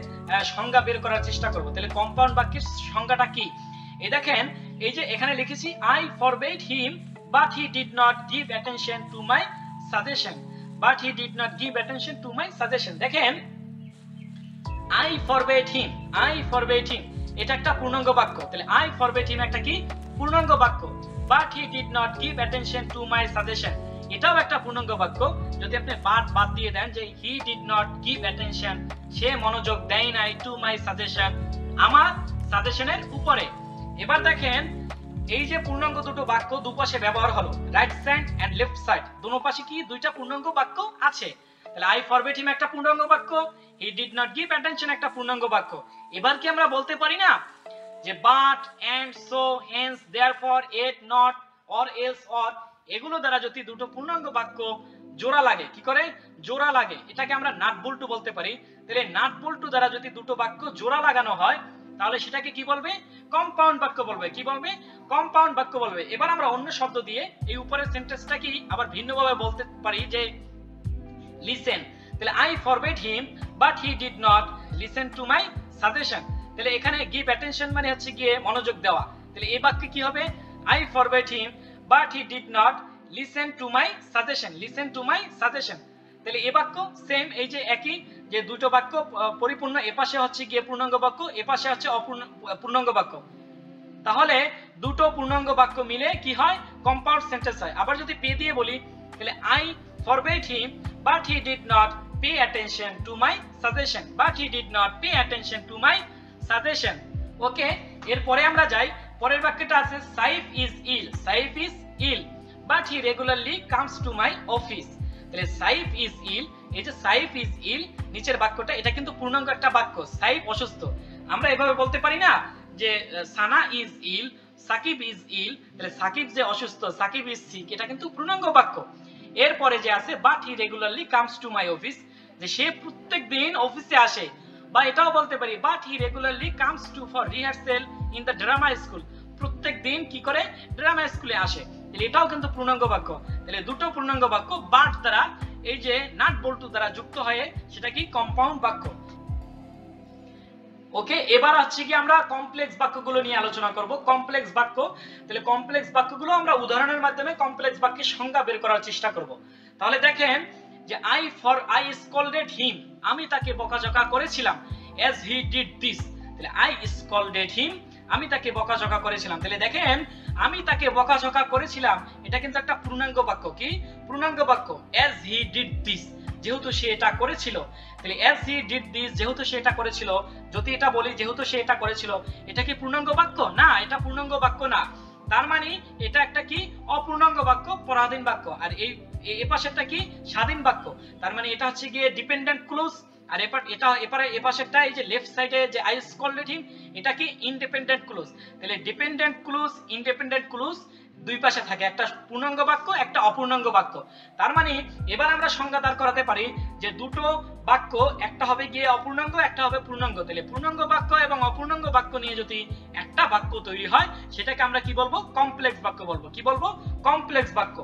সংজ্ঞা বের করার চেষ্টা করব। তাহলে কম্পাউন্ড বাক্যের সংজ্ঞাটা কি? এই দেখেন, এই যে এখানে লিখেছি I forbade him but he did not give attention to my suggestion. But he did not give attention to my suggestion. দেখেন I forbade him, এটা একটা পূর্ণাঙ্গ বাক্য। তাহলে I forbade him একটা কি? পূর্ণাঙ্গ বাক্য। But he did not give attention to my suggestion, এটাও একটা পূর্ণাঙ্গ বাক্য। যদি আপনি বাদ দিয়ে দেন যে he did not give attention, সে মনোযোগ দেয় নাই, to my suggestion, আমার সাজেশনের উপরে। এবার দেখেন এই যে পূর্ণাঙ্গ দুটো বাক্য দুপাশে ব্যবহার হলো, right side and left side, দুনো পাশে কি দুইটা পূর্ণাঙ্গ বাক্য আছে। তাহলে আই ফরগেট হিম একটা পূর্ণাঙ্গ বাক্য, হি ডিড নট গিভ অ্যাটেনশন একটা পূর্ণাঙ্গ বাক্য। এবার কি আমরা বলতে পারি না যে but, and, so, hence, therefore, yet, not, or, else, or, এগুলো দ্বারা যদি দুটো পূর্ণাঙ্গ বাক্য জোড়া লাগে, কি করে জোড়া লাগে, এটাকে আমরা নাট বল্টু বলতে পারি। তাহলে নাট বল্টু দ্বারা যদি দুটো বাক্য জোড়া লাগানো হয় তাহলে সেটাকে কি বলবে? কম্পাউন্ড বাক্য বলবে। কি বলবে? কম্পাউন্ড বাক্য বলবে। এবার আমরা অন্য শব্দ দিয়ে এই উপরের সেন্টেন্সটা কি আবার ভিন্নভাবে বলতে পারি যে লিসেন। তাহলে I forget him but he did not listen to my suggestion. তাহলে এখানে গিভ অ্যাটেনশন মানে হচ্ছে গিয়ে মনোযোগ দেওয়া। তাহলে এই বাক্যে কি হবে? I forget him but he did not listen to my suggestion, listen to my suggestion. তাহলে এই বাক্য সেম, এই যে একই যে দুটো বাক্য পরিপূর্ণ, এপাশে হচ্ছে গিয়ে পূর্ণাঙ্গ বাক্য, এপাশে হচ্ছে অপূর্ণাঙ্গ বাক্য। তাহলে দুটো পূর্ণাঙ্গ বাক্য মিলে কি হয়? কম্পাউন্ড সেন্টেন্স হয়। আবার যদি পে দিয়ে বলি তাহলে I forget him but he did not pay attention to my suggestion, but he did not pay attention to my suggestion. Okay, এরপরে আমরা যাই, পরের বাক্যটা আছে Saif is ill, Saif is ill but he regularly comes to my office. তাহলে সাইফ ইজ ইল, এই যে সাইফ ইজ ইল নিচের বাক্যটা, এটা কিন্তু পূর্ণাঙ্গ একটা বাক্য। সাইফ অসুস্থ, আমরা এভাবে বলতে পারি না যে Sana is ill, Sakib is ill. তাহলে সাকিব যে অসুস্থ, সাকিব ইজ সিক, এটা কিন্তু পূর্ণাঙ্গ বাক্য। এরপরে যে আছে but he regularly comes to my office, যে সে প্রত্যেকদিন অফিসে আসে। বা এটাও বলতে পারি but he regularly comes two for rehearsal in the drama school, প্রত্যেকদিন কি করে? ড্রামা স্কুলে আসে। তাহলে এটাও কিন্তু পূর্ণাঙ্গ বাক্য। তাহলে দুটো পূর্ণাঙ্গ বাক্য বাট দ্বারা এই যে নাট বল্টু দ্বারা যুক্ত হয়ে সেটা কি? কম্পাউন্ড বাক্য। ওকে, এবার হচ্ছে কি আমরা কমপ্লেক্স বাক্যগুলো নিয়ে আলোচনা করব। কমপ্লেক্স বাক্য, তাহলে কমপ্লেক্স বাক্যগুলো আমরা উদাহরণের মাধ্যমে কমপ্লেক্স বাক্যের সংজ্ঞা বের করার চেষ্টা করব। তাহলে দেখেন যে আই স্কল্ডেড হিম, আমি তাকে বকাঝকা করেছিলাম, as he did this। তাহলে আই স্কল্ডেড হিম, আমি তাকে বকাঝকা করেছিলাম। তাহলে দেখেন আমি তাকে বকাঝকা করেছিলাম, এটা কিন্তু একটা পূর্ণাঙ্গ বাক্য। কি পূর্ণাঙ্গ বাক্য? as he did this, যেহেতু সে এটা করেছিল। তাহলে as he did this, যেহেতু সে এটা করেছিল, যদি এটা বলি যেহেতু সে এটা করেছিল, এটা কি পূর্ণাঙ্গ বাক্য? না, এটা পূর্ণাঙ্গ বাক্য না। তার মানে এটা একটা কি? অপূর্ণাঙ্গ বাক্য, পরাধীন বাক্য। আর এই পাশেরটা কি? স্বাধীন বাক্য। তার মানে এটা হচ্ছে গিয়ে ডিপেন্ডেন্ট ক্লজ। আর এপাশেরটা এই যে লেফট সাইডে যে আই স্কল্ডেড হিম, এটা কি? Independent clause. তাহলে ডিপেন্ডেন্ট ক্লজ, ইন্ডিপেন্ডেন্ট ক্লজ দুই পাশে থাকে, একটা পূর্ণাঙ্গ বাক্য, একটা অপূর্ণাঙ্গ বাক্য। তার মানে এবার আমরা সংজ্ঞা দাঁড় করাতে পারি যে দুটো বাক্য, একটা হবে গিয়ে অপূর্ণাঙ্গ, একটা হবে পূর্ণাঙ্গ। তাহলে পূর্ণাঙ্গ বাক্য এবং অপূর্ণাঙ্গ বাক্য নিয়ে যদি একটা বাক্য তৈরি হয় সেটাকে আমরা কি বলবো? কমপ্লেক্স বাক্য বলবো। কি বলবো? কমপ্লেক্স বাক্য।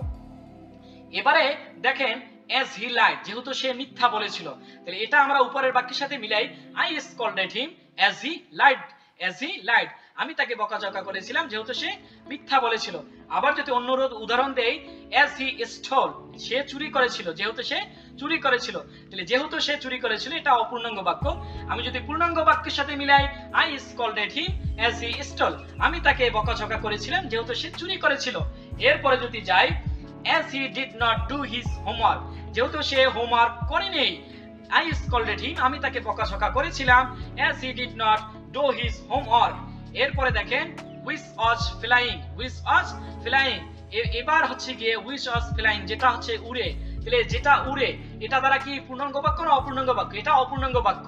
এবারে দেখেন as he lied, যেহেতু সে মিথ্যা বলেছিল, তাহলে এটা আমরা উপরের বাক্যের সাথে মিলাই I scolded him as he lied, as he lied, আমি তাকে বকাঝকা করেছিলাম যেহেতু সে মিথ্যা বলেছিল। আবার যদি অন্য উদাহরণ দেই as he stole, সে চুরি করেছিল, যেহেতু সে চুরি করেছিল। তাহলে যেহেতু সে চুরি করেছিল, এটা অপূর্ণাঙ্গ বাক্য। আমি যদি পূর্ণাঙ্গ বাক্যের সাথে মিলাই I scolded him as he stole, আমি তাকে বকাঝকা করেছিলাম যেহেতু সে চুরি করেছিল। এরপরে যদি যাই as he did not do his homework, যেহেতু সে হোমওয়ার্ক করেনি, I scolded him, আমি তাকে বকাঝকা করেছিলাম as he did not do his homework। এরপরে দেখেন which was flying, which was flying, এবার হচ্ছে গিয়ে which was flying, যেটা হচ্ছে উড়ে। তাহলে যেটা উড়ে, এটা দ্বারা কি পূর্ণাঙ্গ বাক্য না অপূর্ণাঙ্গ বাক্য? এটা অপূর্ণাঙ্গ বাক্য।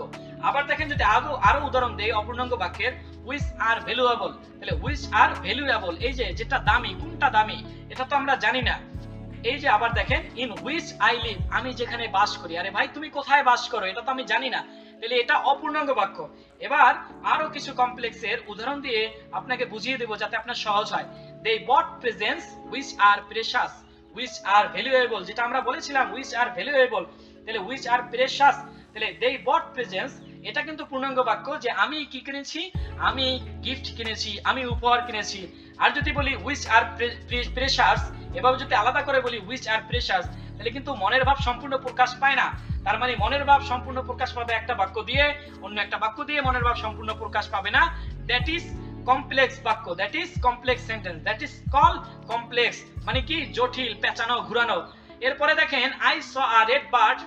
আবার দেখেন যদি আরো উদাহরণ দেই অপূর্ণাঙ্গ বাক্যের, which are valuable, তাহলে which are valuable, এই যে যেটা দামি, কোনটা দামি, এটা তো আমরা জানি না। এই যে আবার দেখেন in which I live, আমি যেখানে বাস করি। আরে ভাই তুমি কোথায় বাস করো, এটা তো আমি জানি না। তাহলে এটা অপূর্ণাঙ্গ বাক্য। এবার আরো কিছু কমপ্লেক্সের উদাহরণ দিয়ে আপনাকে বুঝিয়ে দেব যাতে আপনার সহজ হয়। they bought presents which are precious, which are valuable, যেটা আমরা বলেছিলাম which are valuable, তাহলে which are precious, তাহলে they bought presents, এটা কিন্তু পূর্ণাঙ্গ বাক্য যে আমি কি কিনেছি? আমি গিফট কিনেছি, আমি উপহার কিনেছি। আর যদি বলি which are precious, এভাবে যদি আলাদা করে বলি which are precious, তাহলে কিন্তু মনের ভাব সম্পূর্ণ প্রকাশ পায় না। তার মানে মনের ভাব সম্পূর্ণ প্রকাশ পাবে একটা বাক্য দিয়ে, অন্য একটা বাক্য দিয়ে মনের ভাব সম্পূর্ণ প্রকাশ পাবে না। দ্যাট ইজ কমপ্লেক্স বাক্য, that is complex sentence, that is call complex, মানে কি? জটিল, পেঁচানো, ঘুরানো। এরপরে দেখেন I saw a red bird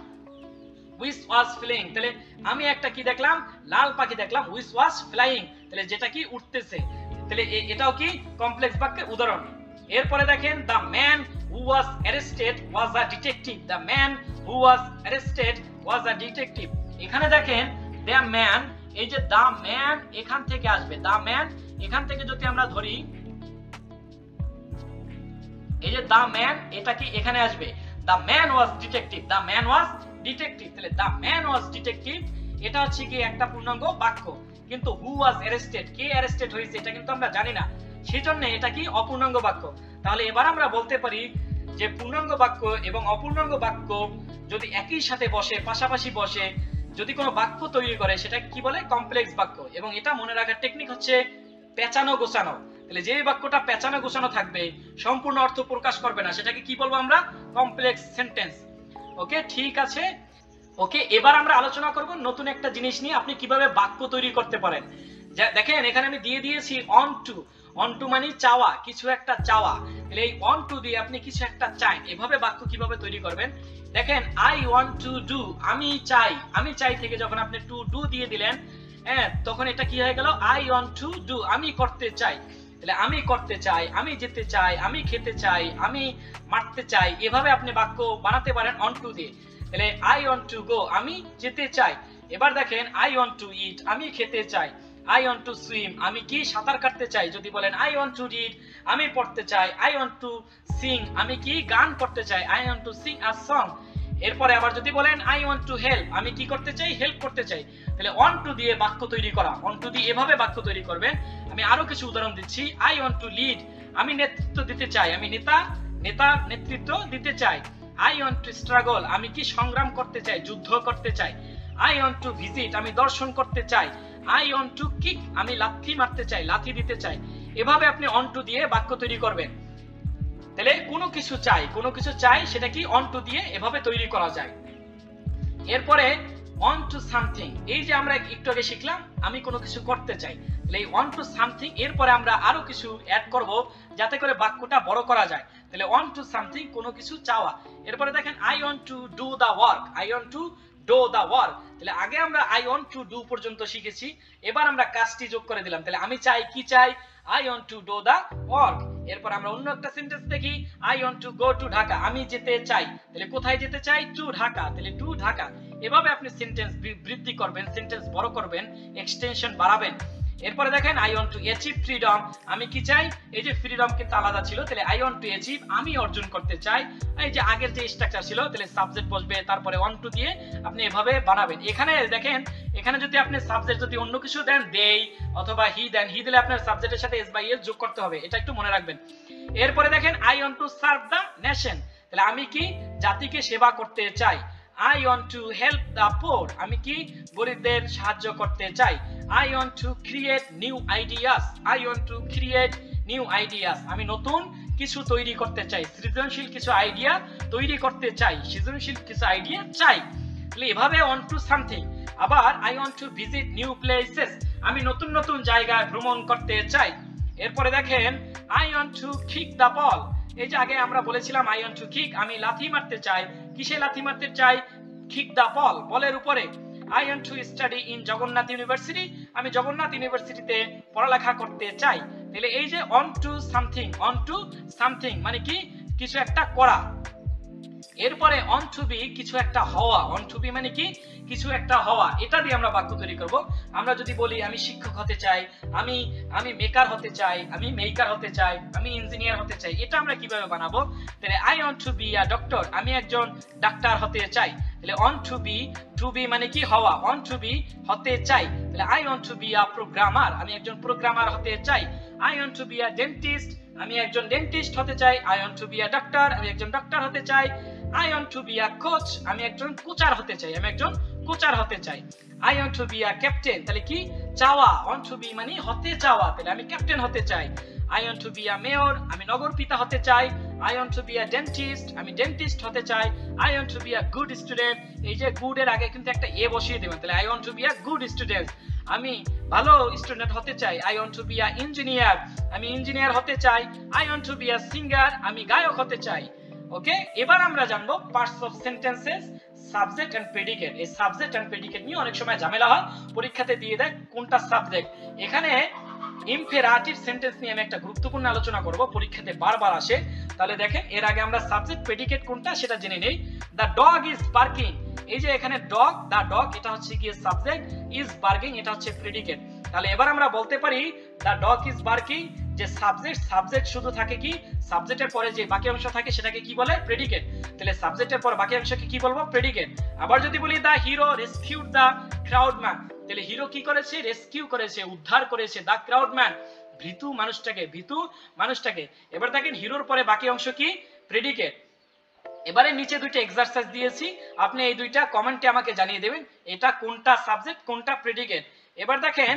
which was flying, তাহলে আমি একটা কি দেখলাম, লাল পাখি দেখলাম, which was flying, তাহলে যেটা কি উড়তেছে, তাহলে এটাও কি কমপ্লেক্স বাক্যের উদাহরণ। এরপরে দেখেন the man who was arrested was a detective, the man who was arrested was a detective। এখানে দেখেন the man, এই যে the man এখান থেকে আসবে, the man এখান থেকে যদি আমরা ধরি, এই যে the man এটা কি এখানে আসবে, the man was detective, the man was detective, তাহলে the man was detective এটা হচ্ছে কি একটা পূর্ণাঙ্গ বাক্য, কিন্তু who was arrested, K arrested হয়েছে এটা কিন্তু আমরা জানি না, সেজন্য এটা কি অপূর্ণাঙ্গ বাক্য। তাহলে এবার আমরা বলতে পারি যে পূর্ণাঙ্গ বাক্য এবং অপূর্ণাঙ্গ বাক্য যদি একই সাথে বসে, পাশাপাশি বসে, যদি কোনো বাক্য তৈরি করে সেটা কি বলে, কমপ্লেক্স বাক্য। এবং এটা মনে রাখার টেকনিক হচ্ছে পেঁচানো গোছানো। তাহলে যে বাক্যটা পেঁচানো গোছানো থাকবে, সম্পূর্ণ অর্থ প্রকাশ করবে না, সেটাকে কি বলবো আমরা, কমপ্লেক্স সেন্টেন্স। ওকে, ঠিক আছে। ওকে, এবার আমরা আলোচনা করব নতুন একটা জিনিস নিয়ে, আপনি কিভাবে বাক্য তৈরি করতে পারেন। দেখেন এখানে আমি দিয়ে দিয়েছি অন টু মানে চাওয়া, কিছু একটা চাওয়া, তাহলে এই অন টু দিয়ে আপনি কিছু একটা চাই, এভাবে বাক্য কিভাবে তৈরি করবেন দেখেন, আই ওয়ান্ট টু ডু, আমি চাই থেকে যখন আপনি টু ডু দিয়ে দিলেন, হ্যাঁ, তখন এটা কি হয়ে গেল, আই ওয়ান্ট টু ডু, আমি করতে চাই। তাহলে আমি করতে চাই, আমি যেতে চাই, আমি খেতে চাই, আমি মারতে চাই, এভাবে আপনি বাক্য বানাতে পারেন অন টু দিয়ে। তাহলে আই ওয়ান্ট টু গো, আমি যেতে চাই। এবার দেখেন আই ওয়ান্ট টু ইট, আমি খেতে চাই। আই ওয়ান্ট টু সুইম, আমি কি সাঁতার কাটতে চাই। যদি বলেন আই ওয়ান্ট টু রিড, আমি পড়তে চাই। আই ওয়ান্ট টু সিং, আমি কি গান করতে চাই। I want two Singh a song. এরপরে আবার যদি বলেন আই ওয়ান্ট টু হেল্প, আমি কি করতে চাই, হেল্প করতে চাই। তাহলে অন টু দিয়ে বাক্য তৈরি করা, অন টু দিয়ে এভাবে বাক্য তৈরি করবেন। আমি আরো কিছু উদাহরণ দিচ্ছি। আই ওয়ান্ট টু লিড, আমি নেতৃত্ব দিতে চাই, আমি নেতৃত্ব দিতে চাই। আই ওয়ান্ট টু স্ট্রাগল, আমি কি সংগ্রাম করতে চাই, যুদ্ধ করতে চাই। আই ওয়ান্ট টু ভিজিট, আমি দর্শন করতে চাই। আই ওয়ান্ট টু কিক, আমি লাথি মারতে চাই, লাথি দিতে চাই। এভাবে আপনি অন টু দিয়ে বাক্য তৈরি করবেন। তাহলে কোনো কিছু চাই সেটা কি অন টু দিয়ে এভাবে তৈরি করা যায়। এরপরে অন টু সামথিং, এই যে আমরা একটু আগে শিখলাম আমি কোনো কিছু করতে চাই, তাহলে এই অন টু সামথিং এরপরে আমরা আরো কিছু অ্যাড করব যাতে করে বাক্যটা বড় করা যায়। তাহলে অন টু সামথিং কোনো কিছু চাওয়া। এরপরে দেখেন I want to do the work, I want to do the work. তাহলে আগে আমরা আই ওয়ান্ট টু ডু পর্যন্ত শিখেছি, এবার আমরা কাজটি যোগ করে দিলাম। তাহলে আমি চাই, কি চাই, I want to do the work. এরপর আমরা অন্য একটা সেন্টেন্স দেখি, I want to go to Dhaka, আমি যেতে চাই। তাহলে কোথায় যেতে চাই, টু ঢাকা, তাহলে টু ঢাকা। এভাবে আপনি সেন্টেন্স বৃদ্ধি করবেন, সেন্টেন্স বড় করবেন, এক্সটেনশন বাড়াবেন। এরপরে দেখেন I want to achieve freedom, আমি কি চাই, এই যে ফ্রিডম কিন্তু আলাদা ছিল, তাহলে আই ওয়ান্ট টু অ্যাচিভ, আমি অর্জন করতে চাই। এই যে আগের যে স্ট্রাকচার ছিল, তাহলে সাবজেক্ট বসবে, তারপরে অন টু দিয়ে আপনি এভাবে বানাবেন। এখানে দেখেন, এখানে যদি আপনি সাবজেক্ট যদি অন্য কিছু দেন, দেই অথবা হি দেন, হি দিলে আপনার সাবজেক্টের সাথে এস বাই এস যোগ করতে হবে, এটা একটু মনে রাখবেন। এরপরে দেখেন I want to serve the nation, তাহলে আমি কি জাতিকে সেবা করতে চাই। I want to help the poor, আমি কি গরিবদের সাহায্য করতে চাই। I want to create new ideas, I want to create new ideas, আমি নতুন কিছু তৈরি করতে চাই, সৃজনশীল কিছু আইডিয়া তৈরি করতে চাই, সৃজনশীল কিছু আইডিয়া চাই। তাহলে এভাবে on to something। আবার I want to visit new places, আমি নতুন নতুন জায়গায় ভ্রমণ করতে চাই। এরপরে দেখেন I want to kick the ball, এই যে আগে আমরা বলেছিলাম আই ওয়ান্ট টু কিক, আমি লাথি মারতে চাই। কিসে লাথি মারতে চাই, কিক দা বল, বলের উপরে। I want to study in Jagannath university, আমি জগন্নাথ ইউনিভার্সিটিতে পড়ালেখা করতে চাই। তাহলে এই যে অন টু সামথিং মানে কি কিছু একটা করা। এরপরে অন টু বি কিছু একটা হওয়া, অন টু বি মানে কি কিছু একটা হওয়া, এটা দিয়ে আমরা বাক্য তৈরি করব। আমরা যদি বলি আমি শিক্ষক হতে চাই, আমি মেকার হতে চাই, আমি মেকার হতে চাই, আমি ইঞ্জিনিয়ার হতে চাই, এটা আমরা কিভাবে বানাবো। তাহলে I want two be a doctor, আমি একজন ডাক্তার হতে চাই। তাহলে অন টু বি মানে কি হওয়া, অন টু বি হতে চাই। তাহলে I want two be a programmer, আমি একজন প্রোগ্রামার হতে চাই। I want two be a dentist, আমি একজন ডেন্টিস্ট হতে চাই। I want two be a doctor, আমি একজন ডক্টর হতে চাই। I want to be a coach, আমি একজন কোচার হতে চাই, আমি একজন কোচার হতে চাই। I want to be a captain, তাহলে কি চাওয়া, want to be মানে হতে চাওয়া, তাহলে আমি ক্যাপ্টেন হতে চাই। I want to be a mayor, আমি নগর পিতা হতে চাই। I want to be a dentist, আমি ডেন্টিস্ট হতে চাই। I want to be a good student, এই যে গুড এর আগে কিন্তু একটা এ বসিয়ে দেবেন, তাহলে I want to be a good student, আমি ভালো স্টুডেন্ট হতে চাই। I want to be a engineer, আমি ইঞ্জিনিয়ার হতে চাই। I want to be a singer, আমি গায়ক হতে চাই। ওকে, এবার আমরা জানবো parts of sentences, subject and predicate. এই সাবজেক্ট এন্ড প্রেডিকেট নিয়ে অনেক সময় ঝামেলা হয়, পরীক্ষাতে দিয়ে দেয় কোনটা সাবজেক্ট। এখানে ইম্পেরাটিভ সেন্টেন্স নিয়ে আমি একটা গুরুত্বপূর্ণ আলোচনা করব, পরীক্ষাতে বারবার আসে। তাহলে দেখেন, এর আগে আমরা সাবজেক্ট প্রেডিকেট কোনটা সেটা জেনে নেই। দ্য ডগ ইজ বার্কিং, এই যে এখানে ডগ, দ্য ডগ এটা হচ্ছে কি সাবজেক্ট, ইজ বার্কিং এটা হচ্ছে প্রেডিকেট। তাহলে এবার আমরা বলতে পারি দ্য ডগ ইজ বার্কিং, যে সাবজেক্ট শুধু থাকে কি, সাবজেক্টের পরে যে বাকি অংশ থাকে সেটাকে কি বলে, প্রেডিকেট। তাহলে সাবজেক্টের পর বাকি অংশকে কি বলবো, প্রেডিকেট। আবার যদি বলি দ্য হিরো রেস্কিউড দ্য ক্রাউডম্যান, তাহলে হিরো কি করেছে, রেস্কিউ করেছে, উদ্ধার করেছে দ্য ক্রাউডম্যান, ভীতু মানুষটাকে। এবার দেখেন হিরোর পরে বাকি অংশ কি, প্রেডিকেট। এবারে নিচে দুইটা এক্সারসাইজ দিয়েছি, আপনি এই দুইটা কমেন্টে আমাকে জানিয়ে দেবেন এটা কোনটা সাবজেক্ট কোনটা প্রেডিকেট। এবার দেখেন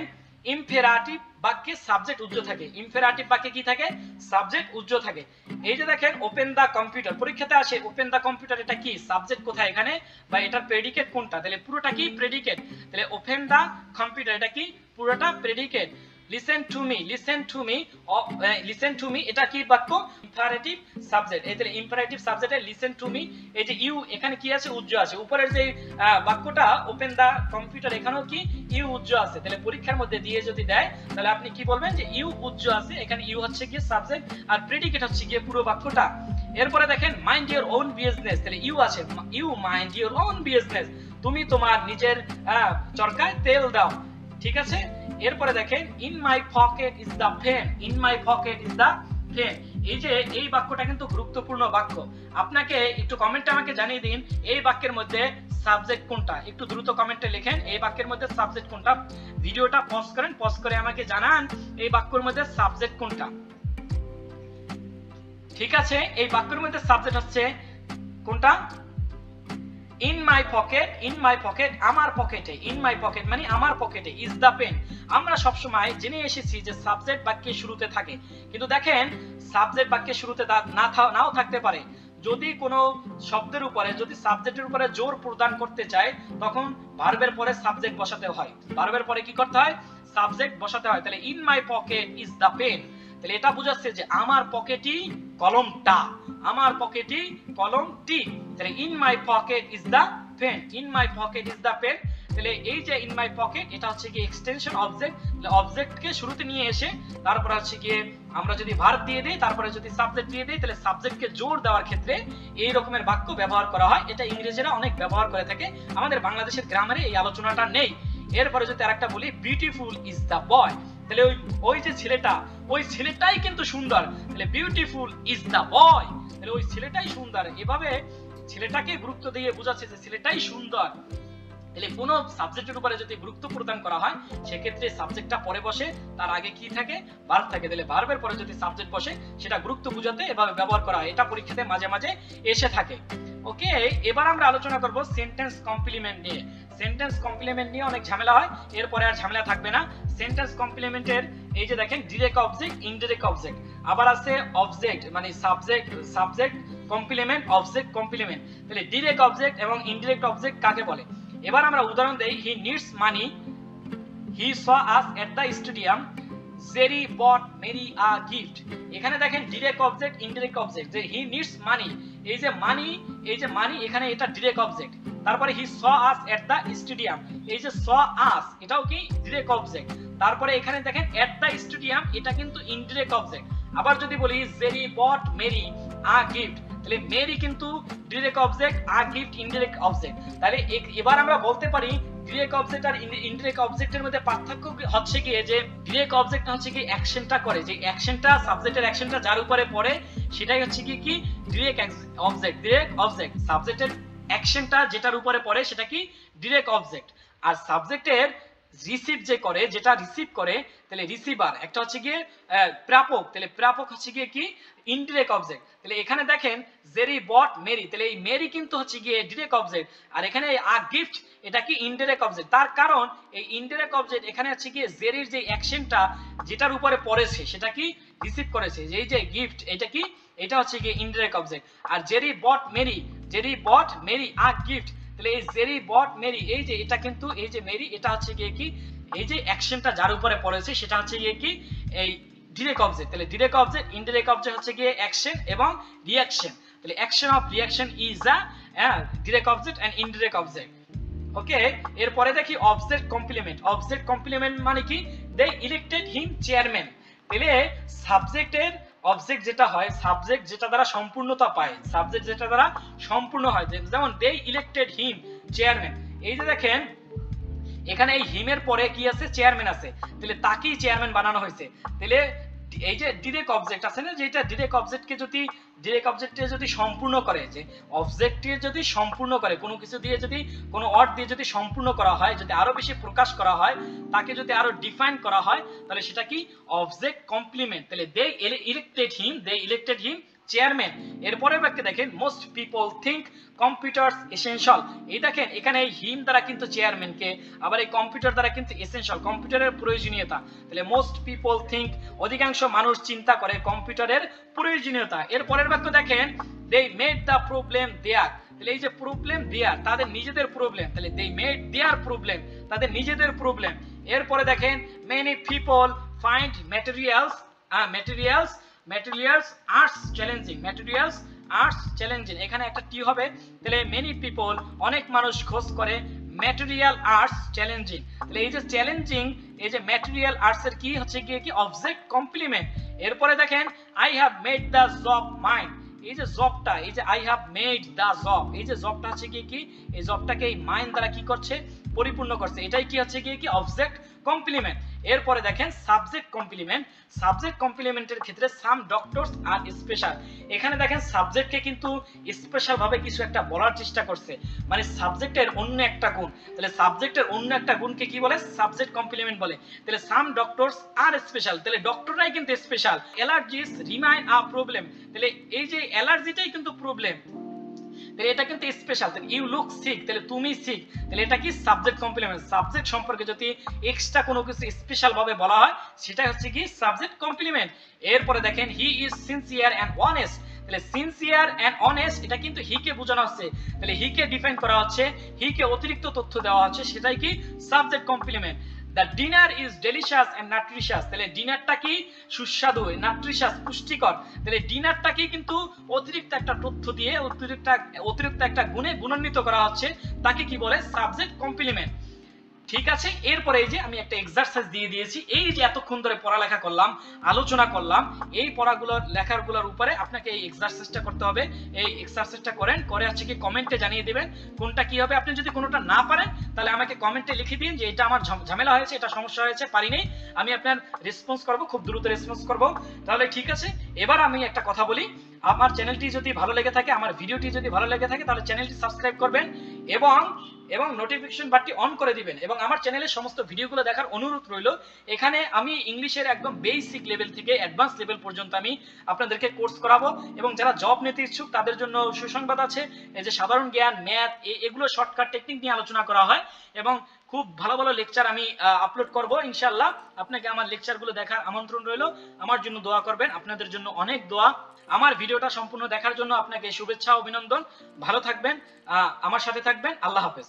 ইম্পেরাটিভ বাক্যে সাবজেক্ট উজ্জ্ব থাকে, ইম্পেরাটিভ বাক্যে কি থাকে, সাবজেক্ট উজ্জ্ব থাকে। এই যে দেখেন ওপেন দা কম্পিউটার, পরীক্ষাতে আসে ওপেন দা কম্পিউটার, এটা কি সাবজেক্ট কোথায় এখানে, বা এটার প্রেডিকেট কোনটা, তাহলে পুরোটা কি প্রেডিকেট। তাহলে ওপেন দা কম্পিউটার এটা কি, পুরোটা প্রেডিকেট। লিসেন টু মি এটা কি বাক্য, ইম্পারেটিভ সাবজেক্ট। এই তাহলে ইম্পারেটিভ সাবজেক্টে লিসেন টু মি, এই যে ইউ এখানে কি আছে, উজ্জ্ব আছে। উপরের যে বাক্যটা ওপেন দা কম্পিউটার, এখানেও কি ইউ উজ্জ্ব আছে। তাহলে পরীক্ষার মধ্যে দিয়ে যদি দেয় তাহলে আপনি কি বলবেন, যে ইউ উজ্জ্ব আছে, এখানে ইউ হচ্ছে কি সাবজেক্ট আর প্রেডিকেট হচ্ছে কি পুরো বাক্যটা। এরপরে দেখেন মাইন্ড ইওর ওন বিজনেস, তাহলে ইউ আছে, you mind your own business, তুমি তোমার নিজের চরকায় তেল দাও, ঠিক আছে। এরপরে দেখেন in my pocket is the pen, in my pocket is the pen, এই যে এই বাক্যটা কিন্তু গুরুত্বপূর্ণ বাক্য। আপনাকে একটু কমেন্টে আমাকে জানিয়ে দিন এই বাক্যের মধ্যে সাবজেক্ট কোনটা, একটু দ্রুত কমেন্টে লিখেন এই বাক্যের মধ্যে সাবজেক্ট কোনটা। ভিডিওটা পজ করেন, পজ করে আমাকে জানান এই বাক্যের মধ্যে সাবজেক্ট কোনটা। ঠিক আছে, এই বাক্যের মধ্যে সাবজেক্ট হচ্ছে কোনটা, ইন মাই পকেট আমার পকেটে, ইন মাই পকেট মানে আমার পকেটে, ইজ দা পেন। আমরা সব সময় জেনে এসেছি যে সাবজেক্ট বাক্যের শুরুতে থাকে, কিন্তু দেখেন সাবজেক্ট বাক্যের শুরুতে নাও থাকতে পারে। যদি কোনো শব্দের উপরে, যদি সাবজেক্টের উপরে জোর প্রদান করতে চায় তখন ভার্বের পরে সাবজেক্ট বসাতে হয়, ভার্বের পরে কি করতে হয়, সাবজেক্ট বসাতে হয়। তাহলে in my pocket is the pen, তাহলে এটা বোঝাচ্ছে যে আমার পকেটই কলমটা, আমার পকেটই কলমটি। তাহলে in my pocket is the pen, in my pocket is the pen. তাহলে এই যে ইন মাই পকেট এটা হচ্ছে কি এক্সটেনশন অবজেক্ট, অবজেক্টকে শুরুতে নিয়ে এসে তারপর হচ্ছে কি আমরা যদি ভার্ব দিয়ে দেই তারপরে যদি সাবজেক্ট দিয়ে দেই তাহলে সাবজেক্টকে জোর দেওয়ার ক্ষেত্রে এই রকমের বাক্য ব্যবহার করা হয়। এটা ইংরেজিরা অনেক ব্যবহার করে থাকে, আমাদের বাংলাদেশের গ্রামারে এই আলোচনাটা নেই। এরপরে যদি আরেকটা বলি বিউটিফুল ইজ দা বয়, তাহলে ওই যে ছেলেটা, ওই ছেলেটাই কিন্তু সুন্দর, তাহলে বিউটিফুল ইজ দা বয়, তাহলে ওই ছেলেটাই সুন্দর। এভাবে ছেলেটাকে গুরুত্ব দিয়ে বোঝাচ্ছে যে ছেলেটাই সুন্দর। তাহলে কোন সাবজেক্টের উপরে যদি গুরুত্ব প্রদান করা হয় সেক্ষেত্রে সাবজেক্টটা পরে বসে, তার আগে কি থাকে, ভার্ব থাকে। তাহলে ভার্বের পরে যদি সাবজেক্ট বসে সেটা গুরুত্ব বোঝাতে এভাবে ব্যবহার করা হয়, এটা পরীক্ষাতে মাঝে মাঝে এসে থাকে। ওকে, এবার আমরা আলোচনা করব সেন্টেন্স কমপ্লিমেন্ট নিয়ে। সেন্টেন্স কমপ্লিমেন্ট নিয়ে অনেক ঝামেলা হয়, এরপরে আর ঝামেলা থাকবে না। সেন্টেন্স কমপ্লিমেন্টের এই যে দেখেন ডিরেক্ট অবজেক্ট, ইনডিরেক্ট অবজেক্ট, আবার আছে অবজেক্ট মানে সাবজেক্ট কমপ্লিমেন্ট, অবজেক্ট কমপ্লিমেন্ট। তাহলে ডিরেক্ট অবজেক্ট এবং ইনডিরেক্ট অবজেক্ট কাকে বলে? এবার আমরা উদাহরণ দেই, he needs money, he saw us at the stadium, Jerry bought Mary a gift. এখানে দেখেন ডিরেক্ট অবজেক্ট ইনডিরেক্ট অবজেক্ট, যে হি নিডস মানি, এই যে মানি এখানে এটা ডিরেক্ট অবজেক্ট। তারপরে হি saw us at the stadium, এই যে স আস এটাও কি ডিরেক্ট অবজেক্ট। তারপরে এখানে দেখেন এট দ্য স্টেডিয়াম এটা কিন্তু ইনডিরেক্ট অবজেক্ট। আবার যদি বলি Jerry bought Mary a gift, তাহলে মেরি কিন্তু direct object, a gift indirect object. তাহলে এবার আমরা বলতে পারি ডিরেক্ট অবজেক্ট আর ইনডিরেক্ট অবজেক্টের মধ্যে পার্থক্য হচ্ছে কি, যে ডিরেক্ট অবজেক্ট হচ্ছে কি অ্যাকশনটা করে, যে অ্যাকশনটা সাবজেক্টের অ্যাকশনটা যার উপরে পড়ে সেটাই হচ্ছে কি ডিরেক্ট অবজেক্ট, ডিরেক্ট অবজেক্ট। সাবজেক্টের অ্যাকশনটা যেটার উপরে পড়ে সেটা কি ডিরেক্ট অবজেক্ট। আর সাবজেক্টের রিসিভ যে করে, যেটা রিসিভ করে, তাহলে রিসিভার একটা হচ্ছে গিয়ে প্রাপক, তাহলে প্রাপক হচ্ছে গিয়ে কি ইনডিরেক্ট অবজেক্ট। তাহলে এখানে দেখেন জেরি বট মেরি, তাহলে এই মেরি কিন্তু হচ্ছে গিয়ে ডিরেক্ট অবজেক্ট, আর এখানে আ গিফট এটা কি ইনডিরেক্ট অবজেক্ট। তার কারণ এই ইনডিরেক্ট অবজেক্ট এখানে হচ্ছে গিয়ে জেরির যে অ্যাকশনটা যেটার উপরে পড়েছে সেটা কি রিসিভ করেছে, এই যে গিফট এটা কি, এটা হচ্ছে গিয়ে ইনডিরেক্ট অবজেক্ট। আর Jerry bought Mary a gift, তাহলে এই জেরি বট মেরি এই যে এটা কিন্তু এই যে মেরি এটা হচ্ছে গিয়ে কি এই যে অ্যাকশনটা যার উপরে পড়েছে সেটা হচ্ছে গিয়ে কি এই ডিরেক্ট অবজেক্ট। তাহলে ডিরেক্ট অবজেক্ট ইনডিরেক্ট অবজেক্ট হচ্ছে গিয়ে অ্যাকশন এবং রিঅ্যাকশন। তাহলে action of reaction is a হ্যাঁ, direct object and indirect object. Okay, এরপরে দেখি অবজেক্ট কমপ্লিমেন্ট। অবজেক্ট কমপ্লিমেন্ট মানে কি? They elected him chairman. তাহলে সাবজেক্টের অবজেক্ট যেটা হয়, সাবজেক্ট যেটা দ্বারা সম্পূর্ণতা পায়, সাবজেক্ট যেটা দ্বারা সম্পূর্ণ হয়, যেমন দে ইলেক্টেড হিম চেয়ারম্যান। এই যে দেখেন এখানে এই হিমের পরে কি আছে? চেয়ারম্যান আছে, তাহলে তাকেই চেয়ারম্যান বানানো হয়েছে। তাহলে এই যে ডিরেক্ট অবজেক্ট আছে না, যেটা ডিরেক্ট অবজেক্টকে যদি ডিরেক্ট অবজেক্টে যদি সম্পূর্ণ করে, যে অবজেক্টকে যদি সম্পূর্ণ করে, কোনো কিছু দিয়ে যদি, কোনো ওয়ার্ড দিয়ে যদি সম্পূর্ণ করা হয়, যদি আরো বেশি প্রকাশ করা হয়, তাকে যদি আরো ডিফাইন করা হয়, তাহলে সেটা কি? Object complement. তাহলে দে ইলেক্টেড হিম চেয়ারম্যান। এরপরে বাক্যে দেখেন most people think computers essential. এই দেখেন এখানে এই হিম দ্বারা কিন্তু চেয়ারম্যানকে, আবার এই কম্পিউটার দ্বারা কিন্তু এসেনশিয়াল, কম্পিউটারের প্রয়োজনীয়তা। তাহলে মোস্ট পিপল থিংক, অধিকাংশ মানুষ চিন্তা করে কম্পিউটারের প্রয়োজনীয়তা। এরপরের বাক্য দেখেন they made the problem there. তাহলে এই যে প্রবলেম দেয়ার, তাদের নিজেদের প্রবলেম, তাহলে দে মেড দেয়ার প্রবলেম, তাদের নিজেদের প্রবলেম। এরপরে দেখেন many people find materials arts challenging. এখানে একটা টি হবে, তাহলে মেনি পিপল, অনেক মানুষ খোঁজ করে, ম্যাটেরিয়াল আর্টস চ্যালেঞ্জিং। তাহলে এই যে চ্যালেঞ্জিং, এই যে ম্যাটেরিয়াল আর্টস এর কি হচ্ছে কি অবজেক্ট কমপ্লিমেন্ট। এরপরে দেখেন I have made the job mine. এই যে জবটা, এই যে I have made the job, এই যে জবটা হচ্ছে কি এই জবটাকে এই মাইন দ্বারা কি করছে? পরিপূর্ণ করছে। এটাই কি হচ্ছে কি অবজেক্ট কমপ্লিমেন্ট। এরপরে দেখেন সাবজেক্ট কমপ্লিমেন্ট। সাবজেক্ট কমপ্লিমেন্টের ক্ষেত্রে সাম ডক্টরস আর স্পেশাল। এখানে দেখেন সাবজেক্টকে কিন্তু স্পেশাল ভাবে কিছু একটা বলার চেষ্টা করছে, মানে সাবজেক্টের অন্য একটা গুণ। তাহলে সাবজেক্টের অন্য একটা গুণকে কি বলে? সাবজেক্ট কমপ্লিমেন্ট বলে। তাহলে সাম ডক্টরস আর স্পেশাল, তাহলে ডক্টররাই কিন্তু স্পেশাল। অ্যালার্জিস রিমাইন আ প্রবলেম। তাহলে এই যে অ্যালার্জিটাই কিন্তু প্রবলেম, তাহলে এটা কিন্তু স্পেশাল। তাহলে ইউ লুক সিক, তাহলে তুমি সিক, তাহলে এটা কি সাবজেক্ট কমপ্লিমেন্ট। সাবজেক্ট সম্পর্কে যদি এক্সট্রা কোনো কিছু স্পেশাল ভাবে বলা হয়, সেটা হচ্ছে কি সাবজেক্ট কমপ্লিমেন্ট। এরপরে দেখেন he is sincere and honest. তাহলে সিনসিয়ার এন্ড অনেস্ট, এটা কিন্তু হি কে বোঝানো হচ্ছে, তাহলে হি কে ডিফাইন করা হচ্ছে, হি কে অতিরিক্ত তথ্য দেওয়া হচ্ছে, সেটাই কি subject complement. The dinner is delicious and nutritious। তাহলে ডিনারটা কি সুস্বাদু, নাট্রিশাস পুষ্টিকর। তাহলে ডিনারটাকে কিন্তু অতিরিক্ত একটা তথ্য দিয়ে, অতিরিক্ত একটা গুণে গুণান্বিত করা হচ্ছে, তাকে কি বলে? Subject complement. ঠিক আছে, এরপরে এই যে আমি একটা এক্সারসাইজ দিয়ে দিয়েছি। এই যে এতক্ষণ ধরে পড়ালেখা করলাম, আলোচনা করলাম, এই পড়াগুলোর লেখাগুলোর উপরে আপনাকে এই এক্সারসাইজটা করতে হবে। এই এক্সারসাইজটা করেন, করে হচ্ছে কি কমেন্টে জানিয়ে দিবেন কোনটা কি হবে। আপনি যদি কোনোটা না পারেন, তাহলে আমাকে কমেন্টে লিখে দিন যে এটা আমার ঝামেলা হয়েছে, এটা সমস্যা হয়েছে, পারিনি। আমি আপনার রেসপন্স করব, খুব দ্রুত রেসপন্স করব। তাহলে ঠিক আছে, এবার আমি একটা কথা বলি। আমার চ্যানেলটি যদি ভালো লেগে থাকে, আমার ভিডিওটি যদি ভালো লেগে থাকে, তাহলে চ্যানেলটি সাবস্ক্রাইব করবেন এবং নোটিফিকেশন বাটনটি অন করে দিবেন, এবং আমার চ্যানেলের সমস্ত ভিডিওগুলো দেখার অনুরোধ রইল। এখানে আমি ইংলিশের একদম বেসিক লেভেল থেকে অ্যাডভান্স লেভেল পর্যন্ত আমি আপনাদেরকে কোর্স করাবো, এবং যারা জব নিতে ইচ্ছুক তাদের জন্য সুসংবাদ আছে। এই যে সাধারণ জ্ঞান, ম্যাথ, এগুলো শর্টকাট টেকনিক নিয়ে আলোচনা করা হয়, এবং খুব ভালো ভালো লেকচার আমি আপলোড করব ইনশাআল্লাহ। আপনাকে আমার লেকচারগুলো দেখার আমন্ত্রণ রইল। আমার জন্য দোয়া করবেন, আপনাদের জন্য অনেক দোয়া। আমার ভিডিওটা সম্পূর্ণ দেখার জন্য আপনাকে শুভেচ্ছা, অভিনন্দন। ভালো থাকবেন, আমার সাথে থাকবেন। আল্লাহ হাফেজ।